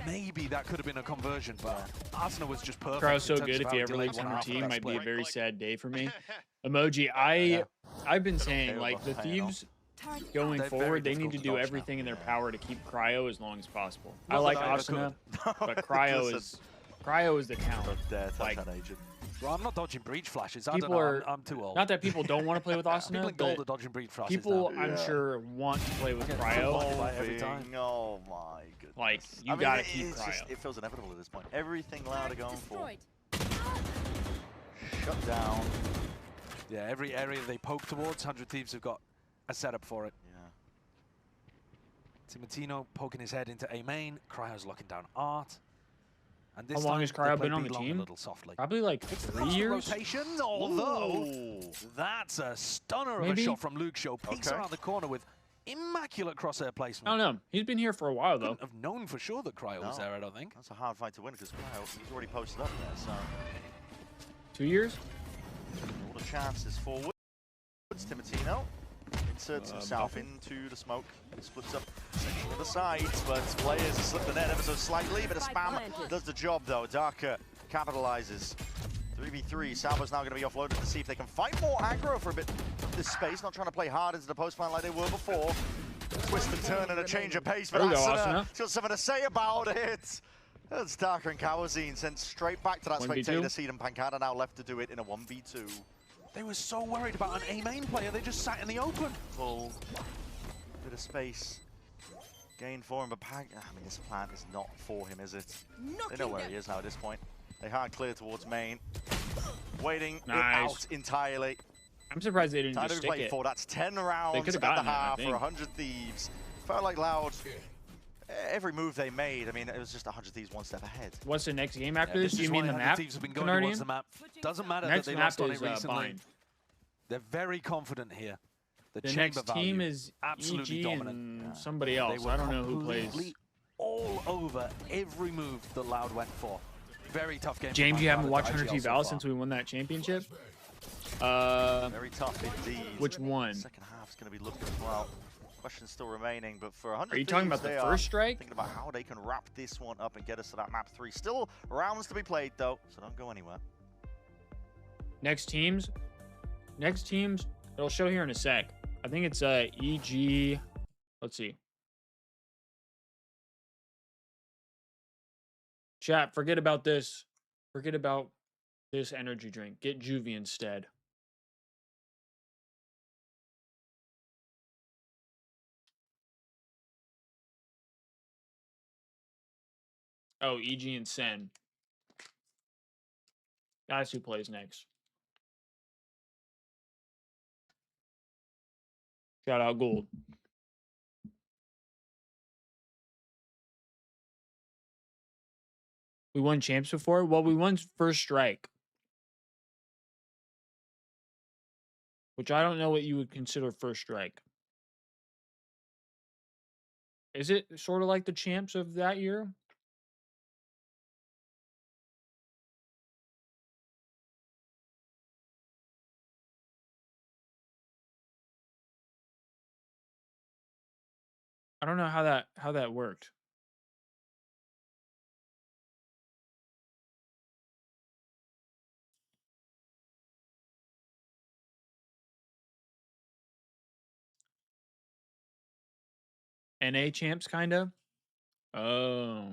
maybe that could have been a conversion, but Asana was just perfect. Cryo's so good, if he ever leaves from our team, might be a very sad day for me. Emoji, I've been saying, like, the Thieves going forward, they need to do everything in their power to keep Cryo as long as possible. I like Asuna, but Cryo is the talent. Like, well, I'm not dodging breach flashes. I don't people know. I'm too old. Not that people don't want to play with Asuna, people in gold are dodging breach flashes. People, now. I'm sure, want to play with Cryo. Every time. Oh my goodness. Like, you gotta keep Cryo. Just, it feels inevitable at this point. Everything Loud are going for. Shut down. Yeah, every area they poke towards, 100 Thieves have got a setup for it. Timatino poking his head into A main. Cryo's locking down Art. And this How long time has Cryo been on the B long team? A little softly. Probably like 3 years. Rotation, although that's a stunner of a shot from LOUDgg. Peeks around the corner with immaculate crosshair placement. I don't know. He's been here for a while, though. Couldn't have known for sure that Cryo was there, I don't think. That's a hard fight to win because Cryo, he's already posted up there, so... 2 years? All the chances forward. Timatino inserts himself into the smoke. He splits up section of the sides, but players slip the net ever so slightly. Bit of spam does the job, though. Darker capitalizes. 3v3. Salvo's now going to be offloaded to see if they can fight more aggro for a bit of this space. Not trying to play hard into the post plant like they were before. Twist and turn and a change of pace for Asuna. He's got something to say about it. That's Darker and Kawazine sent straight back to that spectator seat, and Pancada now left to do it in a 1v2. They were so worried about an A main player, they just sat in the open. Full bit of space gained for him, but I mean, this plant is not for him, is it? They know where he is now at this point. They hard clear towards main, waiting it out entirely. I'm surprised they didn't Time just to stick play it. for that's 10 rounds They at could have the gotten half it, for 100 Thieves. Felt like LOUDgg. Every move they made, I mean, it was just 100 Thieves one step ahead. What's the next game after this? You mean the map? Thieves have been going towards the map. Doesn't matter next that they map lost on is, it recently. Bind. They're very confident here. The next team is absolutely EG dominant. and somebody else. I don't know who plays. All over every move that LOUDgg went for. Very tough game. James, you haven't watched 100 Thieves since we won that championship? Very tough indeed. Which one? Second half is going to be looking as well. Questions still remaining, but for 100 Are you talking about the first strike? Thinking about how they can wrap this one up and get us to that map 3. Still rounds to be played though, so don't go anywhere. Next teams, it'll show here in a sec. I think it's EG. Let's see. Chat, forget about this. Forget about this energy drink. Get Juvee instead. Oh, EG and Sen. That's who plays next. Shout out Gold. We won champs before? Well, we won first strike. Which I don't know what you would consider first strike. Is it sort of like the champs of that year? I don't know how that worked. NA champs, kind of. Oh.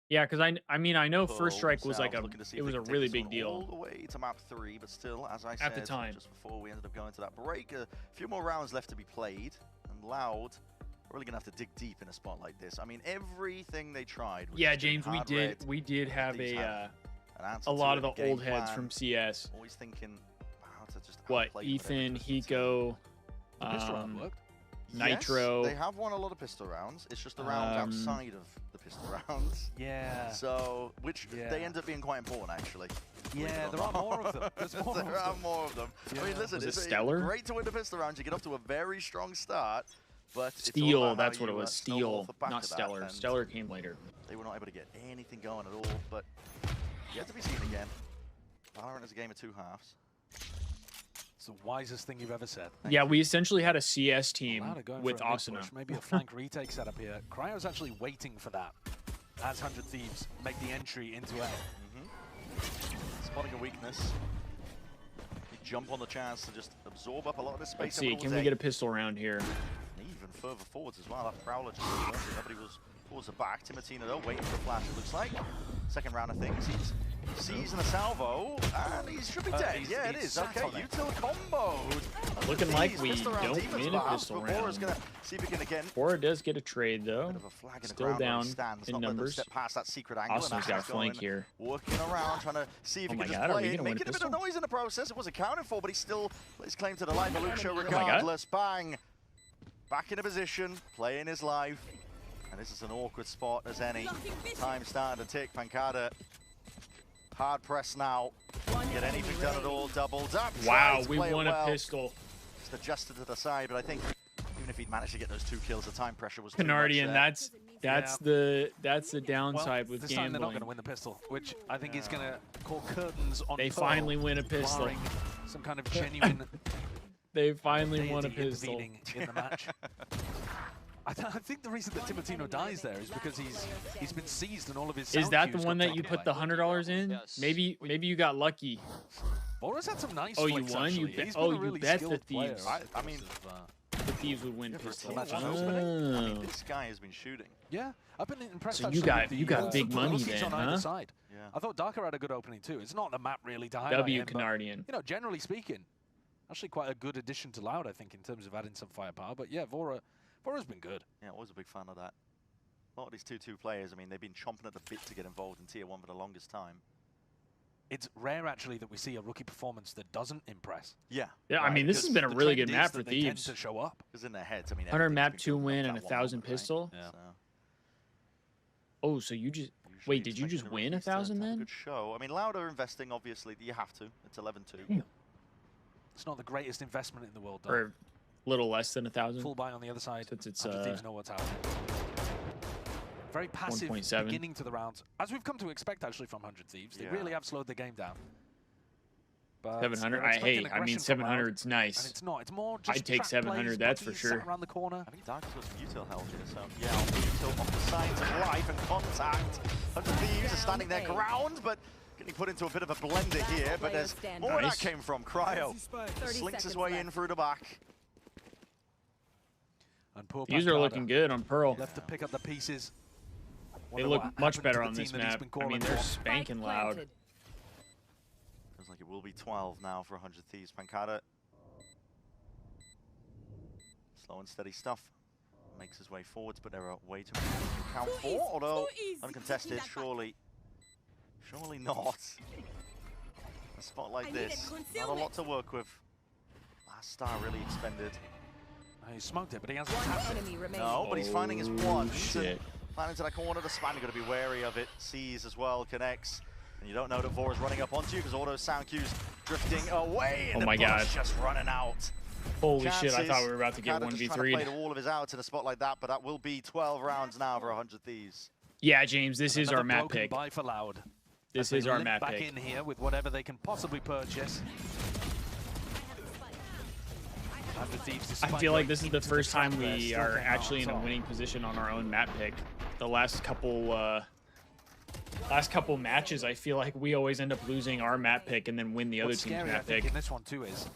Yeah, because I mean I know first strike was like it was a really big deal all the way to map 3, but still, as I said at the time, just before we ended up going to that break, a few more rounds left to be played, and LOUDgg are really gonna have to dig deep in a spot like this. I mean, everything they tried was James, we did have a lot of the old heads from CS. Always thinking how to just Ethan, Hiko, Nitro. Yes, they have won a lot of pistol rounds. It's just the rounds outside of the pistol rounds. Yeah. So, they end up being quite important, actually. Yeah, there are more of them. There are more of them. Yeah. I mean, listen, it's Stellar? great to win the pistol rounds. You get off to a very strong start, but Steel, that's what it was. Steel, not Stellar. Stellar came later. They were not able to get anything going at all, but yet to be seen again. Valorant is a game of 2 halves. It's the wisest thing you've ever said. Yeah, we essentially had a CS team with for a Asuna. mid-push, maybe a flank retake setup here. Cryo's actually waiting for that as 100 Thieves make the entry into A. Spotting a weakness. They jump on the chance to just absorb up a lot of this space. Let's see, can we get a pistol round here? Even further forwards as well. That Prowler just nobody was towards the back. Timatino though, waiting for a flash, it looks like. Second round of things. He's seizing a salvo, and he should be dead. Yeah, it is. Okay, util comboed. Looking like we don't win a pistol round. Gonna see if he can again. Bora does get a trade though. Bit of a flag Still down in numbers. Step past that secret angle. Asuna's got a flank here. Working around, trying to see if he can just play it, making a bit of noise in the process. It was accounted for, but he still plays claim to the light. LOUDgg regardless. Bang. back in a position, playing his life. And this is an awkward spot as any. Time starting to tick. Pancada hard press now. Get anything done at all. Doubled up. Wow, we won a pistol. Just adjusted to the side, but I think even if he'd managed to get those 2 kills, the time pressure was Canardian, that's the downside with this gambling. time they're not going to win the pistol, which I think is going to call curtains on They Pearl, finally win a pistol. Some kind of genuine. They finally won a pistol in the match. I think the reason that Timotino dies there is because he's been seized and all of his sound Is that the cues one got that you taken put the $100 in? Yes. Maybe you got lucky. Bora's had some nice Oh, you flicks, won? actually. You He's oh, been a you really bet the skilled player. Thieves. I mean, the Thieves would win pistol. I mean, this guy has been shooting. Yeah, I've been impressed. So actually you got with big the money rookies then, on either huh? side. Yeah. I thought Darker had a good opening too. It's not the map really to highlight W him, but, Canardian. you know, generally speaking, actually quite a good addition to Loud, I think, in terms of adding some firepower. But yeah, Vora's been good. Yeah, always a big fan of that. A lot of these 2-2 players, I mean, they've been chomping at the bit to get involved in Tier 1 for the longest time. It's rare, actually, that we see a rookie performance that doesn't impress. Yeah. Yeah, I mean, this has been a really good map for Thieves. Thieves. To show up. Because in their heads, I mean, 100 map, everything's 2 been win, built and up that 1,000 moment, pistol. Yeah. So, Oh, so you just wait? Did you just win 1,000 have a then? good show. I mean, Loud are investing, obviously. You have to. It's 11-2. Yeah. It's not the greatest investment in the world, though. Or a little less than 1,000. Full buy on the other side. Since it's Thieves know what's happening. Very passive 1.7. beginning to the rounds, as we've come to expect actually from 100 Thieves. They really have slowed the game down. But 700. they're expecting I mean, aggression from Loud, 700's nice. And it's not. It's more just I'd take trap 700. plays, That's for buggies, sure. sat around the corner. I think Dark's got some util held here, so yeah, util off the sides of life and contact. 100 Thieves are standing their ground, but getting put into a bit of a blender here. But there's more where that came from. Cryo slinks his way in through the back. And poor These are looking good on Pearl. Left to pick up the pieces. They Wonder look what much happened better to on the this team that he's map. been I mean, calling they're for. spanking Loud. Feels like it will be 12 now for 100 Thieves. Pancada. Slow and steady stuff. Makes his way forwards, but there are way too many to count for. Although uncontested, surely not. A spot like this, not a lot to work with. Last star really expended. He smoked it, but he hasn't tapped it. No, but he's finding his ones. Shit. Planning to that corner, the spam, you've got to be wary of it. Sees as well, connects. And you don't know that Vora's running up onto you because all those sound cues drifting away. And Oh my God. just running out. Holy shit, I thought we were about to get Pancada just trying to 1v3'd. play the wall of his outs in a spot like that, but that will be 12 rounds now for 100 Thieves. Yeah, James, this is our Another map broken pick. buy for Loud. This As is they our limp map back pick. in here with whatever they can possibly purchase. 100 Thieves, I despite feel like going this is the into first trap, time they're we still are came out actually in on a top. winning position on our own map pick. The last couple matches, I feel like we always end up losing our map pick and then win the other What's team's scary, I map think, pick. in this one too is,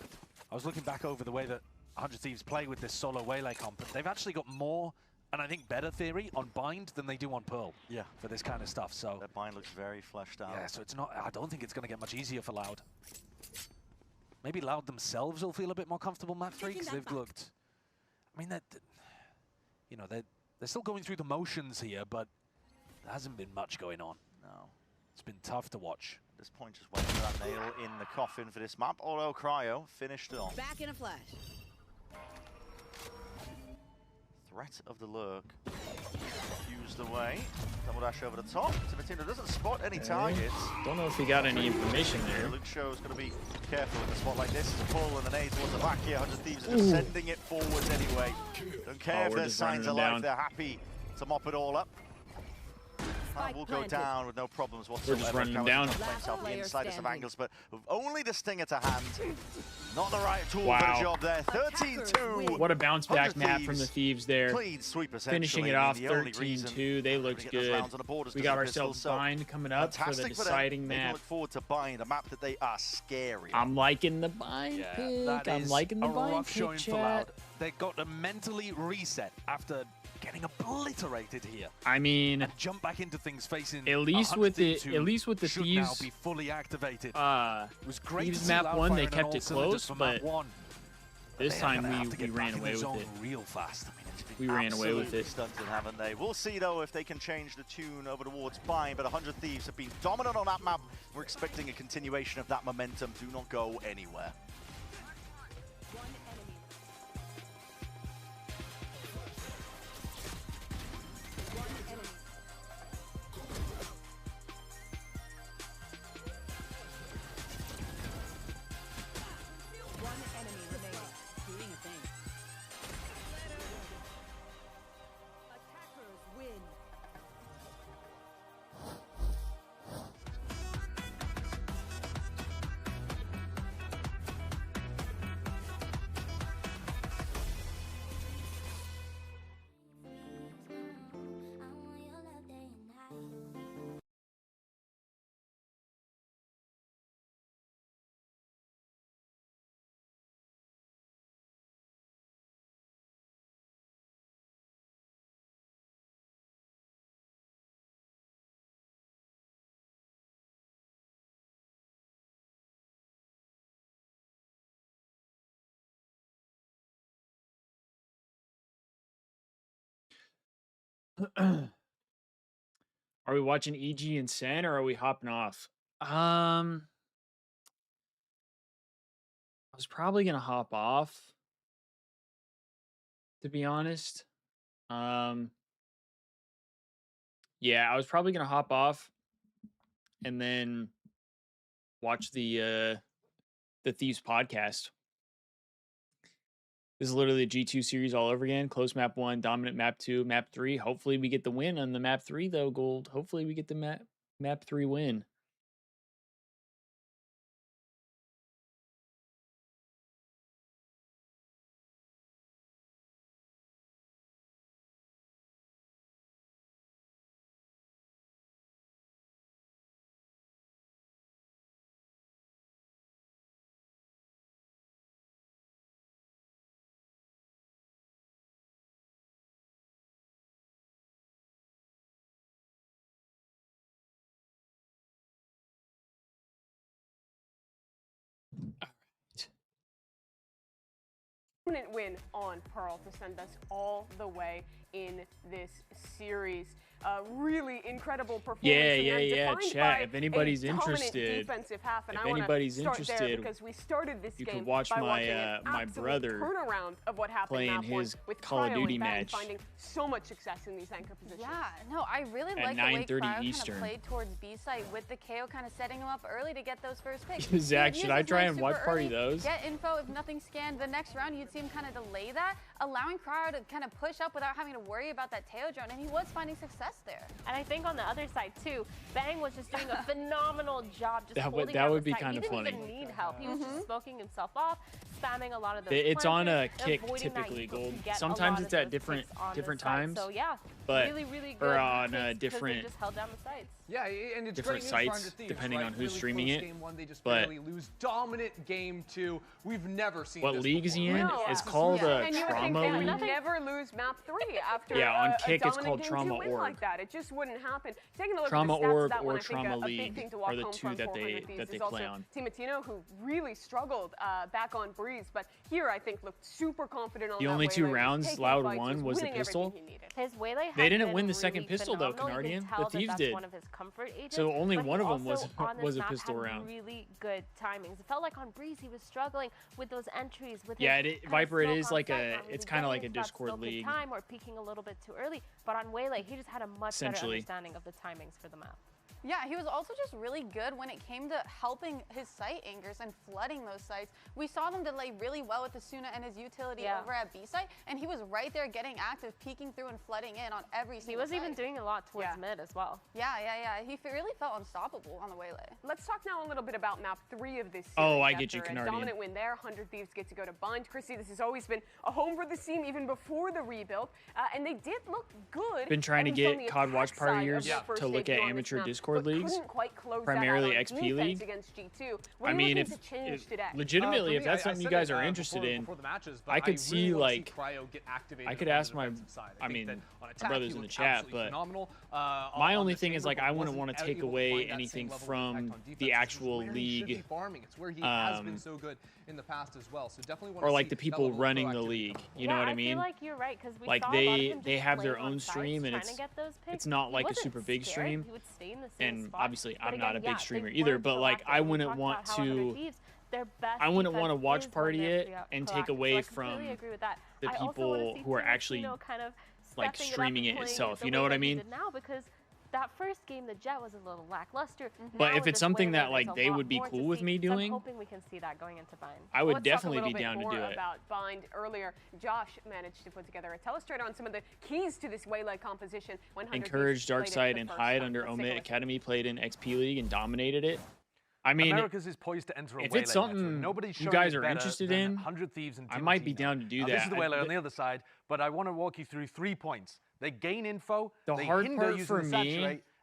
I was looking back over the way that 100 Thieves play with this solo waylay comp, and they've actually got more, and I think better theory on Bind than they do on Pearl. Yeah. For this kind of stuff, so. That bind looks very fleshed out. Yeah, so it's not, I don't think it's going to get much easier for Loud. Maybe Loud themselves will feel a bit more comfortable map 3, because they've looked, I mean, you know, they're still going through the motions here, but there hasn't been much going on. No. It's been tough to watch. At this point, just waiting for that nail in the coffin for this map. Although Cryo finished it off. Back in a flash. Threat of the lurk. Fused away. Double dash over the top. Timotino doesn't spot any targets. Don't know if he got any information there. Luke Show's going to be careful with a spot like this. It's a pull and an A towards the back here. 100 Thieves are just sending it forwards anyway. Don't care if we're there's just running signs of them life. down. They're happy to mop it all up. That will go down with no problems whatsoever. We're just running them down. Playing himself the inside of angles, but with only the stinger to hand. Not the right tool for Wow. the job there. 13-2. What a bounce back 100 map from the Thieves there. Clean sweep, Finishing essentially. it I mean, off the only reason 13-2. They looked get those good. rounds on the board is We 'cause got of pistols, ourselves so Bind coming up for the fantastic for them. deciding They can map. look forward to Bind, a map that they are scary. I'm liking the Bind pick. That I'm is liking the a Bind rough pick, showing for chat. Loud. They got to mentally reset after getting obliterated here. I mean, and jump back into things facing at least with the should now Thieves be fully activated. It was great Thieves to see map Loud 1, they firing on kept all it cylinders close, for but map 1. this They are time gonna have to we get ran back in away the with zone it. real fast. I mean, it's been We ran away with Absolutely it. stunted, haven't they? We'll see though if they can change the tune over towards Bind, but 100 Thieves have been dominant on that map. We're expecting a continuation of that momentum. Do not go anywhere. Are we watching EG and Sen, or are we hopping off? I was probably gonna hop off, to be honest. Yeah, I was probably gonna hop off and then watch the Thieves podcast. This is literally the G2 series all over again. Close map 1, dominant map 2, map 3. Hopefully we get the win on the map 3 though, Gold. Hopefully we get the map 3 win. Dominant win on Pearl to send us all the way in this series. Really incredible performance. Yeah. Chat. If anybody's interested, because we started this you game could watch by my brother turnaround of what happened playing his with Call of Cryo Duty and Ben match finding so much success in these anchor positions. Yeah, no, I really at like the way 9:30 Cryo kind Eastern. of played towards B site with the KO kind of setting him up early to get those first picks. Zach, should I try and watch party those? Get info if nothing scanned. The next round, you'd see him kind of delay that, allowing Cryo to kind of push up without having to worry about that Teo drone, and he was finding success there. And I think on the other side too, Bang was just doing a phenomenal job just holding that down would the be site. kind of funny. He didn't even need help. He was just smoking himself off, spamming a lot of those. It's on a planters, kick avoiding typically, that Gold. to get a Sometimes lot it's of at those different picks on different the site. times. So yeah, but really good. or on picks different. They just held down the sites. Yeah, and it's different great news sites for 100 Thieves, depending right? on who's Really streaming close it. Game 1, they just But barely lose. Dominant game 2. We've never seen what this league is he before. in? No, It's called and you would think Trauma they would League. never lose map 3 after Yeah, on a Kick it's dominant called game Trauma 2 win Org. like that. It just wouldn't happen. Taking a look Trauma at the stats, Org that one, or I think Trauma a big League thing to walk are the home two from that for they 100 Thieves that they is play also on. Timatino, who really struggled back on Breeze, but here I think looked super confident on The that only two waylay, rounds taking Loud fights, won was the winning pistol. everything he needed. His waylay They didn't been win the really second pistol though, phenomenal. You Canardian. can tell The that Thieves that's did. one of his comfort agents, So only but one he of them also, on this was a map, pistol had round. really good timings. It felt like on Breeze he was struggling with those entries. With Yeah, his Viper, it smoke is on like site, a, not really it's kind of like a getting that Discord smoke in league. time or peaking a little bit too early. But on waylay, he just had a much better Essentially. understanding of the timings for the map. Yeah, he was also just really good when it came to helping his site anchors and flooding those sites. We saw them delay really well with the Suna and his utility over at B site, and he was right there getting active, peeking through and flooding in on every single He was site. even doing a lot towards mid as well. Yeah. He really felt unstoppable on the waylay. Let's talk now a little bit about map 3 of this series. Oh, I get you, After a Canardian. dominant win there, 100 Thieves get to go to Bind. Chrissy, this has always been a home for the team even before the rebuild, and they did look good. Been trying to at least on get the COD attack Watch side Party of years their first to look debut at on this amateur map, Discord but leagues, couldn't quite close primarily that out on XP defense League. against G2. What I are you mean, looking if to change today? legitimately, For if me, that's I something you said guys it, are interested in, before the matches, but I could really see wanna like Cryo get activated I could on the ask my, defensive side. I think mean, that on my attack, brothers he in the looked chat, absolutely but phenomenal. my On only this thing is chamber, like but I wouldn't wasn't want to take able to away find that same anything level of from impact on defense, the which is actual where he should be league, farming. It's where he has been so good in the past as well. So definitely want or to like see the that people level of running the proactivity league. come You know what I mean? I feel like you're right because we Like saw a lot of him they just have their playing on own sites, stream and trying to get those picks. it's not He like a wasn't super big scared. stream. He would stay in the same And spot. obviously, But I'm not a again, big streamer they either. weren't But like proactive. I And we wouldn't talked want about how 100 to. Thieves, their best I wouldn't defense want to watch is when party they're it and take proactive. away So I from completely agree with that. the I also wanna people see who are actually Timatino kind of like stepping streaming it it up and playing itself. the You know way what that I he mean? did now because that first game, the Jet was a little lackluster. But Now if with it's this something waylay, that there's like a they lot would be more to cool with see. me So I'm doing, hoping we can see that going into Bind. I would Let's definitely talk a be little down bit to do more it. about Bind earlier. Josh managed to put together a telestrator on some of the keys to this waylay composition. When 100 Encourage Thieves played it Darkside the and first Hyde time. under Let's take a Omit listen. Academy, played in XP League and dominated it. I mean, Americas is poised to enter a if waylay it's something Nobody's you showing guys it are better interested than in, 100 Thieves and I might be Timatino. down to do Now, that. This is the waylay on the other side, but I want to walk you through 3 points. They gain info, The they hard hinder part using for the me saturate,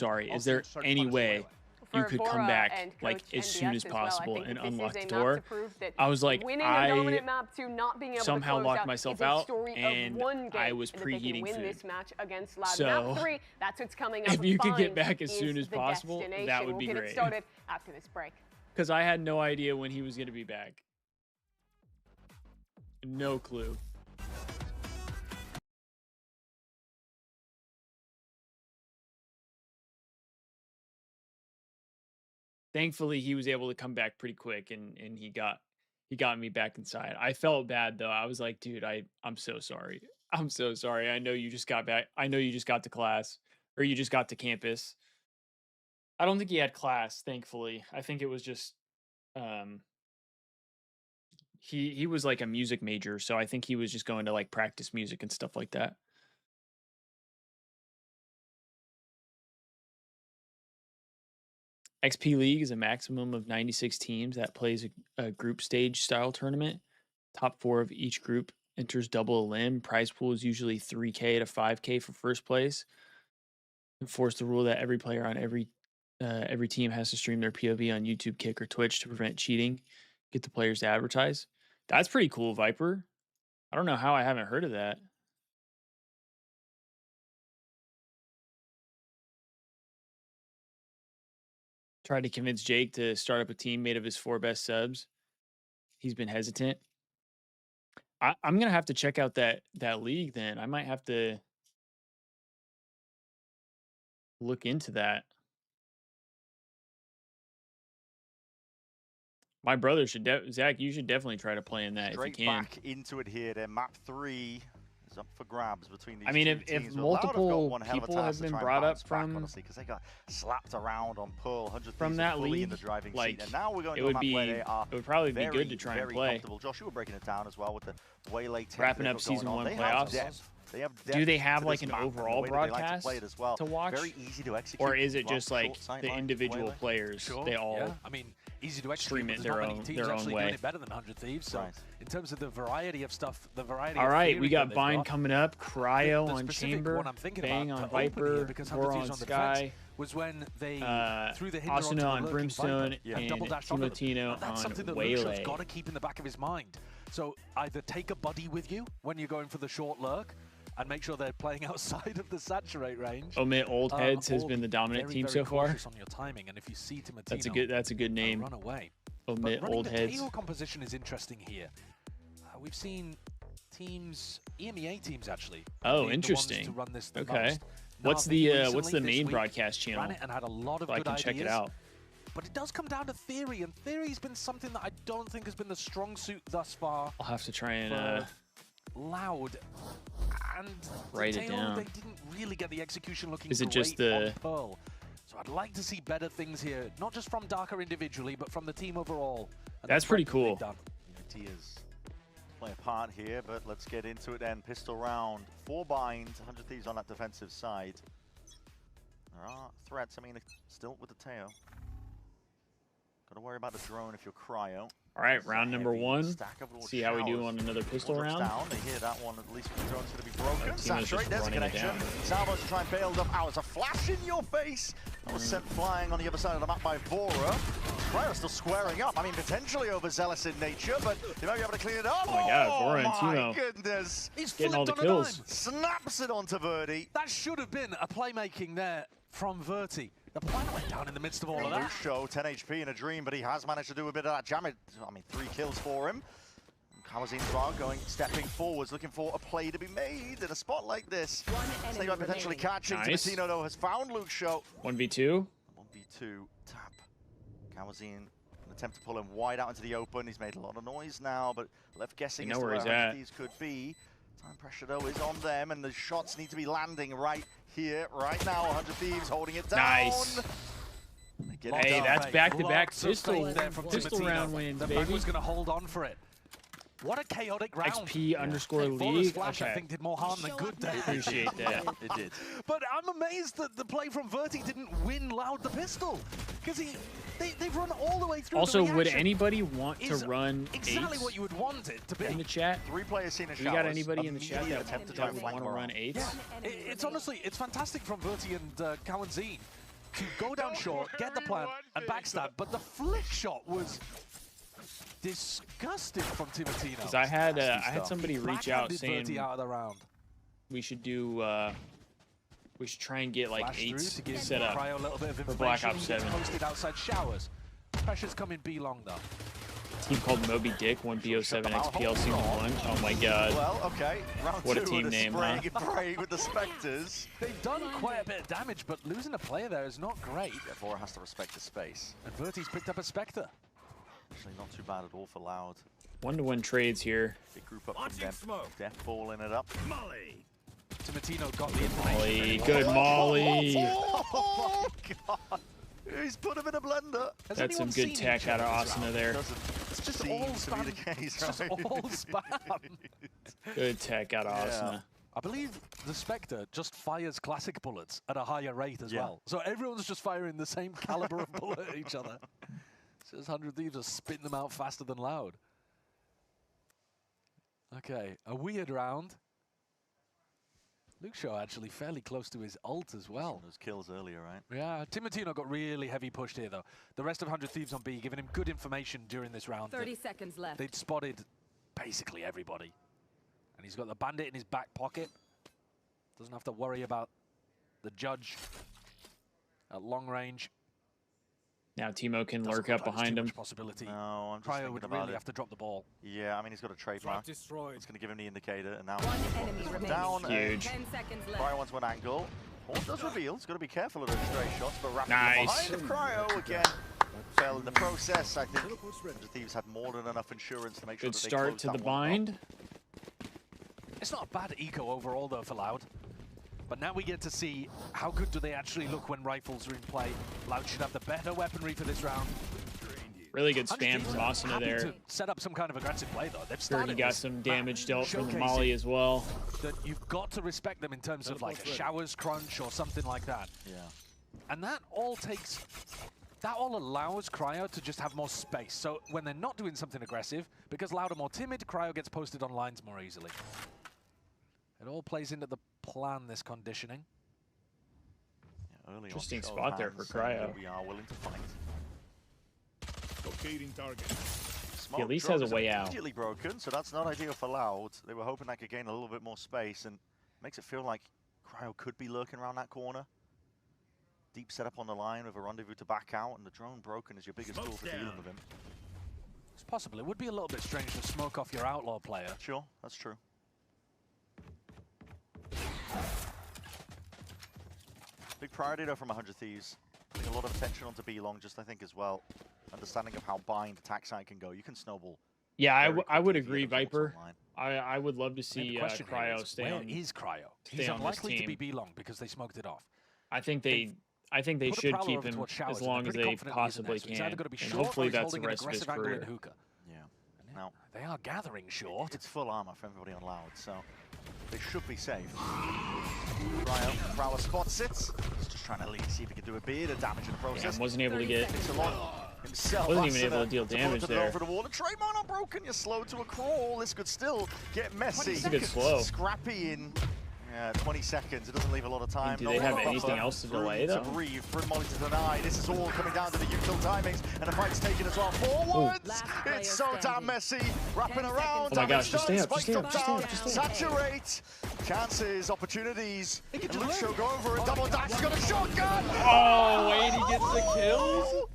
sorry. Is there any way you could come back like as soon as possible and unlock the door? I was like, I somehow locked myself out and I was preheating food. So if you could get back as soon as possible, that would be great. After this break. Because I had no idea when he was going to be back. No clue. Thankfully, he was able to come back pretty quick, and he got me back inside. I felt bad though. I was like, dude, I'm so sorry. I'm so sorry. I know you just got back. I know you just got to class, or you just got to campus. I don't think he had class, thankfully. I think it was just he was like a music major, so I think he was just going to like practice music and stuff like that. XP League is a maximum of 96 teams that plays a group stage style tournament. Top 4 of each group enters double elim. Prize pool is usually 3K to 5K for first place. Enforce the rule that every player on every team has to stream their POV on YouTube, Kick, or Twitch to prevent cheating. Get the players to advertise. That's pretty cool, Viper. I don't know how I haven't heard of that. Tried to convince Jake to start up a team made of his 4 best subs. He's been hesitant. I'm gonna have to check out that league then. I might have to look into that. My brother should, Zach, you should definitely try to play in that Straight if you can. back into it here. Then map 3 is up for grabs between these I mean, two if teams. multiple people have been brought up from, honestly, because they got slapped around on Pearl, 100 from that league, in the driving like, seat. And now we're going it to a would map be, where they are it would probably very, be good to try and very play. comfortable. Josh, you were breaking it down as well with the way late Wrapping up season 1 playoffs. They have do they have like an overall broadcast to watch? Very easy to execute. Or is it just like the individual players? Sure. They all I mean, easy to execute. stream it Their own way. Doing it better than 100 Thieves. So in terms of the variety of stuff, the variety. All right, we got Vine Bind coming up, Cryo on Chamber, Bang on Viper, War on Sky. Was when they threw the Asuna on Brimstone and Timotino on Waylay. Got to keep in the back of his mind. So either take a buddy with you when you're going for the short lurk, and make sure they're playing outside of the saturate range. Omit Old Heads has been the dominant team so far. On your timing, and if you see Timotino, that's a good name. Run away. Omit Old Heads. The KO composition is interesting here. We've seen teams, EMEA teams actually. Oh, interesting. To run this okay. What's the main broadcast channel? Ran it and had a lot of so good I can check ideas. it out. But it does come down to theory, and theory's been something that I don't think has been the strong suit thus far. I'll have to try and Loud. And write it down. They didn't really get the execution looking Is it just the Pearl. So I'd like to see better things here, not just from Darker individually, but from the team overall. That's pretty cool. Tears play a part here, but let's get into it then. Pistol round, 4 binds, 100 Thieves on that defensive side. There are threats, I mean, still with the Teo. Got to worry about the drone if you're Cryo. All right, round number 1. See how we do on another pistol round. Down. They hear that one, at least the drone's going to be broken. Saturate, there's a connection. Salvo's trying to bail them out. It's a flash in your face. That was sent flying on the other side of the map by Vora. Cryo's still squaring up. I mean, potentially overzealous in nature, but they might be able to clean it up. Oh my god, Vora and Timo. My goodness. He's getting all the kills. Snaps it onto Verdi. That should have been a playmaking there from Verti. The planet went down in the midst of all of that. Show 10 HP in a dream, but he has managed to do a bit of that damage. I mean, 3 kills for him. Kawazin's well stepping forwards, looking for a play to be made in a spot like this. Snake potentially catching. Nice. Timotino, though, has found Luke Show. 1v2. 1v2. Tap. Kawazin, an attempt to pull him wide out into the open. He's made a lot of noise now, but left guessing as to where these could be. Time pressure, though, is on them, and the shots need to be landing right here, right now. 100 Thieves holding it down. Nice. Hey, that's back-to-back pistol round wins, baby. The was going to hold on for it. What a chaotic round. XP_league. Flash, I think, did more harm than good there. I appreciate that. It did. But I'm amazed that the play from Verti didn't win Loud the pistol. Because they've run all the way through. Also, would anybody want to run exactly eights what you would want it to be in the chat? 3 players seen a shot. We got anybody in the chat that would want to run eights? Yeah. It's honestly, it's fantastic from Verti and Kawanzine to go down short, get the plant, and backstab. But the flick shot was disgusting from Timotino. Because I had somebody reach out saying out of the round. We should do we should try and get like Flash 8s to give set up a little bit of for Black Ops 7. Posted outside showers. Pressure's coming B long though. Team called Moby Dick, 1BO7 XPL Season 1. Oh my god. Well, okay. Round what 2 a team name, huh? Break with the Spectres. They've done quite a bit of damage, but losing a player there is not great. Therefore, has to respect the space. And Verti's picked up a Spectre. Actually, not too bad at all for Loud. 1-to-1 trades here. Big group up from them. Death balling it up. Molly. Timotino got the information. Molly, good Molly. Oh god. He's put him in a blender. That's some good tech out of Asuna there. It's just all spam. The case, it's just all spam. Good tech out of Asuna. I believe the Spectre just fires classic bullets at a higher rate as well. So everyone's just firing the same caliber of bullet at each other. Says 100 Thieves are spitting them out faster than Loud. Okay, a weird round. LOUDgg actually fairly close to his ult as well. Those kills earlier, right? Yeah, Timotino got really heavy pushed here, though. The rest of 100 Thieves on B giving him good information during this round. 30 seconds left. They'd spotted basically everybody. And he's got the bandit in his back pocket. Doesn't have to worry about the judge at long range. Now Timo can lurk up behind him. Possibility. No, I'm just Cryo thinking would about really it. have to drop the ball. Yeah, I mean, he's got a trademark. It's going to give him the indicator, and now One down. Huge. 10 seconds left. Cryo wants one angle. Horn does reveal. He's got to be careful of those stray shots, but wrapping Nice. behind Cryo again. Fell in the process. I think 100 Thieves had more than enough insurance to make sure Good that they start closed to that the one up. bind. It's not a bad eco overall, though, for Loud. But now we get to see how good do they actually look when rifles are in play. Loud should have the better weaponry for this round. Really good spam from Asuna Happy there. to set up some kind of aggressive play, though. They've Sure, started he got this some map damage dealt from the showcasing molly as well. That you've got to respect them in terms of like a showers crunch or something like that. Yeah. And that all allows Cryo to just have more space. So when they're not doing something aggressive, because Loud are more timid, Cryo gets posted on lines more easily. It all plays into the plan, this conditioning. Yeah, early Interesting on, spot there for Cryo. We are willing to fight. Locating target. He at least has a way out. Immediately broken, so that's not ideal for Loud. They were hoping that could gain a little bit more space, and makes it feel like Cryo could be lurking around that corner. Deep setup on the line with a rendezvous to back out, and the drone broken is your biggest tool for dealing with him. It's possible. It would be a little bit strange to smoke off your outlaw player. Sure, that's true. Big priority though from 100 Thieves. Putting a lot of attention onto B long, just I think as well. Understanding of how bind attack side can go. You can snowball. Yeah, I would agree, Viper. I would love to see Cryo stay where on. Is Cryo? Stay He's on this unlikely to team. be B long because they smoked it off. I think they should keep him as long as they possibly can, and hopefully that's the rest of his career. Yeah. Now they are gathering short. It's full armor for everybody on Loud, so they should be safe. Cryo, Prowler spots it. He's just trying to see if he can do a bit of damage in the process. Yeah, wasn't able to get. It's a lot himself. Wasn't even able to deal damage there. Over the wall. The Trademark not broken. You're slow to a crawl. This could still get messy. It's a bit slow. Scrappy in. Yeah, 20 seconds. It doesn't leave a lot of time. Do they have anything else to delay, though? To breathe, for Molly to deny. This is all coming down to the util timings, and the fight's taken as well. Forwards! It's so damn messy. Wrapping around. Oh my gosh, just stay up, Spike just stay up, down. just stay up. Saturate. Chances, opportunities. And LOUDgg go over it. Double dash. He's got a shotgun. Oh, and he gets the kills?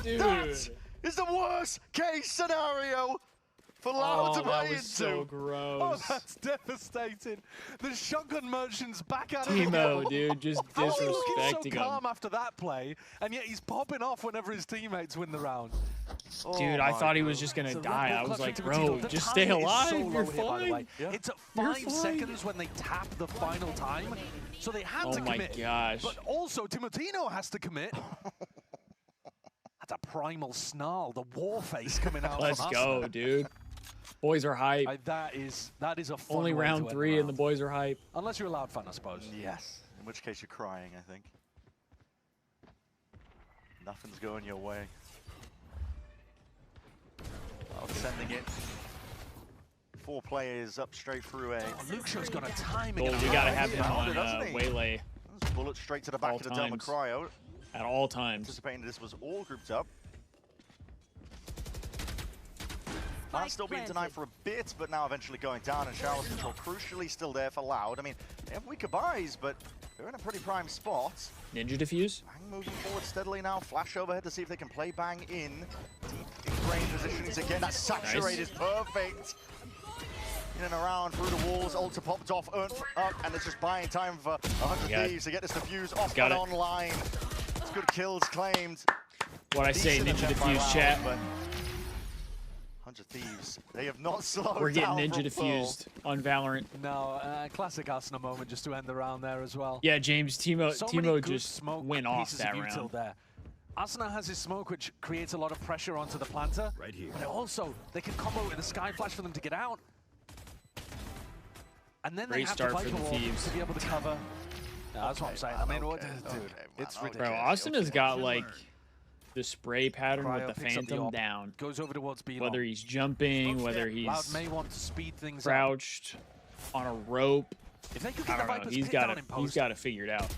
Dude. That is the worst case scenario for Loud to play into. So gross. Oh, that's devastating. The shotgun merchant's back at it. Timo, dude, just How is he looking so disrespecting calm him. after that play, and yet he's popping off whenever his teammates win the round. Dude, I thought he was just gonna die. I was like, bro, just stay alive. You're fine. It's at 5 seconds when they tap the final time, so they had to commit. Oh my gosh. But also, Timotino has to commit. That's a primal snarl, the war face coming out. Let's from go, Asuna. dude. Boys are hype. That is a fun Only way to round end 3 and the boys are hype. Unless you're a Loud fan, I suppose. Yes, in which case you're crying, I think. Nothing's going your way. Loud sending it. 4 players up straight through A. LOUDgg's got a timing. Gold, we gotta have him on waylay. Bullet straight to the back of the dome of Cryo. At all times. Anticipating this was all grouped up. Not still being denied for a bit, but now eventually going down, and Showers control crucially still there for Loud. I mean, they have weaker buys, but they're in a pretty prime spot. Ninja defuse. Bang moving forward steadily now. Flash overhead to see if they can play Bang in. Deep in range positionings again. That saturate is perfect. In and around through the walls. Ultra popped off, up, and it's just buying time for 100 Thieves to get this defuse off and online. It's good kills claimed. What I say, Ninja defuse chat. 100 Thieves. They have not slowed We're getting down Ninja from defused on Valorant. No, classic Asuna moment just to end the round there as well. Yeah, James, Timo just smoke went off pieces that of util round. there. Asuna has his smoke, which creates a lot of pressure onto the planter. Right here. But also, they can combo with the Sky Flash for them to get out. And then they Great have start the for the Viper Wall Thieves. to be able to cover. Yeah, that's what I'm saying. I mean, what, dude, it's ridiculous. Bro, Asuna's got like the spray pattern Cryo with the picks up the Phantom op, down. Goes over towards B. Whether he's jumping, whether Loud he's may want to speed things crouched on a rope. If they could get the Viper's He's pit got down in post, he's got it figured out.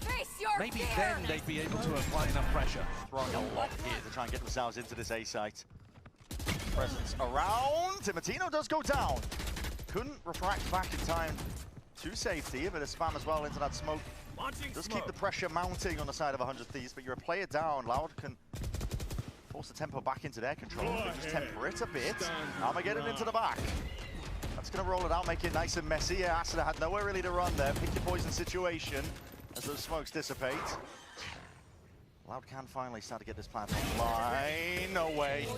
maybe then they'd be able to apply enough pressure. Throwing a lot here to try and get themselves into this A site. Presence around. Timotino does go down. Couldn't refract back in time to safety. A bit of spam as well into that smoke. Does keep the pressure mounting on the side of 100Thieves, but you're a player down. Loud can force the tempo back into their control. Just temper it a bit. Armageddon into the back. That's going to roll it out, make it nice and messy. Yeah, Asada had nowhere really to run there. Pick your poison situation as those smokes dissipate. Loud can finally start to get this plant online. No way.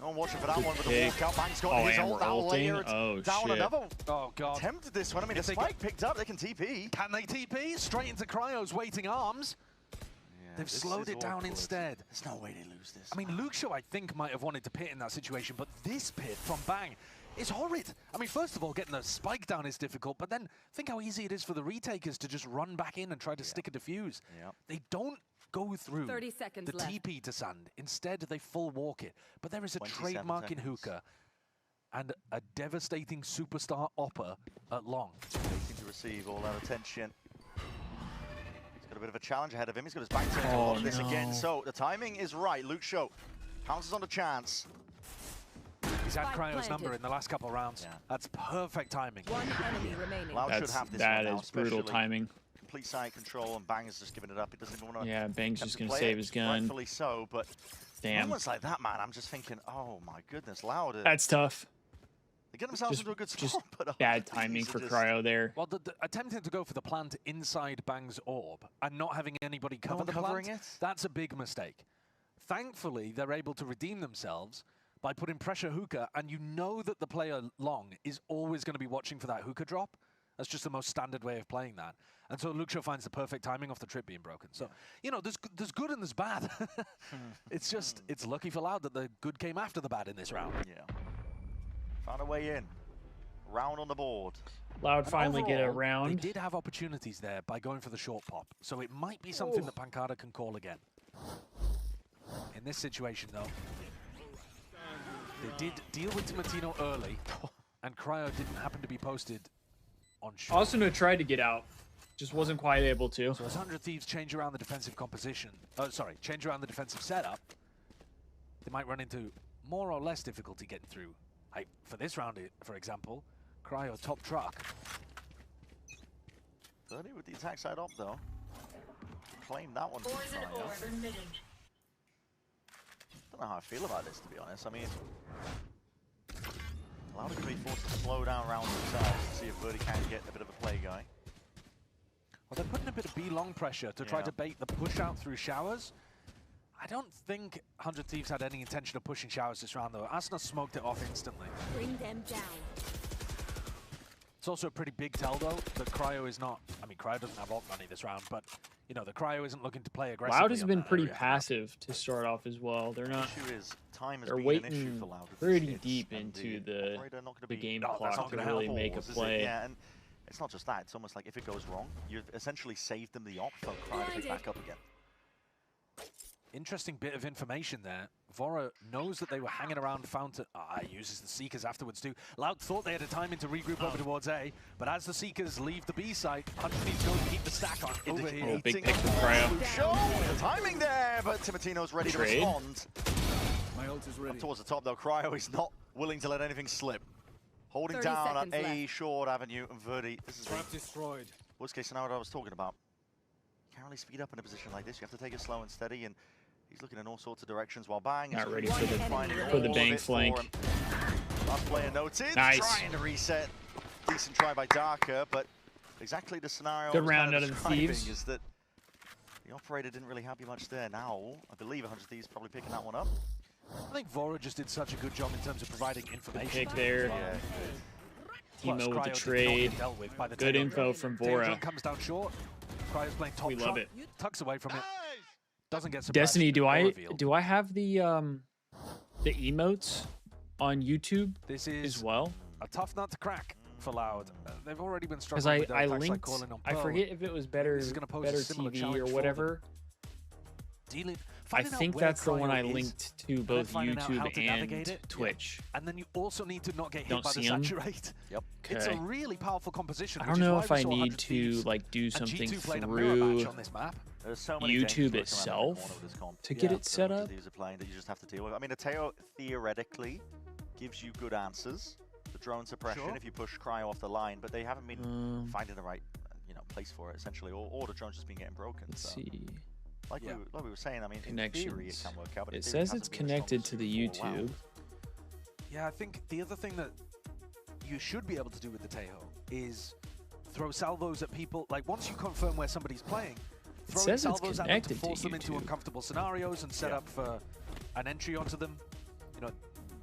No one watching for that one with the walkout. Bang's got his ult now layered down another. Oh, God. Attempted this one. I mean, the spike picked up. They can TP. Can they TP? Straight into Cryo's waiting arms. Yeah, They've slowed it down instead. There's no way they lose this. I mean, LOUDgg, I think, might have wanted to pit in that situation, but this pit from Bang is horrid. I mean, first of all, getting the spike down is difficult, but then think how easy it is for the retakers to just run back in and try to stick a defuse. They don't go through 30 seconds the left. TP to Sand. Instead, they full walk it. But there is a trademark in hookah and a devastating superstar opper at long. Waiting to receive all that attention. He's got a bit of a challenge ahead of him. He's got his back to all of this again. So the timing is right. LOUDgg pounces on the chance. He's had Cryo's number in the last couple of rounds. That's perfect timing. One enemy remaining. Loud should have this that one now, is brutal timing. Complete side control, and Bang is just giving it up. He doesn't even want to. Yeah, Bang's just going to save his gun. Rightfully so, but damn. Moments like that, man, I'm just thinking, oh my goodness, Loud. That's tough. They get themselves into a good spot, but bad timing for Cryo there. Well, attempting to go for the plant inside Bang's orb and not having anybody cover the plant, that's a big mistake. Thankfully, they're able to redeem themselves by putting pressure hookah, and you know that the player long is always going to be watching for that hookah drop. That's just the most standard way of playing that. And so LOUDgg finds the perfect timing off the trip being broken. So, you know, there's good and there's bad. It's just, it's lucky for Loud that the good came after the bad in this round. Yeah. Found a way in. Round on the board. Loud And finally get a overall, round. They did have opportunities there by going for the short pop. So it might be something that Pancada can call again. In this situation, though, they did deal with Timotino early, and Cryo didn't happen to be posted on short. Austin tried to get out, just wasn't quite able to. So as 100Thieves change around the defensive composition, change around the defensive setup, they might run into more or less difficulty getting through. For this round, for example, Cryo top truck. 30 with the attack side up, though. Claim that one. Don't know how I feel about this, to be honest. I mean, Loud to be forced to slow down rounds themselves to see if Birdie can get a bit of a play going. Well, they're putting a bit of B-long pressure to try to bait the push out through showers. I don't think 100Thieves had any intention of pushing showers this round, though. Asna smoked it off instantly. Bring them down. It's also a pretty big tell, though, that Cryo is not... I mean, Cryo doesn't have ult money this round, but, you know, the Cryo isn't looking to play aggressively. Loud has been pretty passive to start off as well. They're not... The issue is time has they're been waiting an issue for Loud. pretty deep into the game clock to really make a play. Yeah, and it's not just that. It's almost like if it goes wrong, you've essentially saved them the op for Cryo to pick back up again. Interesting bit of information there. Vora knows that they were hanging around Fountain. Uses the Seekers afterwards too. Loud thought they had a timing to regroup over towards A, but as the Seekers leave the B site, 100Thieves going to keep the stack on over here. Oh, big pick from Cryo. Show the timing there, but Timotino's ready to respond. My ult is ready. Up towards the top though, Cryo is not willing to let anything slip. Holding down on A short avenue, and Verdi, this is destroyed. Worst case scenario I was talking about. Can't really speed up in a position like this. You have to take it slow and steady, and he's looking in all sorts of directions while Bang not is ready for the Bang flank. Last player noted. Nice. Trying to reset. Decent try by Darker, but exactly the scenario Good round out of the Thieves. Is that the operator didn't really help you much there. Now, I believe 100Thieves probably picking that one up. I think Vora just did such a good job in terms of providing information. Pick there. Yeah. Timo with the trade. Good info from Vora. Comes down short. Cryo's playing top. We love it. Tucks away from it. Doesn't get Destiny, do I have the emotes on YouTube this is as well? A tough nut to crack for Loud. They've already been struggling with I attacks linked. like calling on I forget if it was better TV or whatever. Dealing I think that's the one I linked to both YouTube and Twitch. And then you also need to not get hit by the him? saturate. Yep. It's a really powerful composition. I don't know if I need to like do something through So YouTube itself to get it set up. These are playing that you just have to deal with. I mean, Ateo theoretically gives you good answers. The drone suppression if you push Cryo off the line, but they haven't been finding the right, place for it essentially, or the drone's just been getting broken. Let's see. Like we were saying, I mean, in theory it can work out, but it says it's connected to the YouTube. Yeah, I think the other thing that you should be able to do with the Tejo is throw salvos at people. Like once you confirm where somebody's playing, throw salvos at them to force them into uncomfortable scenarios and set up for an entry onto them.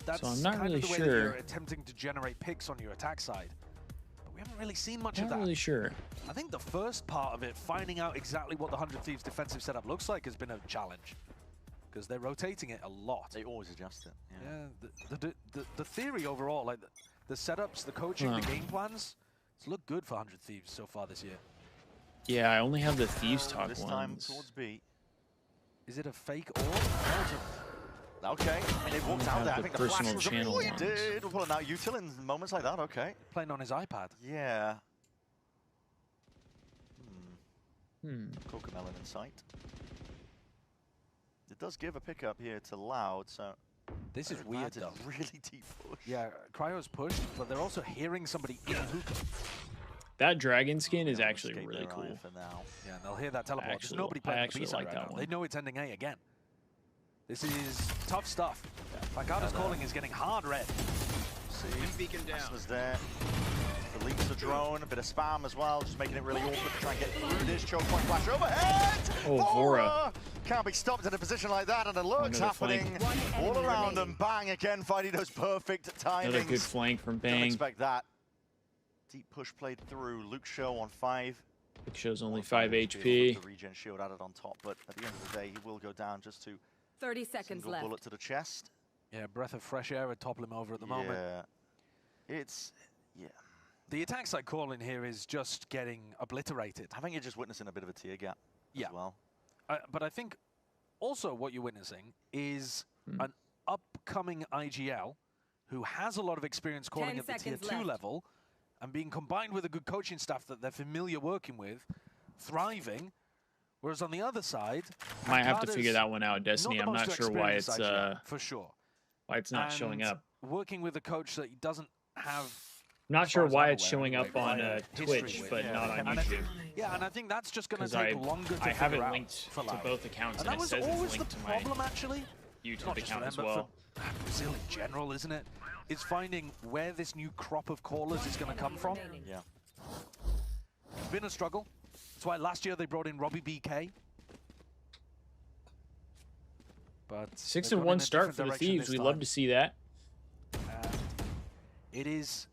That's so I'm not kind really of the way sure. that you're attempting to generate picks on your attack side. But we haven't really seen much of that. Not really sure. I think the first part of it, finding out exactly what the 100 Thieves defensive setup looks like, has been a challenge. Because they're rotating it a lot. They always adjust it. Yeah, the theory overall, like the setups, the coaching, the game plans, it's looked good for 100 Thieves so far this year. Yeah, I only have the Thieves talk this ones. time towards B. Is it a fake or? Okay, I mean, they've walked out there. I think the flash was channel avoided. We're pulling out util in moments like that, okay. Playing on his iPad. Yeah. Cocomelon in sight. It does give a pickup here to Loud, so... This is weird, though. Really deep push. Yeah, Cryo's pushed, but they're also hearing somebody in hookah. That dragon skin is actually really cool. For now. Yeah, and they'll hear that teleport. There's nobody playing the B side right now. They know it's ending A again. This is tough stuff. Pancada's calling is getting hard red. Beacon down. Was there. Deletes the drone, a bit of spam as well, just making it really awkward to try and get through this. Choke point flash overhead! Oh, Vora. Can't be stopped in a position like that, and the lurk's happening all around them. Bang again, finding those perfect timings. Another good flank from Bang. Don't expect that. Deep push played through. Luke Show on 5. Luke Show's only 5 HP. The regen shield added on top, but at the end of the day, he will go down just to 30 seconds left. Bullet to the chest. Yeah, breath of fresh air would topple him over at the moment. Yeah. The attack side calling here is just getting obliterated. I think you're just witnessing a bit of a tear gap as well. But I think also what you're witnessing is an upcoming IGL who has a lot of experience calling at the tier 2 level and being combined with a good coaching staff that they're familiar working with, thriving. Whereas on the other side, might have to figure that one out, Destiny. I'm not sure why it's for sure. Why it's not showing up. Working with a coach that doesn't have. Not sure why it's showing up on Twitch, but not on YouTube. Yeah, and I think that's just going to take longer to figure out. I haven't linked to both accounts, and it says it's linked to my YouTube account as well. Brazil in general, isn't it? Is finding where this new crop of callers is going to come from. Yeah. It's been a struggle. That's why last year they brought in Robbie BK. But 6-1 start for the Thieves. We'd love to see that. It is.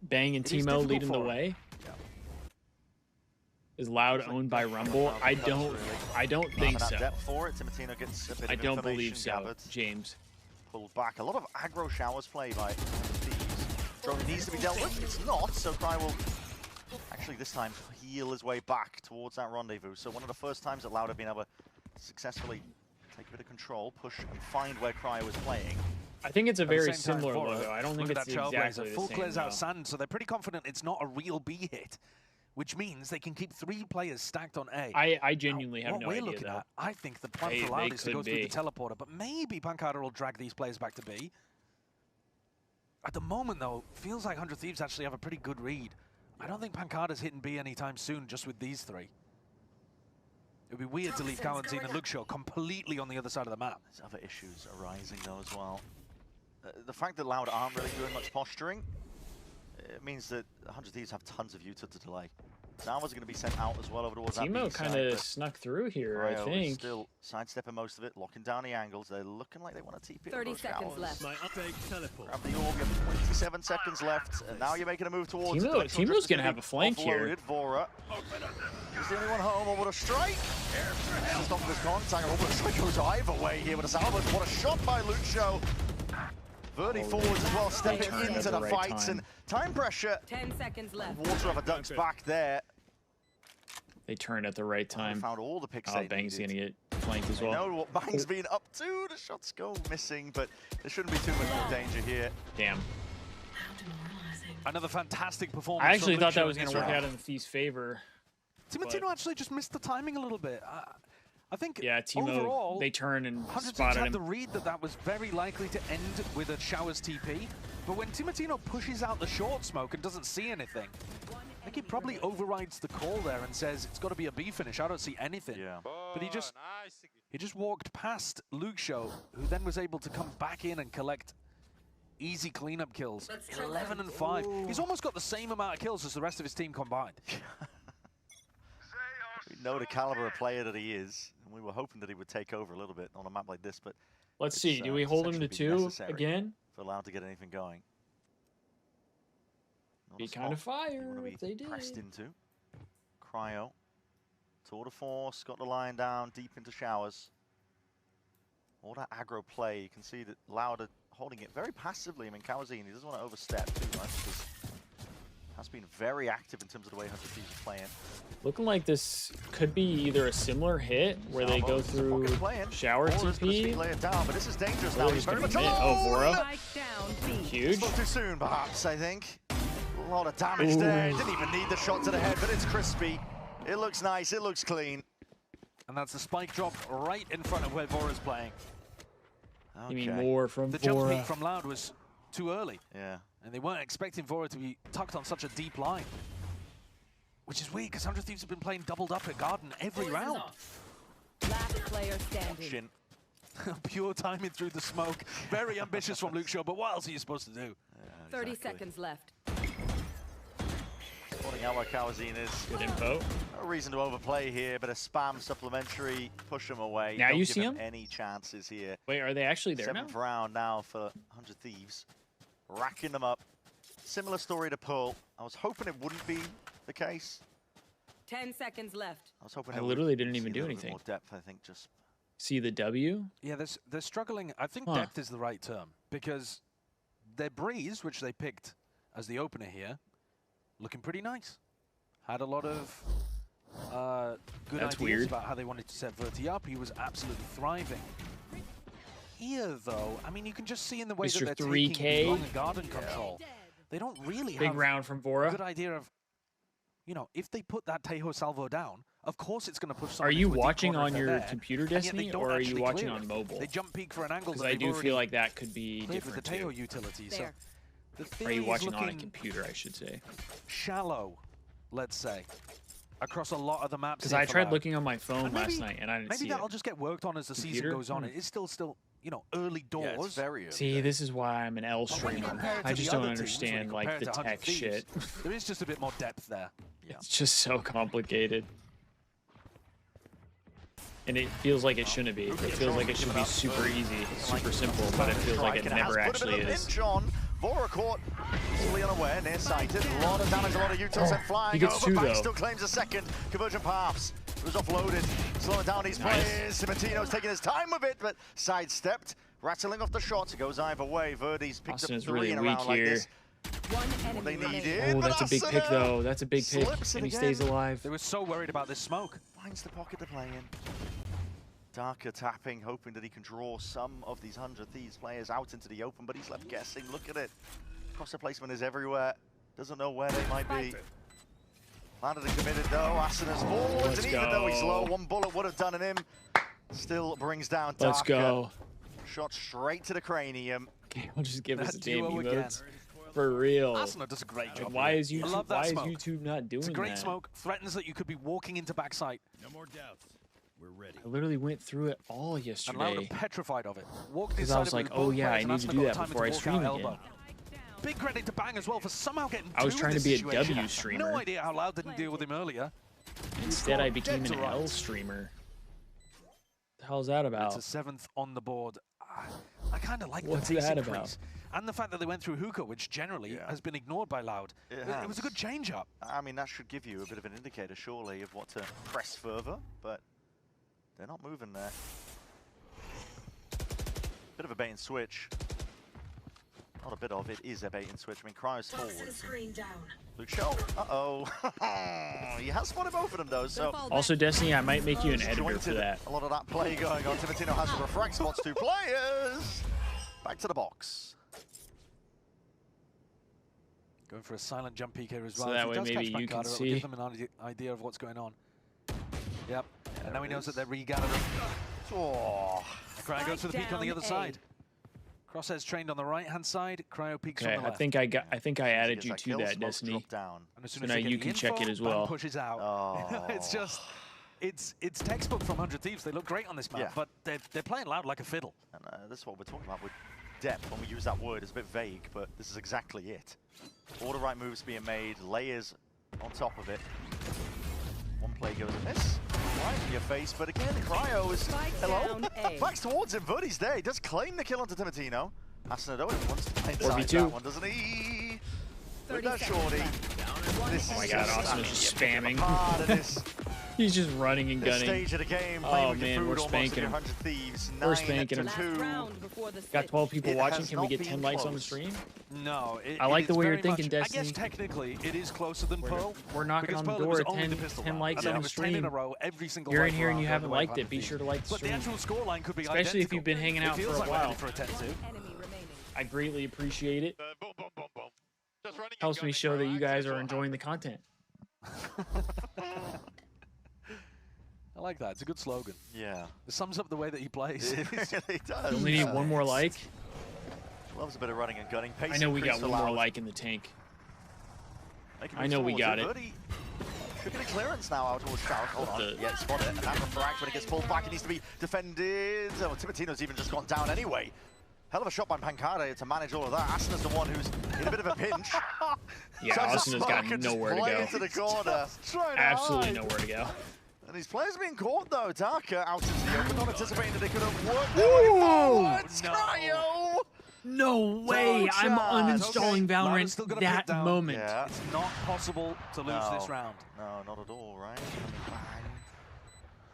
Bang and Timo leading the way. Yeah. Is Loud owned by Rumble? I don't think so. I don't believe so, James. Pulled back. A lot of aggro showers play by Thieves. Drone needs to be dealt with. It's not, so Cry will actually this time heal his way back towards that rendezvous. So one of the first times that Loud have been able to successfully take a bit of control, push and find where Cryo is playing. I think it's a very similar logo. I don't think it's exactly the same. Full clears out sand, so they're pretty confident it's not a real B hit, which means they can keep 3 players stacked on A. I genuinely have no idea, looking at, I think the plan for Loud is to go through the teleporter, but maybe Pancada will drag these players back to B. At the moment, though, feels like 100 Thieves actually have a pretty good read. I don't think Pancada's hitting B anytime soon, just with these 3. It would be weird to leave Calentine and Luxio completely on the other side of the map. There's other issues arising, though, as well. The fact that Loud aren't really doing much posturing, it means that 100 Thieves have tons of util to delay. Zama's going to be sent out as well over towards that Timo kind of snuck through here, I think. Still sidestepping most of it, locking down the angles. They're looking like they want to TP. 30 seconds left. My update teleport. Grab the orb, you have 27 seconds left, and now you're making a move towards it. Timo's going to have a flank here. Vora. He's the only one home. What a strike! Stop this contact. It looks like it goes either way here with a salvage. What a shot by Luxio. Verdi forwards as well, stepping into the fights, and time pressure. 10 seconds left. Water of a duck's back there. They turned at the right time. Found all the picks. Oh, Bang's gonna get flanked as well. Know what Bang's been up to. The shots go missing, but there shouldn't be too much more danger here. Damn. Another fantastic performance. I actually thought that was going to work out in the Thieves' favor. Timotino actually just missed the timing a little bit. I think Timo, overall, they turned and 100 spotted had him. the read that was very likely to end with a Showers TP. But when Timotino pushes out the short smoke and doesn't see anything, I think he probably overrides the call there and says it's got to be a B finish. I don't see anything. Yeah. But he just walked past LOUDgg, who then was able to come back in and collect easy cleanup kills. 11 and 5. He's almost got the same amount of kills as the rest of his team combined. We know the caliber of player that he is, and we were hoping that he would take over a little bit on a map like this, but let's see, do we hold him to 2 again? For allowed to get anything going. Not Be kind of fire if they did. Pressed into. Cryo. Tour de force, got the line down, deep into Showers. All that aggro play, you can see that LOUDgg holding it very passively. I mean, Kawazini, he doesn't want to overstep too much because has been very active in terms of the way 100Thieves are playing. Looking like this could be either a similar hit where they go through shower TP. Down, but this is dangerous now. He's very much Vora. Huge. Spoke too soon, perhaps, I think. A lot of damage there. Didn't even need the shot to the head, but it's crispy. It looks nice. It looks clean. And that's the spike drop right in front of where Vora's playing. You mean more from the Vora? jump peak from LOUDgg was too early. Yeah. And they weren't expecting Vora to be tucked on such a deep line. Which is weird, because 100Thieves have been playing doubled up at Garden every round. Last player standing. Pure timing through the smoke. Very ambitious from LOUDgg, but what else are you supposed to do? 30 seconds left. Calling out where Kawazine is. Good info. No reason to overplay here, but a spam supplementary, push him away. Now Don't you give see him? Any chances here. Wait, are they actually there now? 7th round now for 100Thieves. Racking them up. Similar story to Pearl. I was hoping it wouldn't be the case. 10 seconds left. I was hoping I literally didn't even do anything. More depth, I think, just see the W. Yeah, they're struggling. I think depth is the right term because their Breeze, which they picked as the opener here, looking pretty nice. Had a lot of good ideas about how they wanted to set Verti up. He was absolutely thriving. Here, though, I mean, you can just see in the way that they're 3K. taking long garden control. They don't really Big have round from Vora. a good idea of, you know, if they put that Tejo salvo down, of course it's going to push someone Are you into a deep watching corner on if they're your there, computer, and yet Destiny, they don't or are you actually watching clear on it. mobile? They jump peek for an angle Because that I they've do already feel like that could be played with different the Tejo too. utility. So the Are you theory is watching on a looking computer, I should say? shallow, let's say, across a lot of the maps. Because here I for tried LOUDgg. looking on my phone And last night and I didn't see maybe that'll it. just get worked on as the season Computer? goes on. It is still, you know, early doors. Yeah, it's very early. See, this is why I'm an L streamer. I just don't understand like the to tech 100 Thieves, shit. There is just a bit more depth there. It's just so complicated. And it feels like it shouldn't be. It feels like it should be super easy, super simple, but it feels like it never actually is. Vora caught, easily unaware, nearsighted. A lot of damage, a lot of utils and flying he gets over. two, Bang though. still claims a second. Conversion paths. It was offloaded. Slowing down these players. Simatino's taking his time with it, but sidestepped. Rattling off the shots. It goes either way. Verdi's picked Austin up is 3 really in a weak round like here. this. What they needed. Oh, that's a big pick, though. That's a big pick. Slips it And he again. stays alive. They were so worried about this smoke. Finds the pocket to play in. Darker tapping, hoping that he can draw some of these 100Thieves players out into the open, but he's left guessing. Look at it. Crosser placement is everywhere. Doesn't know where they might be. Landed and committed though. Asanas forwards, and even though he's low, one bullet would have done him. Still brings down Darker. Let's go. Shot straight to the cranium. Okay, we'll just give us That a damn duo again. emotes. For real. Asuna does a great job. Why here. is I YouTube, love that why is smoke. YouTube not doing It's a great that? smoke. Threatens that you could be walking into backside. No more doubts. We're ready. I literally went through it all And yesterday. LOUDgg petrified of it. Walked Because inside I was of it like, with oh both yeah, I players, and need to Asuna do got that time before I to walk stream out again. elbow. Big credit to Bang as well for somehow getting I was two trying in to be this a situation. W streamer. No idea how LOUDgg didn't deal with him earlier. Instead, I became Dead an to L rights. streamer. What the hell's that about? It's a 7th on the board. I kind of like What's the pace that increase. about? And the fact that they went through hookah, which generally has been ignored by LOUDgg. It was a good change-up. I mean, that should give you a bit of an indicator, surely, of what to press further, but they're not moving there. Bit of a bait and switch. Not a bit of it is a bait and switch. I mean, Cryo's forward. Luke Shell. Uh-oh. He has spotted both of them, though, so... Also, Destiny, I might make you an editor for that. A lot of that play going on. Timotino has the refract spots, 2 players. Back to the box. Going for a silent jump peek here as So well. that way maybe you can see. Give them an idea of what's going on. Yep. And now he knows that they're regathering. Oh. Cryo goes for the peek on the other side. Crosshairs trained on the right-hand side. Cryo peeks Okay, on the left. I think I added you to that, Destiny. So now you can check it as well. Pushes out. Oh. It's just, it's textbook from 100 Thieves. They look great on this map, but they're playing Loud like a fiddle. And this is what we're talking about with depth. When we use that word, it's a bit vague, but this is exactly it. All the right moves being made, layers on top of it. One play goes amiss, right in your face, but again, Cryo is, hello? Backs towards him, but he's there. He does claim the kill onto Timotino. Asanado wants to blindside that one, doesn't he? With that shorty. This oh my god, Austin is just spamming. Part of this. He's just running and gunning. Stage of the game, oh man, we're spanking him. We're spanking him. Got 12 people watching. Can we get 10 likes on the stream? No. I like the way you're thinking, Destiny. I guess technically it is closer than Pearl. We're knocking on the door at 10 likes on the stream. You're in here and you haven't liked it. Be sure to like the stream. But the actual scoreline could be especially if you've been hanging out for a while. For a 10-2. I greatly appreciate it. Helps me show that you guys are enjoying the content. I like that. It's a good slogan. Yeah. It sums up the way that he plays. It really does. We only need one more like. Loves a bit of running and gunning. I know we got one more like in the tank. I know we got it. Should get a clearance now out towards South. Hold on. Yeah, spot it. And that refract when it gets pulled back, it needs to be defended. Oh, Timotino's even just gone down anyway. Hell of a shot by Pancada to manage all of that. Asana's the one who's in a bit of a pinch. Yeah, Asana's got nowhere to go. Into the corner. Absolutely nowhere to go. And his players being caught though. Darker out into the open, not anticipating that they could have worked their way forwards. Cryo! No way! I'm uninstalling Valorant that moment. Yeah. It's not possible to lose this round. No, not at all, right?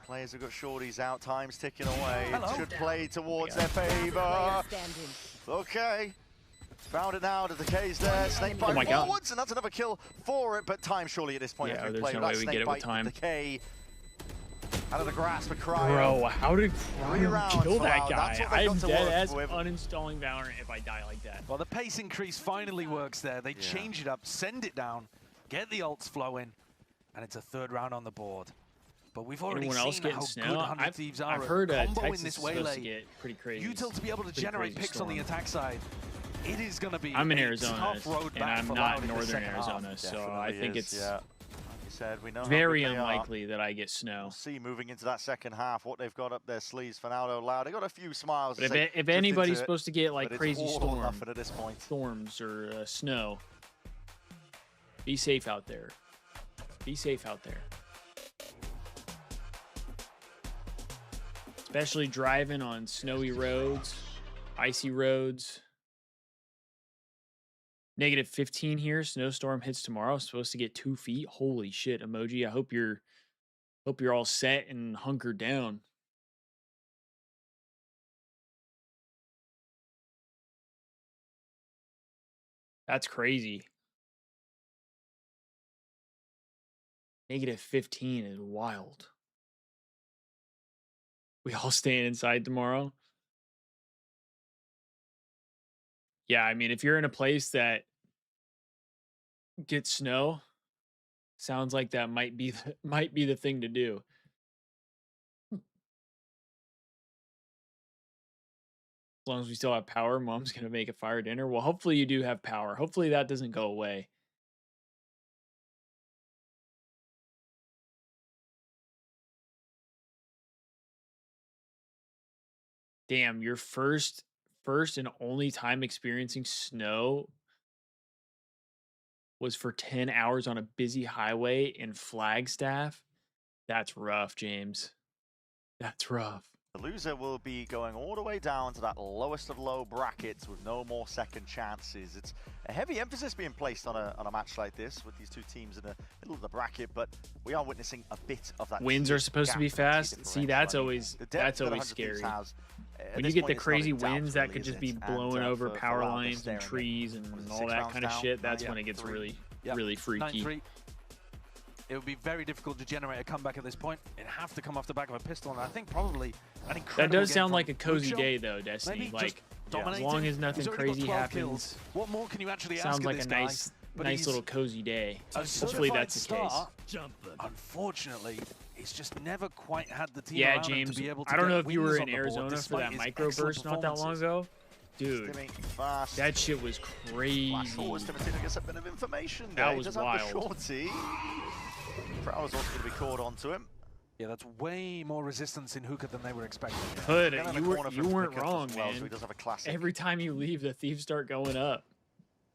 Players have got shorties out, time's ticking away. It should play towards their favor. Okay. Found it now, the decay's there. Snake bite forwards, and that's another kill for it, but time surely at this point. Yeah, there's no way we get it with time. Decay out of the grasp of Cryo. Bro, how did Cryo kill that guy? I'm dead ass uninstalling Valorant if I die like that. Well, the pace increase finally works there. They change it up, send it down, get the ults flowing, and it's a 3rd round on the board. But we've already seen how good 100 Thieves are. I've heard Texas is supposed to get pretty crazy. Util to be able to generate picks on the attack side. It is going to be I'm in Arizona, and I'm not in northern Arizona, so I think it's like you said, we know very unlikely that I get snow. We'll see moving into that second half what they've got up their sleeves for now. LOUDgg. They got a few smiles. But if anybody's supposed to get like crazy storms or snow, be safe out there. Be safe out there. Especially driving on snowy roads, icy roads. -15 here. Snowstorm hits tomorrow. Supposed to get 2 feet. Holy shit, emoji. I hope you're all set and hunkered down. That's crazy. -15 is wild. We all staying inside tomorrow? Yeah, I mean, if you're in a place that gets snow, sounds like that might be the thing to do. As long as we still have power, Mom's gonna make a fire dinner. Well, hopefully you do have power. Hopefully that doesn't go away. Damn, your first and only time experiencing snow was for 10 hours on a busy highway in Flagstaff. That's rough, James. That's rough. The loser will be going all the way down to that lowest of low brackets with no more second chances. It's a heavy emphasis being placed on a match like this with these two teams in the middle of the bracket, but we are witnessing a bit of that. Wins are supposed to be fast. See, that's always scary. when you get the crazy winds that could just be blowing over power lines and trees and all that kind of shit, that's when it gets really, really freaky. It would be very difficult to generate a comeback at this point. It'd have to come off the back of a pistol, and I think probably an incredible That does game sound from like a cozy LOUDgg. day, though, Destiny. Maybe Like, just as long as nothing He's already got crazy 12 happens. kills. What more can you actually ask Sounds of like this a guy? nice, But nice he's little cozy day. a Hopefully that's the certified case. star. Unfortunately, he's just never quite had the team Yeah, around him James. to be able to I don't get know if you wins were on in the board Arizona for despite that his microburst excellent not that long performances. ago. Dude, that shit was crazy. Flash forwards, Timotino gets a bit of information there. That He was does wild. have the shorty. Prowler's also going to be caught onto him. Yeah, that's way more resistance in hookah than they were expecting. Hood, Again in the you corner for weren't Kickoff wrong, as well, man. so he does have a classic. Every time you leave, the Thieves start going up.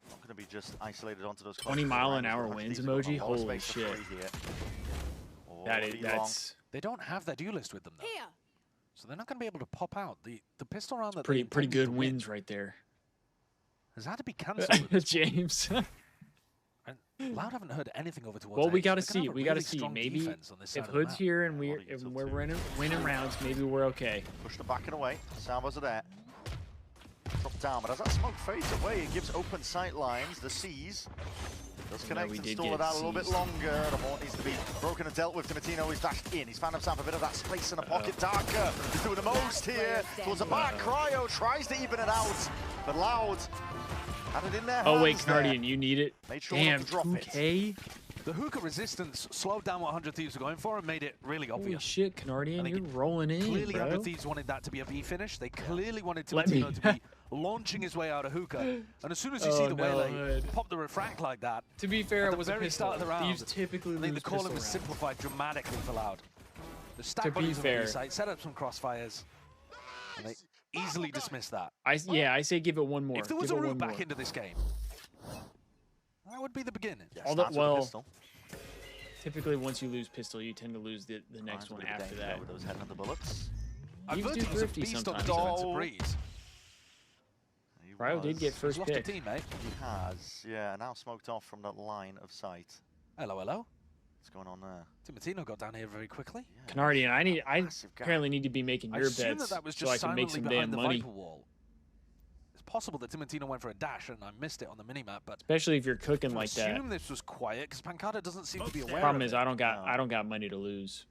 Not going to be just isolated onto those 20-mile-an-hour winds emoji. Holy shit. That's They don't have their duelist with them though. So they're not going to be able to pop out. The pistol round that pretty they intended good to win wins right there. has had to be cancelled. James. And Loud haven't heard anything over towards. Well, we H. got to They're gonna see. have a We got to really see. strong Maybe defense on this side if of the Hood's map. here and we're winning rounds, maybe we're okay. Push them back and away. Salvos are there. Drop down, but as that smoke fades away, it gives open sight lines. The C's does connect and stall it out a little bit longer. The Mort needs to be broken and dealt with. Timotino is dashed in. He's found himself a bit of that space in the pocket. Darker is doing the most here. Towards the back, Cryo tries to even it out, but Loud had it in there. Oh wait, Canardian, you need it. Made sure Damn, not to drop 2K. The hookah resistance slowed down what 100 Thieves were going for and made it really obvious. Holy shit, Canardian, you're rolling in, Clearly, bro. 100 Thieves wanted that to be a B finish. They clearly wanted Let me- Timotino to be launching his way out of hookah. And as soon as you see the way they pop the refract like that, to be fair, at it the was a very pistol. start of the round, Thieves typically I think the lose calling pistol was rounds. simplified dramatically for Loud. The stack To be bodies on the fair. B site, set up some crossfires, and they easily dismissed that. I say give it one more. If there was Give a it route one back more. into this game, that would be the beginning. Typically once you lose pistol, you tend to lose the next one after that. With those head under bullets. Thieves do Verti's a thrifty beast on sometimes. defensive breeze. Cryo did get first He's lost pick. a teammate. He has, yeah, now smoked off from that line of sight. Hello, hello. What's going on there? Timotino got down here very quickly. Canardian, I apparently need to be making I your assume bets that was so I just can make some silently damn behind the money. Viper wall. It's possible that Timotino went for a dash and I missed it on the minimap, but Especially if you're cooking I like that. assume this was quiet because Pancada doesn't seem to be aware. Problem of is it. I don't got money to lose.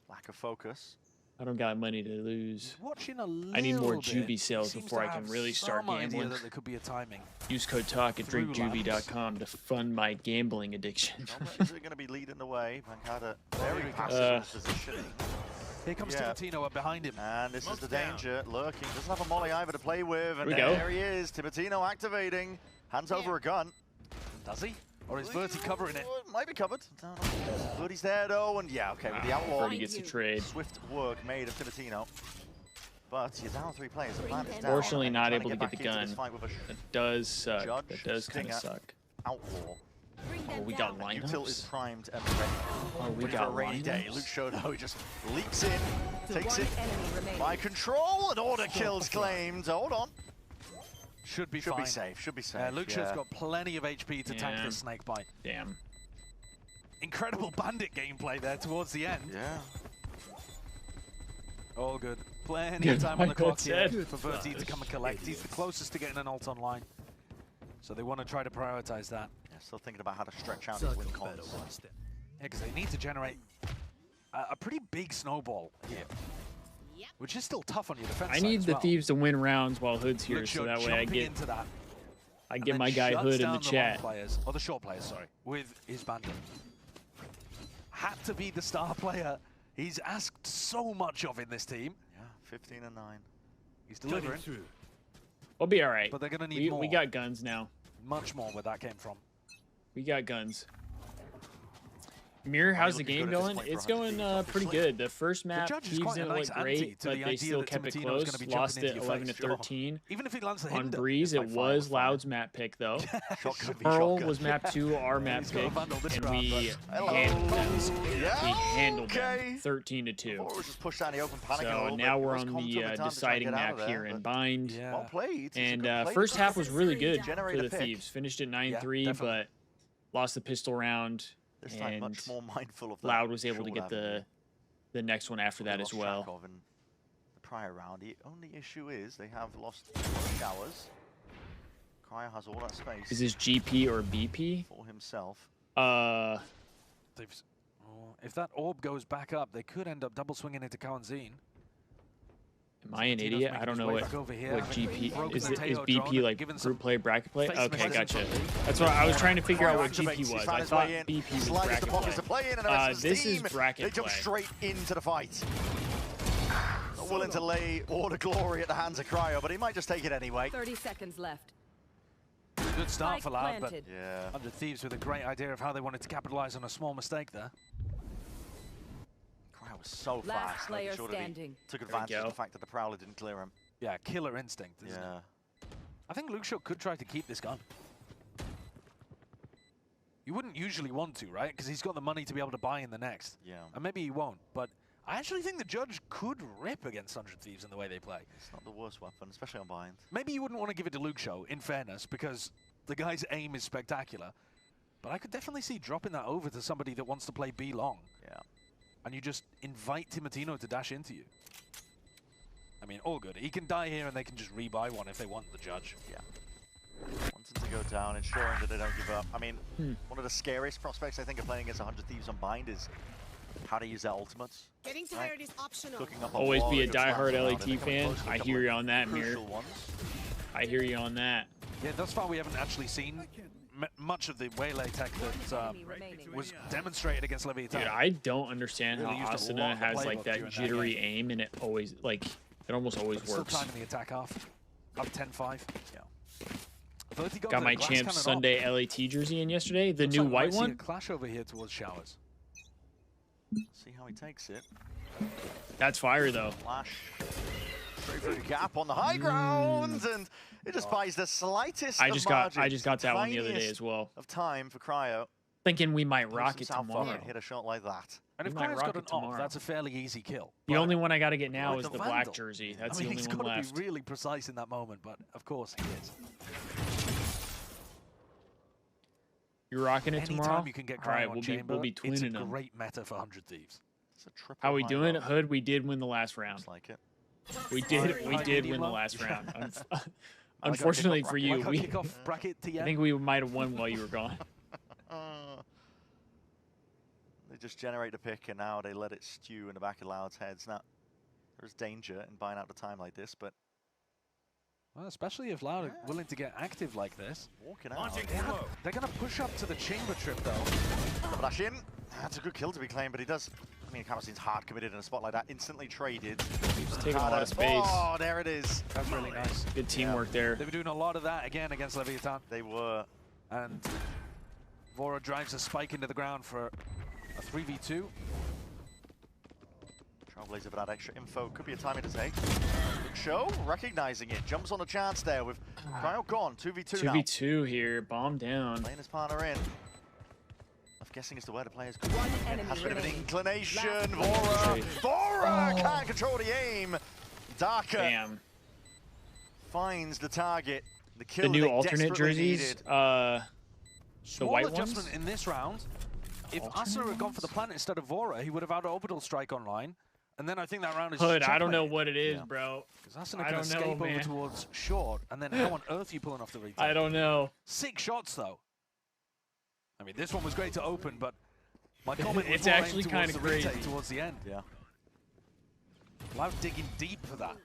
Lack of focus. I don't got money to lose. Watching a I need more little Juvee bit, sales seems before to I can have really start some idea gambling. that there could be a timing. Use code TALK at Through drinkjuvee.com to fund my gambling addiction. Is it going to be leading the way? Pancada very passive in his positioning. Here comes Timotino up behind him. And this is the danger lurking. Doesn't have a molly either to play with. And Here we go. there he is. Timotino activating. Hands over a gun. Does he? Or is Verti covering it? Might be covered. Verti's there though, and yeah, okay, with the outlaw. Verti gets a trade. Swift work made of Timotino. But you're down 3 players. The plan is down. Fortunately, not Trying to able to get the back into gun. this fight with a That does suck. Judge, That does kind of Stinger, suck. Outlaw. Oh, we got Util is lineups. primed and ready. Oh, we Ready for got a rainy day. lineups. Luke showed how he just leaps in, takes it by control, and order kills claimed. Hold on. Should be Should fine. be safe. Should be safe. Yeah, Lucia's got plenty of HP to tank Yeah. this snake bite. Damn. Incredible bandit gameplay there towards the end. Yeah. All good. Plenty of time on the clock here Good. for Verti to come and collect. He's the closest to getting an ult online. So they want to try to prioritize that. Yeah, still thinking about how to stretch out his win cons. Yeah, because they need to generate a pretty big snowball here. Which is still tough on your defense I side need as the well. Thieves to win rounds while Hood's here, Lucio so that way I jumping get into that. I And get then my guy shuts Hood in down the long chat. Players, or the short players, sorry, with his bandit. Had to be the star player. He's asked so much of in this team. Yeah, 15 and 9. He's delivering. We'll be all right. But they're going to need more. We got guns now. Much more where that came from. We got guns. Mirror, how's the looking game good at this going? point for It's 100 going Thieves, pretty obviously. good. The first map, judge is Thieves quite a didn't nice look great, anti to but the they idea still that kept it Timotino is close. gonna be Lost jumping it into your 11 to face, sure. 13. Even if he lands the On hinder. Breeze, It's like it fire was with fire. LOUDg's map pick, though. Shotgun v Pearl shotgun. was map 2, our map He's got a pick, vandal this and round, we Hello. handled them. Yeah, We handled okay. them 13 to 2. Before it was just pushed down the open panic a So little now bit. It we're was on Comto the with time to try and deciding get out of map there, here in but Bind. Yeah. Well played. It's a And good play. first half was really good Generate for a the pick. Thieves. Finished at 9-3, definitely. but lost the pistol round. This time And much more mindful of that. Loud was able to short get avenue. the next one after that as Lost track well. of, and the prior round. The only issue is they have lost showers. Cryo has all that space. Is this GP or BP? For himself. If that orb goes back up, they could end up double swinging into Kawanzine. Am I an idiot? I don't know what GP is. Is BP like group play, bracket play? Okay, gotcha. That's what I was trying to figure out what GP was. I thought BP was bracket play. This is bracket play. They jump straight into the fight. Not willing to lay all the glory at the hands of Cryo, but he might just take it anyway. 30 seconds left. Good start for Loud, but yeah. 100 Thieves with a great idea of how they wanted to capitalize on a small mistake there. Cryo was so fast. Making sure that he took advantage of the fact that the Prowler didn't clear him. Yeah, killer instinct, isn't it? I think LOUDgg could try to keep this gun. You wouldn't usually want to, right? Because he's got the money to be able to buy in the next. Yeah. And maybe he won't, but I actually think the Judge could rip against 100 Thieves in the way they play. It's not the worst weapon, especially on bind. Maybe you wouldn't want to give it to LOUDgg, in fairness, because the guy's aim is spectacular. But I could definitely see dropping that over to somebody that wants to play B long. Yeah. And you just invite Timotino to dash into you. I mean, all good. He can die here and they can just rebuy one if they want the Judge. Yeah. Wanting to go down, ensuring that they don't give up. I mean, one of the scariest prospects I think of playing against 100 Thieves on bind is how to use their ultimates. Getting tired is optional. Always be a diehard LAT fan. I hear you on that, Mir. I hear you on that. Yeah, thus far we haven't actually seen much of the Waylay tech that was demonstrated against Leviathan. Dude, I don't understand how Asuna has like that jittery aim and it always it almost always works. Still timing the attack off. Up 10-5. Yeah. Got my Champs Sunday LAT jersey in yesterday, the new white one. See a clash over here towards showers. See how he takes it. That's fire though. Flash. Straight through the gap on the high ground, and it just buys the slightest. I just got that one the other day as well. Of time for Cryo. Thinking we might rock it tomorrow. And hit a shot like that. And if Cryo's got an op, that's a fairly easy kill. The only one I got to get now is the black jersey. That's the only one left. He's got to be really precise in that moment, but of course he is. You're rocking it tomorrow? Anytime you can get Cryo on chamber, we'll be twinning them. It's a great meta for 100 Thieves. How we doing, Hood? We did win the last round. Looks like it. We did win the last round. Unfortunately for you, I think we might have won while you were gone. They just generate the pick, and now they let it stew in the back of Loud's heads. Now, there's danger in buying out the time like this, but... Well, especially if Loud are willing to get active like this. Walking out. They're going to push up to the chamber trip, though. The flash in. That's a good kill to be claimed, but he does... I mean, Kawasin's hard committed in a spot like that. Instantly traded. He's taking a lot of space. Oh, there it is. That's really nice. Good teamwork there. They were doing a lot of that again against Leviathan. They were. And Vora drives a spike into the ground for a 3v2. Trailblazer for that extra info. Could be a timing to take. Show recognizing it. Jumps on the chance there with Cryo gone. 2v2 now. 2v2 here. Bomb down. Playing his partner in. I'm guessing as to where the players go. Has a bit of an inclination. Vora can't control the aim. Darker finds the target. The kill. The new alternate jerseys. The white adjustment ones in this round. If Asuna had gone for the planet instead of Vora, he would have had an orbital strike online. And then I think that round is Hood, I don't know what it is, bro. Because Asuna can escape over towards short, and then how on earth are you pulling off the retake? I don't know. 6 shots, though. I mean, this one was great to open, but my comment was it's actually kind of crazy towards the end. Yeah. Loud digging deep for that.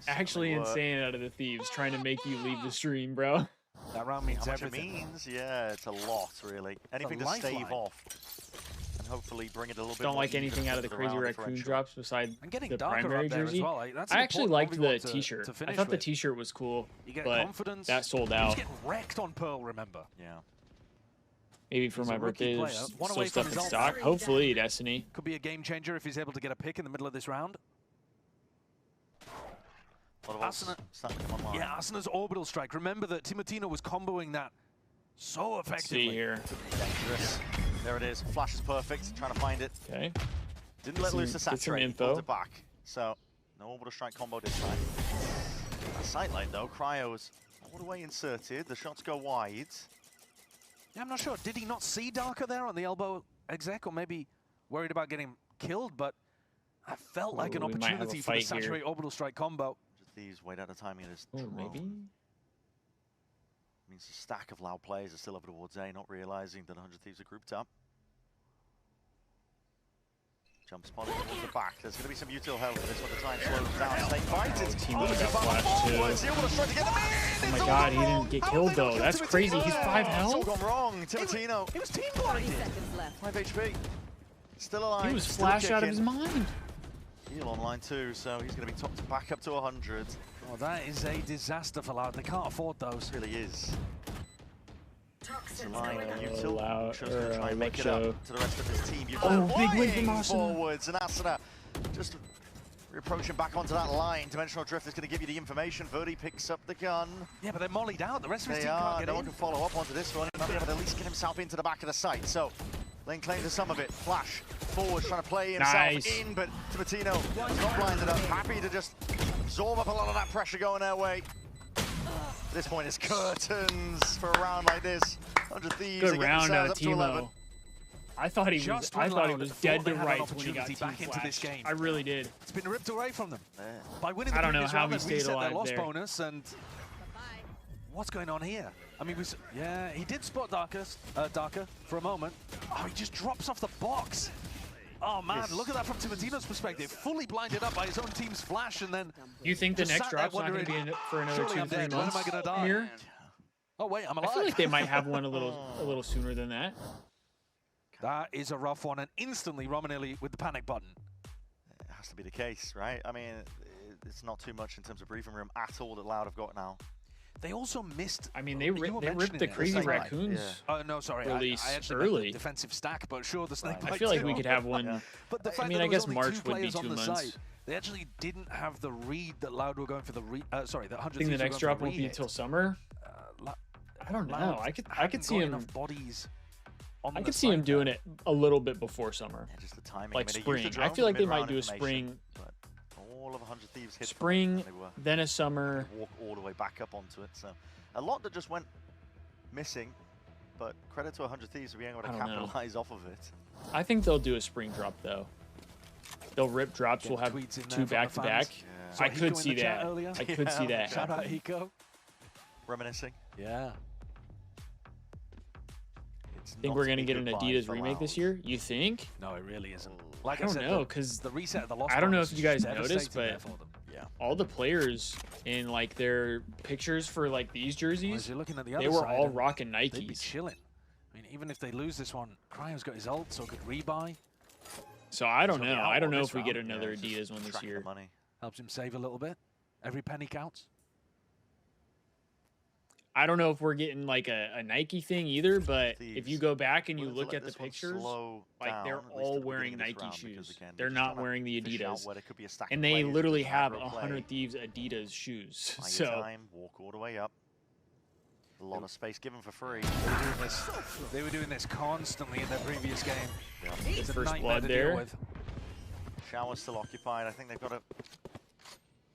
Actually insane out of the Thieves, trying to make you leave the stream, bro. That round means how much everything. It means, yeah, it's a lot, really. Anything to stave off. And hopefully bring it a little bit Don't like anything out of the crazy raccoon drops beside the primary jersey. Well. I actually liked the t-shirt. I thought the t-shirt was cool, but confidence. that sold out. He's getting wrecked on Pearl, remember? Yeah. Maybe for my birthday, there's still stuff in stock. Hopefully, Destiny. Could be a game changer if he's able to get a pick in the middle of this round. Asuna, yeah, Asuna's orbital strike. Remember that Timotino was comboing that so effectively. Let's see here. Dangerous. There it is. Flash is perfect. Trying to find it. Okay. Didn't let loose the saturate. He pulled it back. So, no orbital strike combo this time. That sideline though, Cryo's all the way inserted. The shots go wide. Yeah, I'm not sure. Did he not see Darker there on the elbow exec, or maybe worried about getting killed? But That felt like an opportunity for the Saturate Orbital Strike combo. Thieves wait out of timing in his maybe? Means a stack of Loud players are still over towards A, not realizing that 100 Thieves are grouped up. Jump spotted towards the back. There's going to be some util help for this one to try and slow them down. Snake bites it. Teammate got flashed too. Oh my god, he didn't get killed though. That's crazy. He's 5 health. It's all gone wrong. Timatino. He was team blinded. 5 HP. Still alive. He was flashed out of his mind. Heal online too, so he's going to be topped back up to 100. Oh, that is a disaster for Loud. They can't afford those. It really is. Line util. Show's going to try and make it up to the rest of his team. You've got big win from Asuna. Forwards, and Asuna just approaching back onto that line. Dimensional Drift is going to give you the information. Verdi picks up the gun. Yeah, but they're mollied out. The rest of his team can't get no in. one can follow up onto this one. He might be able to at least get himself into the back of the site. So, Lane claims some of it. Flash forward, trying to play himself in, but Timatino is not blinded up. Happy to just absorb up a lot of that pressure going their way. At this point, it's curtains for a round like this. 100 Thieves. Good round out of Timo. I thought he was dead to rights when he got back into this game. I really did. It's been ripped away from them. Yeah. By winning the previous round, they reset their loss bonus, and what's going on here? I mean, yeah, he did spot Darker for a moment. Oh, he just drops off the box. Oh man, look at that from Timatino's perspective. Fully blinded up by his own team's flash, and then you think the next drop's not going to be for another 2-3 months? When am I going to die? Here? Oh wait, I'm alive. I feel like they might have one a little sooner than that. That is a rough one, and instantly Romanelli with the panic button. It has to be the case, right? I mean, it's not too much in terms of briefing room at all that Loud have got now. They also missed. I mean, they ripped the Crazy Raccoons. Oh no, sorry, I actually early. Meant the defensive stack, but sure, the snake. I feel like we could have one. But the fact I mean, that I guess only March two would be players 2 on the months. site, they actually didn't have the read that Loud were going for the read. Sorry, that 100. I think the next drop won't be until summer. I don't know. I could see him. Enough bodies. I could see him doing it a little bit before summer. Yeah, just the timing. Like I mean, spring. I feel like they might do a spring. But all of 100 Thieves hit spring, then a summer. Walk all the way back up onto it. So a lot that just went missing. But credit to 100 Thieves for being able to capitalize off of it. I think they'll do a spring drop though. They'll rip drops. We'll have 2 back-to-back. Yeah. I could see that. I could see that. Shout out Hiko. Reminiscing. Yeah. Think we're gonna get an Adidas remake this year? You think? No, it really isn't. Like I don't know, because the reset of the loss. I don't know if you guys noticed, but yeah, all the players in like their pictures for like these jerseys, you're looking at the they were all rocking Nikes. They'd be chilling. I mean, even if they lose this one, Cryo's got his ult, so could rebuy. So I don't know. I don't know if we get another Adidas one this year. Money helps him save a little bit. Every penny counts. I don't know if we're getting like a Nike thing either, but if you go back and you look at the pictures, like they're all wearing Nike shoes. They're not wearing the Adidas, and they literally have 100 Thieves Adidas shoes. So walk all the way up. A lot of space given for free. They were doing this constantly in their previous game. Yeah. The first blood there. Shower's still occupied. I think they've got a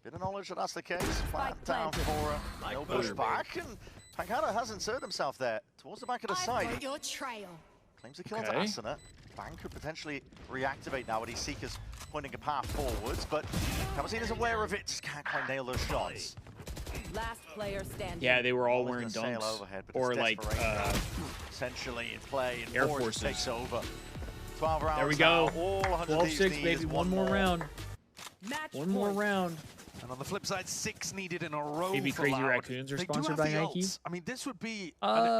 bit of knowledge that that's the case. Flat down for no push back, and Pancada has inserted himself there towards the back of the side. Your trail. Claims a kill onto Asuna. Bang could potentially reactivate now with his Seekers pointing a path forwards, but Cabazine is aware of it, just can't quite nail those shots. Last player standing. Yeah, they were all wearing dunks overhead, or like essentially in play, and Air Force Forces. takes over. 12 rounds. There we go. 12-6, baby. One more round. One more round. And on the flip side, 6 needed in a row. Maybe for Crazy Loud. Raccoons are They sponsored do have by the Nike. ults. I mean, this would be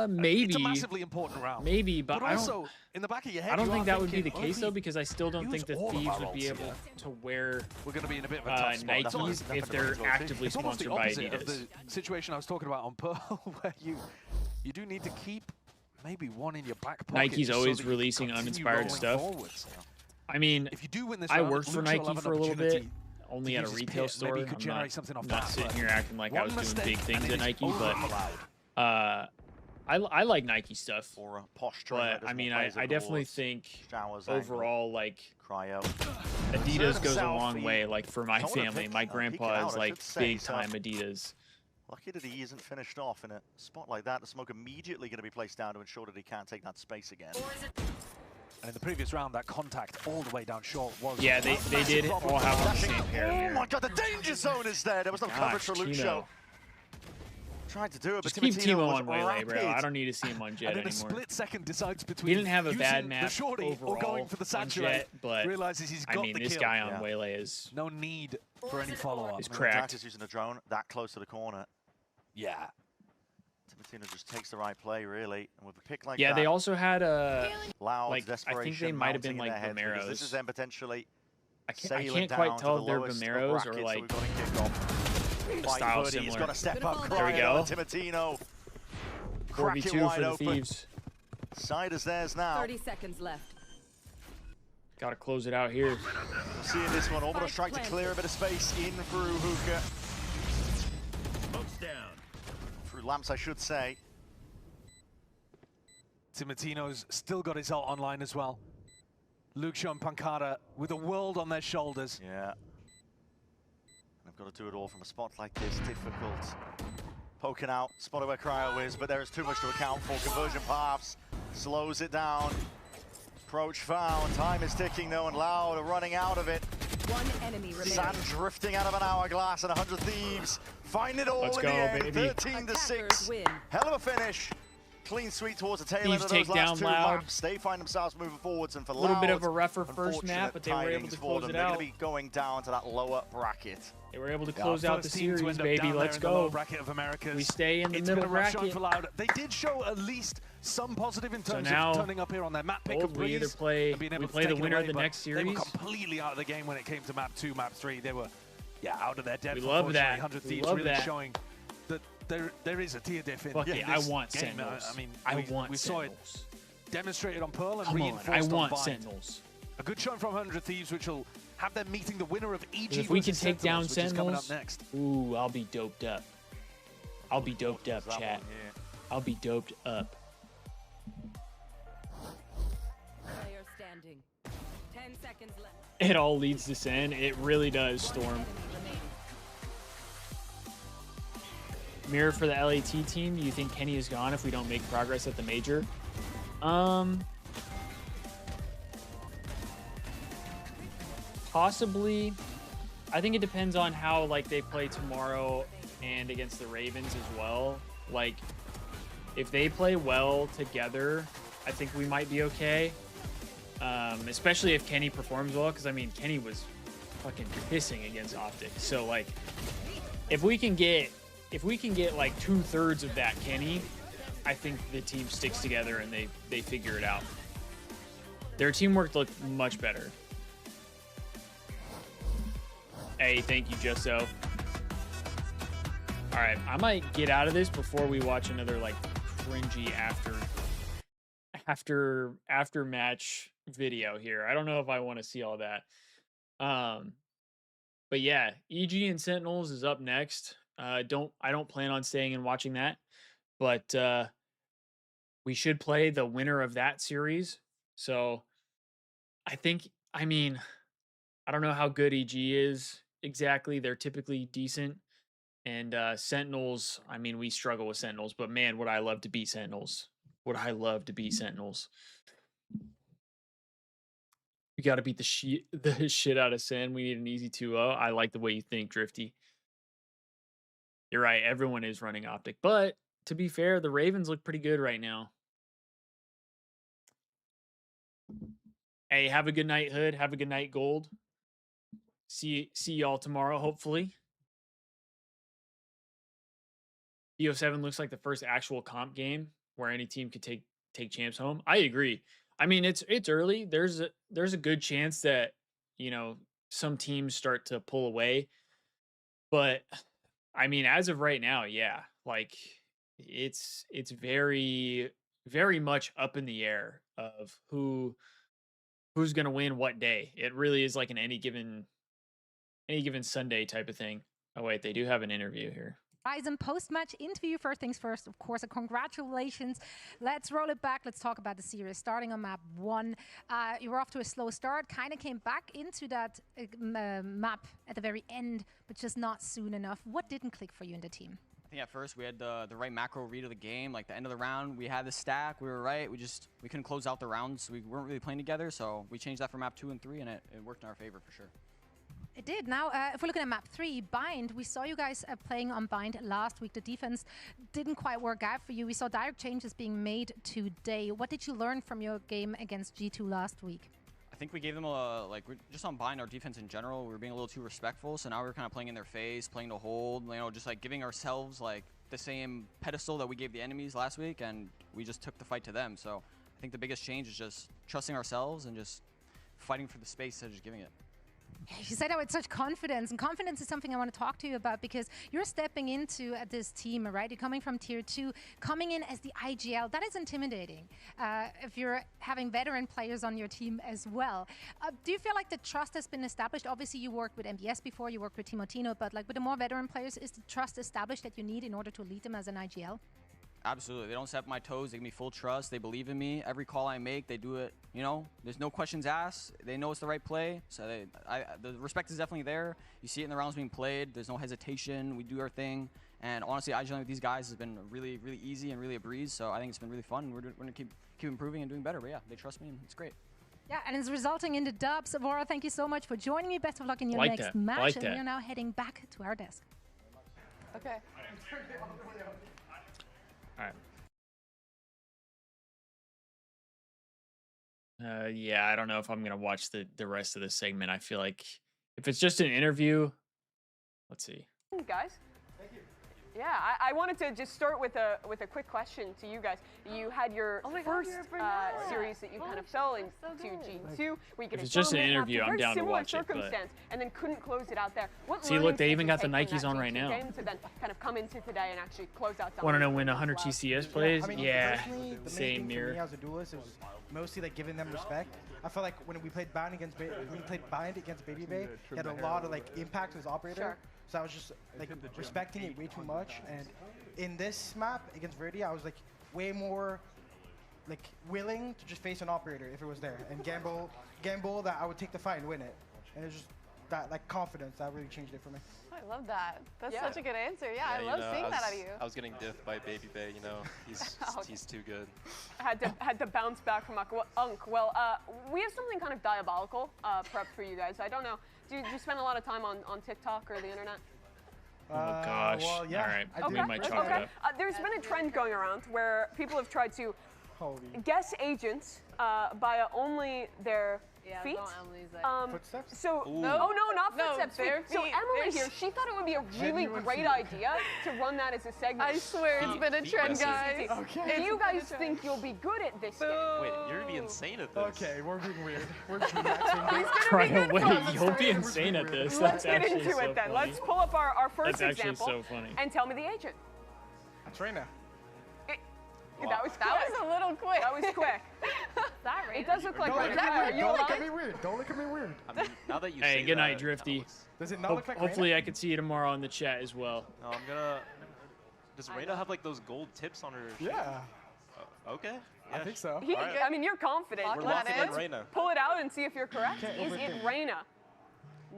maybe it's a massively important round. Maybe, but I also don't. In the back of your head, I don't you think are that would be thinking, the case though, because I still don't think the all of Thieves our would be ults, able to wear. We're going to be in a bit of a tough spot. Nikes if they're actively it's almost the sponsored by opposite of Adidas. the situation I was talking about on Pearl, where you do need to keep maybe one in your back pocket. Nike's so always that you releasing continue uninspired rolling stuff. forwards. I mean, if you do win this I round, worked for Luke will Nike have an for a little bit, opportunity only to at a use his retail pit. store. Maybe he could I'm generate not, something off not that, sitting but here acting like I was doing big things and at it is Nike, but overallowed. I like Nike stuff. For a posh But I mean, I definitely think overall, like Cryo. Adidas goes a long way. Like for my family, my grandpa is like big time Adidas. Lucky that he isn't finished off in a spot like that. The smoke immediately going to be placed down to ensure that he can't take that space again. And in the previous round, that contact all the way down short was... Yeah, they did all have on the same pair. Oh my god, the danger zone is there. There was no coverage for Lucio. Tried to do it, but just keep Timo was on Waylay, bro. I don't need to see him on Jet and in anymore. a split second decides between he didn't have a bad the map shorty overall or going for the on saturate, Jet, but realizes he's got the this kill. guy on Waylay is no need for any follow-up. Is cracked. Is using a drone that close to the corner. Yeah. Timotino just takes the right play, really, and with a pick like yeah, that. they also had a loud like desperation. I think they might have been like Vomeros. This is them potentially. I can't quite tell if they're Vomeros or like style similar. He's got to step up. There we go. Timotino. 4v2 for the Thieves. Side is theirs now. 30 seconds left. Got to close it out here. Seeing this one, Orbital strike to clear a bit of space in through Hookah. Smoke's down. Through lamps, I should say. Timotino's still got his ult online as well. Lucio and Pancada with a world on their shoulders. Yeah. I've got to do it all from a spot like this. Difficult. Poking out, spotted where Cryo is, but there is too much to account for. Conversion paths slows it down. Approach found. Time is ticking though, and Loud are running out of it. One enemy remaining. Sand drifting out of an hourglass, and 100 Thieves find it all. Let's in go, the end. baby. 13-6. Hell of a finish. Clean sweep towards the tail end Thieves of those take last down two Loud. maps. They find themselves moving forwards, and for a little bit of a Loud, rougher first map, but they were able to close it They're out. going to be going down to that lower bracket. They were able to close out the series, baby. baby. Let's go. Bracket of Americas. We stay in the It's middle been a rough showing bracket. for Loud. They did show at least some positive in terms now, of turning up here on their map pick of we either Breeze play and being able we to play take the it winner away, of the but next They were series. completely out of the game when it came to map 2, map 3. They were, out of their depth. We love that. 100 We Thieves love really that. showing that there is a tier diff in Fuck this it, I want game. Sentinels. I mean, we saw it Sentinels. demonstrated on Pearl and Come on, reinforced I on want Bind. Sentinels. A good showing from 100 Thieves, which will have them meeting the winner of EG If we can versus take down which is coming up Sentinels, next. ooh, I'll be doped up. I'll be doped up, chat. I'll be doped up. Player standing. 10 seconds left. It all leads to Sen. It really does, Storm. Mirror for the LAT team. Do you think Kenny is gone if we don't make progress at the major? Possibly. I think it depends on how they play tomorrow and against the Ravens as well. Like, if they play well together, I think we might be okay. Especially if Kenny performs well, because I mean Kenny was fucking pissing against Optic. So like, if we can get like 2/3 of that Kenny, I think the team sticks together and they figure it out. Their teamwork looked much better. Hey, thank you, Justo. All right, I might get out of this before we watch another like cringy after match video here. I don't know if I want to see all that. But yeah, EG and Sentinels is up next. I don't plan on staying and watching that, but we should play the winner of that series. So I don't know how good EG is exactly. They're typically decent. And Sentinels, I mean, we struggle with Sentinels, but man, would I love to beat Sentinels. Would I love to beat Sentinels. We got to beat the shit out of Sen. We need an easy 2-0. I like the way you think, Drifty. You're right. Everyone is running Optic. But to be fair, the Ravens look pretty good right now. Hey, have a good night, Hood. Have a good night, Gold. See y'all tomorrow, hopefully. BO7 looks like the first actual comp game where any team could take champs home. I agree. I mean, it's early. There's a good chance that, some teams start to pull away. But I mean, as of right now, yeah, like it's very, very much up in the air of who's gonna win what day. It really is like an any given Sunday type of thing. Oh wait, they do have an interview here. Ryzen post-match interview. First things first, of course, congratulations. Let's roll it back. Let's talk about the series. Starting on map 1, you were off to a slow start, kind of came back into that map at the very end, but just not soon enough. What didn't click for you in the team? think at first we had the right macro read of the game. Like the end of the round, we had the stack. We were right. We couldn't close out the rounds. We weren't really playing together. So we changed that for map 2 and 3, and it worked in our favor for sure. It did. Now, if we're looking at map 3, Bind, we saw you guys playing on Bind last week. The defense didn't quite work out for you. We saw direct changes being made today. What did you learn from your game against G2 last week? I think we gave them we're just on Bind, our defense in general, we were being a little too respectful. So now we're kind of playing in their face, playing to hold, just like giving ourselves like the same pedestal that we gave the enemies last week, and we just took the fight to them. So I think the biggest change is just trusting ourselves and just fighting for the space instead of just giving it. You said that with such confidence, and confidence is something I want to talk to you about because you're stepping into this team, right? You're coming from Tier 2, coming in as the IGL. That is intimidating if you're having veteran players on your team as well. Do you feel like the trust has been established? Obviously, you worked with MBS before, you worked with Timotino, but like with the more veteran players, is the trust established that you need in order to lead them as an IGL? Absolutely. They don't step my toes. They give me full trust. They believe in me. Every call I make, they do it, There's no questions asked. They know it's the right play. So the respect is definitely there. You see it in the rounds being played. There's no hesitation. We do our thing. And honestly, IGLing with these guys has been really, really easy and really a breeze. So I think it's been really fun. We're going to keep improving and doing better. But yeah, they trust me, and it's great. Yeah, and it's resulting in the dubs. Vora, thank you so much for joining me. Best of luck in your next match. And we're now heading back to our desk. Okay. All right. Yeah, I don't know if I'm gonna watch the rest of the segment. I feel like if it's just an interview, let's see. Guys. Thank you. Yeah, I wanted to just start with a quick question to you guys. You had your first series that you kind of fell into G2. Where you if it's just an interview, I'm down to watch it. But and then couldn't close it out there. What see, look, they even got the Nikes on right now. To then kind of come into today and actually close out. Want to know when 100 TCS plays? Yeah, same mirror. As a duelist, it was mostly like giving them respect. I felt like when we played Bind against Baby Bay, he had a lot of like impact with his operator. Sure. So I was just like respecting it way too much. And in this map against Verdi, I was like way more like willing to just face an operator if it was there and gamble that I would take the fight and win it. And it's just that like confidence that really changed it for me. I love that. That's such a good answer. Yeah, I love seeing that out of you. I was getting diffed by Baby Bay. He's too good. Had to bounce back from Unk. Well, we have something kind of diabolical prepped for you guys. I don't know. Do you spend a lot of time on TikTok or the internet? Oh gosh. Well, yeah, all right, we might chalk it up. There's been a trend going around where people have tried to guess agents by only their feet. Footsteps? So no, not footsteps. So Emily here, she thought it would be a really great idea to run that as a segment. I swear it's been a trend, guys. Okay. Do you guys think you'll be good at this game? Wait, you're gonna be insane at this. Okay, we're being weird. We're being acting. Right away, you'll be insane at this. Let's That's get into so it then. funny. Let's pull up our first That's actually example so funny. and tell me the agent. Reina. That was quick. That was a little quick. That was quick. It does look like Reina. Don't look at me weird. Don't look at me weird. I mean, now that you Hey, say good night, that, Drifty. Does it not look like Hopefully, I can see you tomorrow in the chat as well. No, I'm gonna. Does Reina have like those gold tips on her? Yeah. Okay. I think so. I mean, you're confident. We're locking in Let's Reina. pull it out and see if you're correct. Is it Reina?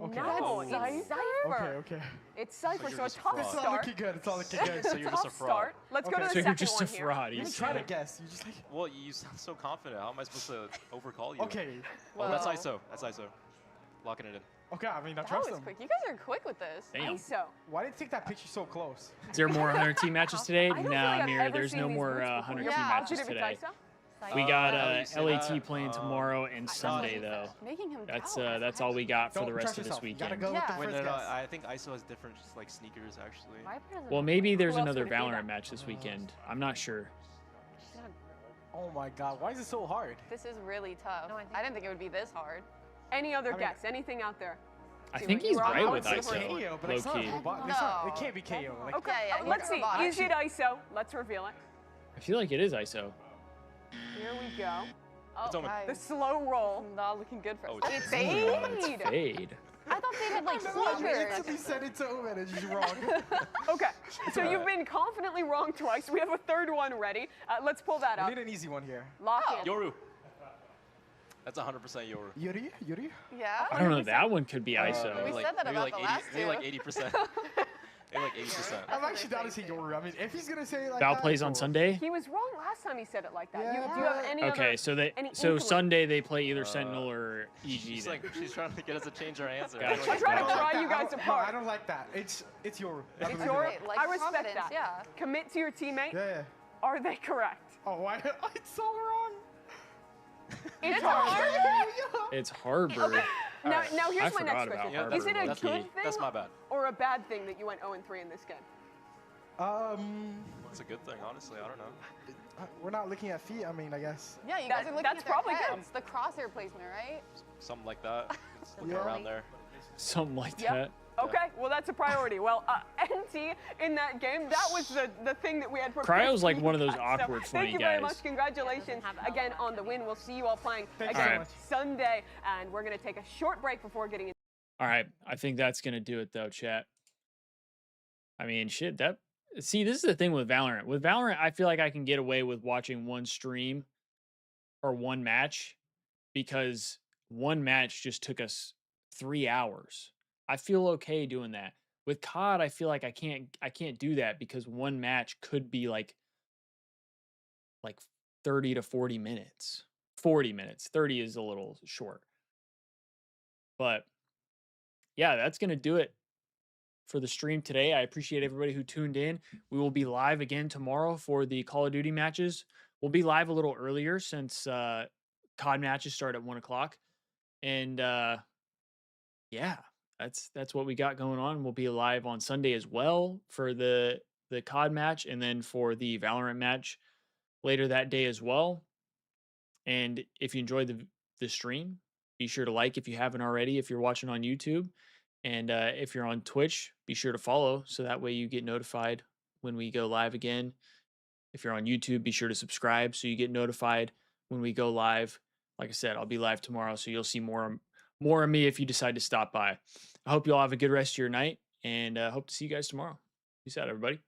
Okay. No, it's Cypher. Okay. It's Cypher, so a just a tough fraud. It's all start. looking good. It's all looking good. So you're just a Tough fraud. start. Let's go to the So second you're just one a here. fraud. You're trying to guess. You just like. Well, you sound so confident. How am I supposed to overcall you? Okay. Oh, that's ISO. That's ISO. Locking it in. Okay, I mean, I That trust was them. quick. You guys are quick with this. Damn. ISO. Why did you take that picture so close? Is there more 100 team matches today? I don't feel No, like I've Amir, ever there's seen no these more boots 100 before. team Yeah. matches Did it today. ISO? We got that? LAT playing tomorrow and Sunday though. Making him That's all we got for Don't the rest trust of this yourself. You gotta weekend. go with the Wait, first no, guess. I think ISO has different like sneakers actually. Well, maybe there's Who else another would it be Valorant then? match this weekend. I'm not sure. Oh my God, why is it so hard? This is really tough. I didn't think it would be this hard. Any other guess? Anything out there? I think he's right with It's ISO, KO, but low it's not key. it can't be KO. Like, Okay, Yeah, let's see. you're Is it ISO? Let's reveal it. I feel like it is ISO. Here we go. It's Omen. The slow roll. Not looking good for us. Oh, It's It's fade. fade. I thought they did like Instantly sneakers. said it to Omen and she's wrong. Okay, so you've been confidently wrong twice. We have a third one ready. Let's pull that We up. need an easy one here. Lock in. Yoru. That's 100% Yoru. Yuri? Yeah. I don't know. That one could be ISO. We said that maybe about like the last maybe two. like 80%. Maybe like like 80%. I'm actually down to see Yoru. I mean, if he's gonna say it like Val that, plays on Sunday. He was wrong last time he said it like that. Yeah. Do you have any Okay, other, so any so inkling? Sunday they play either Sentinel or EG. She's then. like, she's trying to get us to change our answer. Gotcha. I'm trying to try you guys No, apart. I don't like that. It's Yoru. It's believe your, it. Like I respect confidence, that. yeah. Commit to your teammate. Yeah. Are they correct? Oh, why? It's so wrong. It's hard. It's Harbor. Okay. Now I here's my forgot next about question. Harbor. Is it a That's good me. thing That's my bad. or a bad thing that you went 0-3 in this game? It's a good thing, honestly. I don't know. We're not looking at feet. I mean, I guess. Yeah, you guys are looking that's at their probably good. heads, the crosshair placement, right? Something like that. It's looking Yeah. around there. Something like Yep. that. Okay, well that's a priority. Well, NT in that game, that was the thing that we had prepared. Cryo's for like you one of those guys. awkward, So funny thank you very guys. much. Congratulations again on the win. We'll see you all playing Thank you again so much. Sunday, and we're gonna take a short break before getting into. All right, I think that's gonna do it though, chat. I mean, shit. See, this is the thing with Valorant. With Valorant, I feel like I can get away with watching one stream or one match because one match just took us 3 hours. I feel okay doing that. With COD, I feel like I can't do that because one match could be like 30 to 40 minutes. 40 minutes. 30 is a little short. But yeah, that's going to do it for the stream today. I appreciate everybody who tuned in. We will be live again tomorrow for the Call of Duty matches. We'll be live a little earlier since COD matches start at 1 o'clock. And yeah, that's what we got going on. We'll be live on Sunday as well for the COD match, and then for the Valorant match later that day as well. And if you enjoyed the stream, be sure to like if you haven't already, if you're watching on YouTube. And if you're on Twitch, be sure to follow so that way you get notified when we go live again. If you're on YouTube, be sure to subscribe so you get notified when we go live. Like I said, I'll be live tomorrow, so you'll see more of me if you decide to stop by. I hope you all have a good rest of your night, and hope to see you guys tomorrow. Peace out, everybody.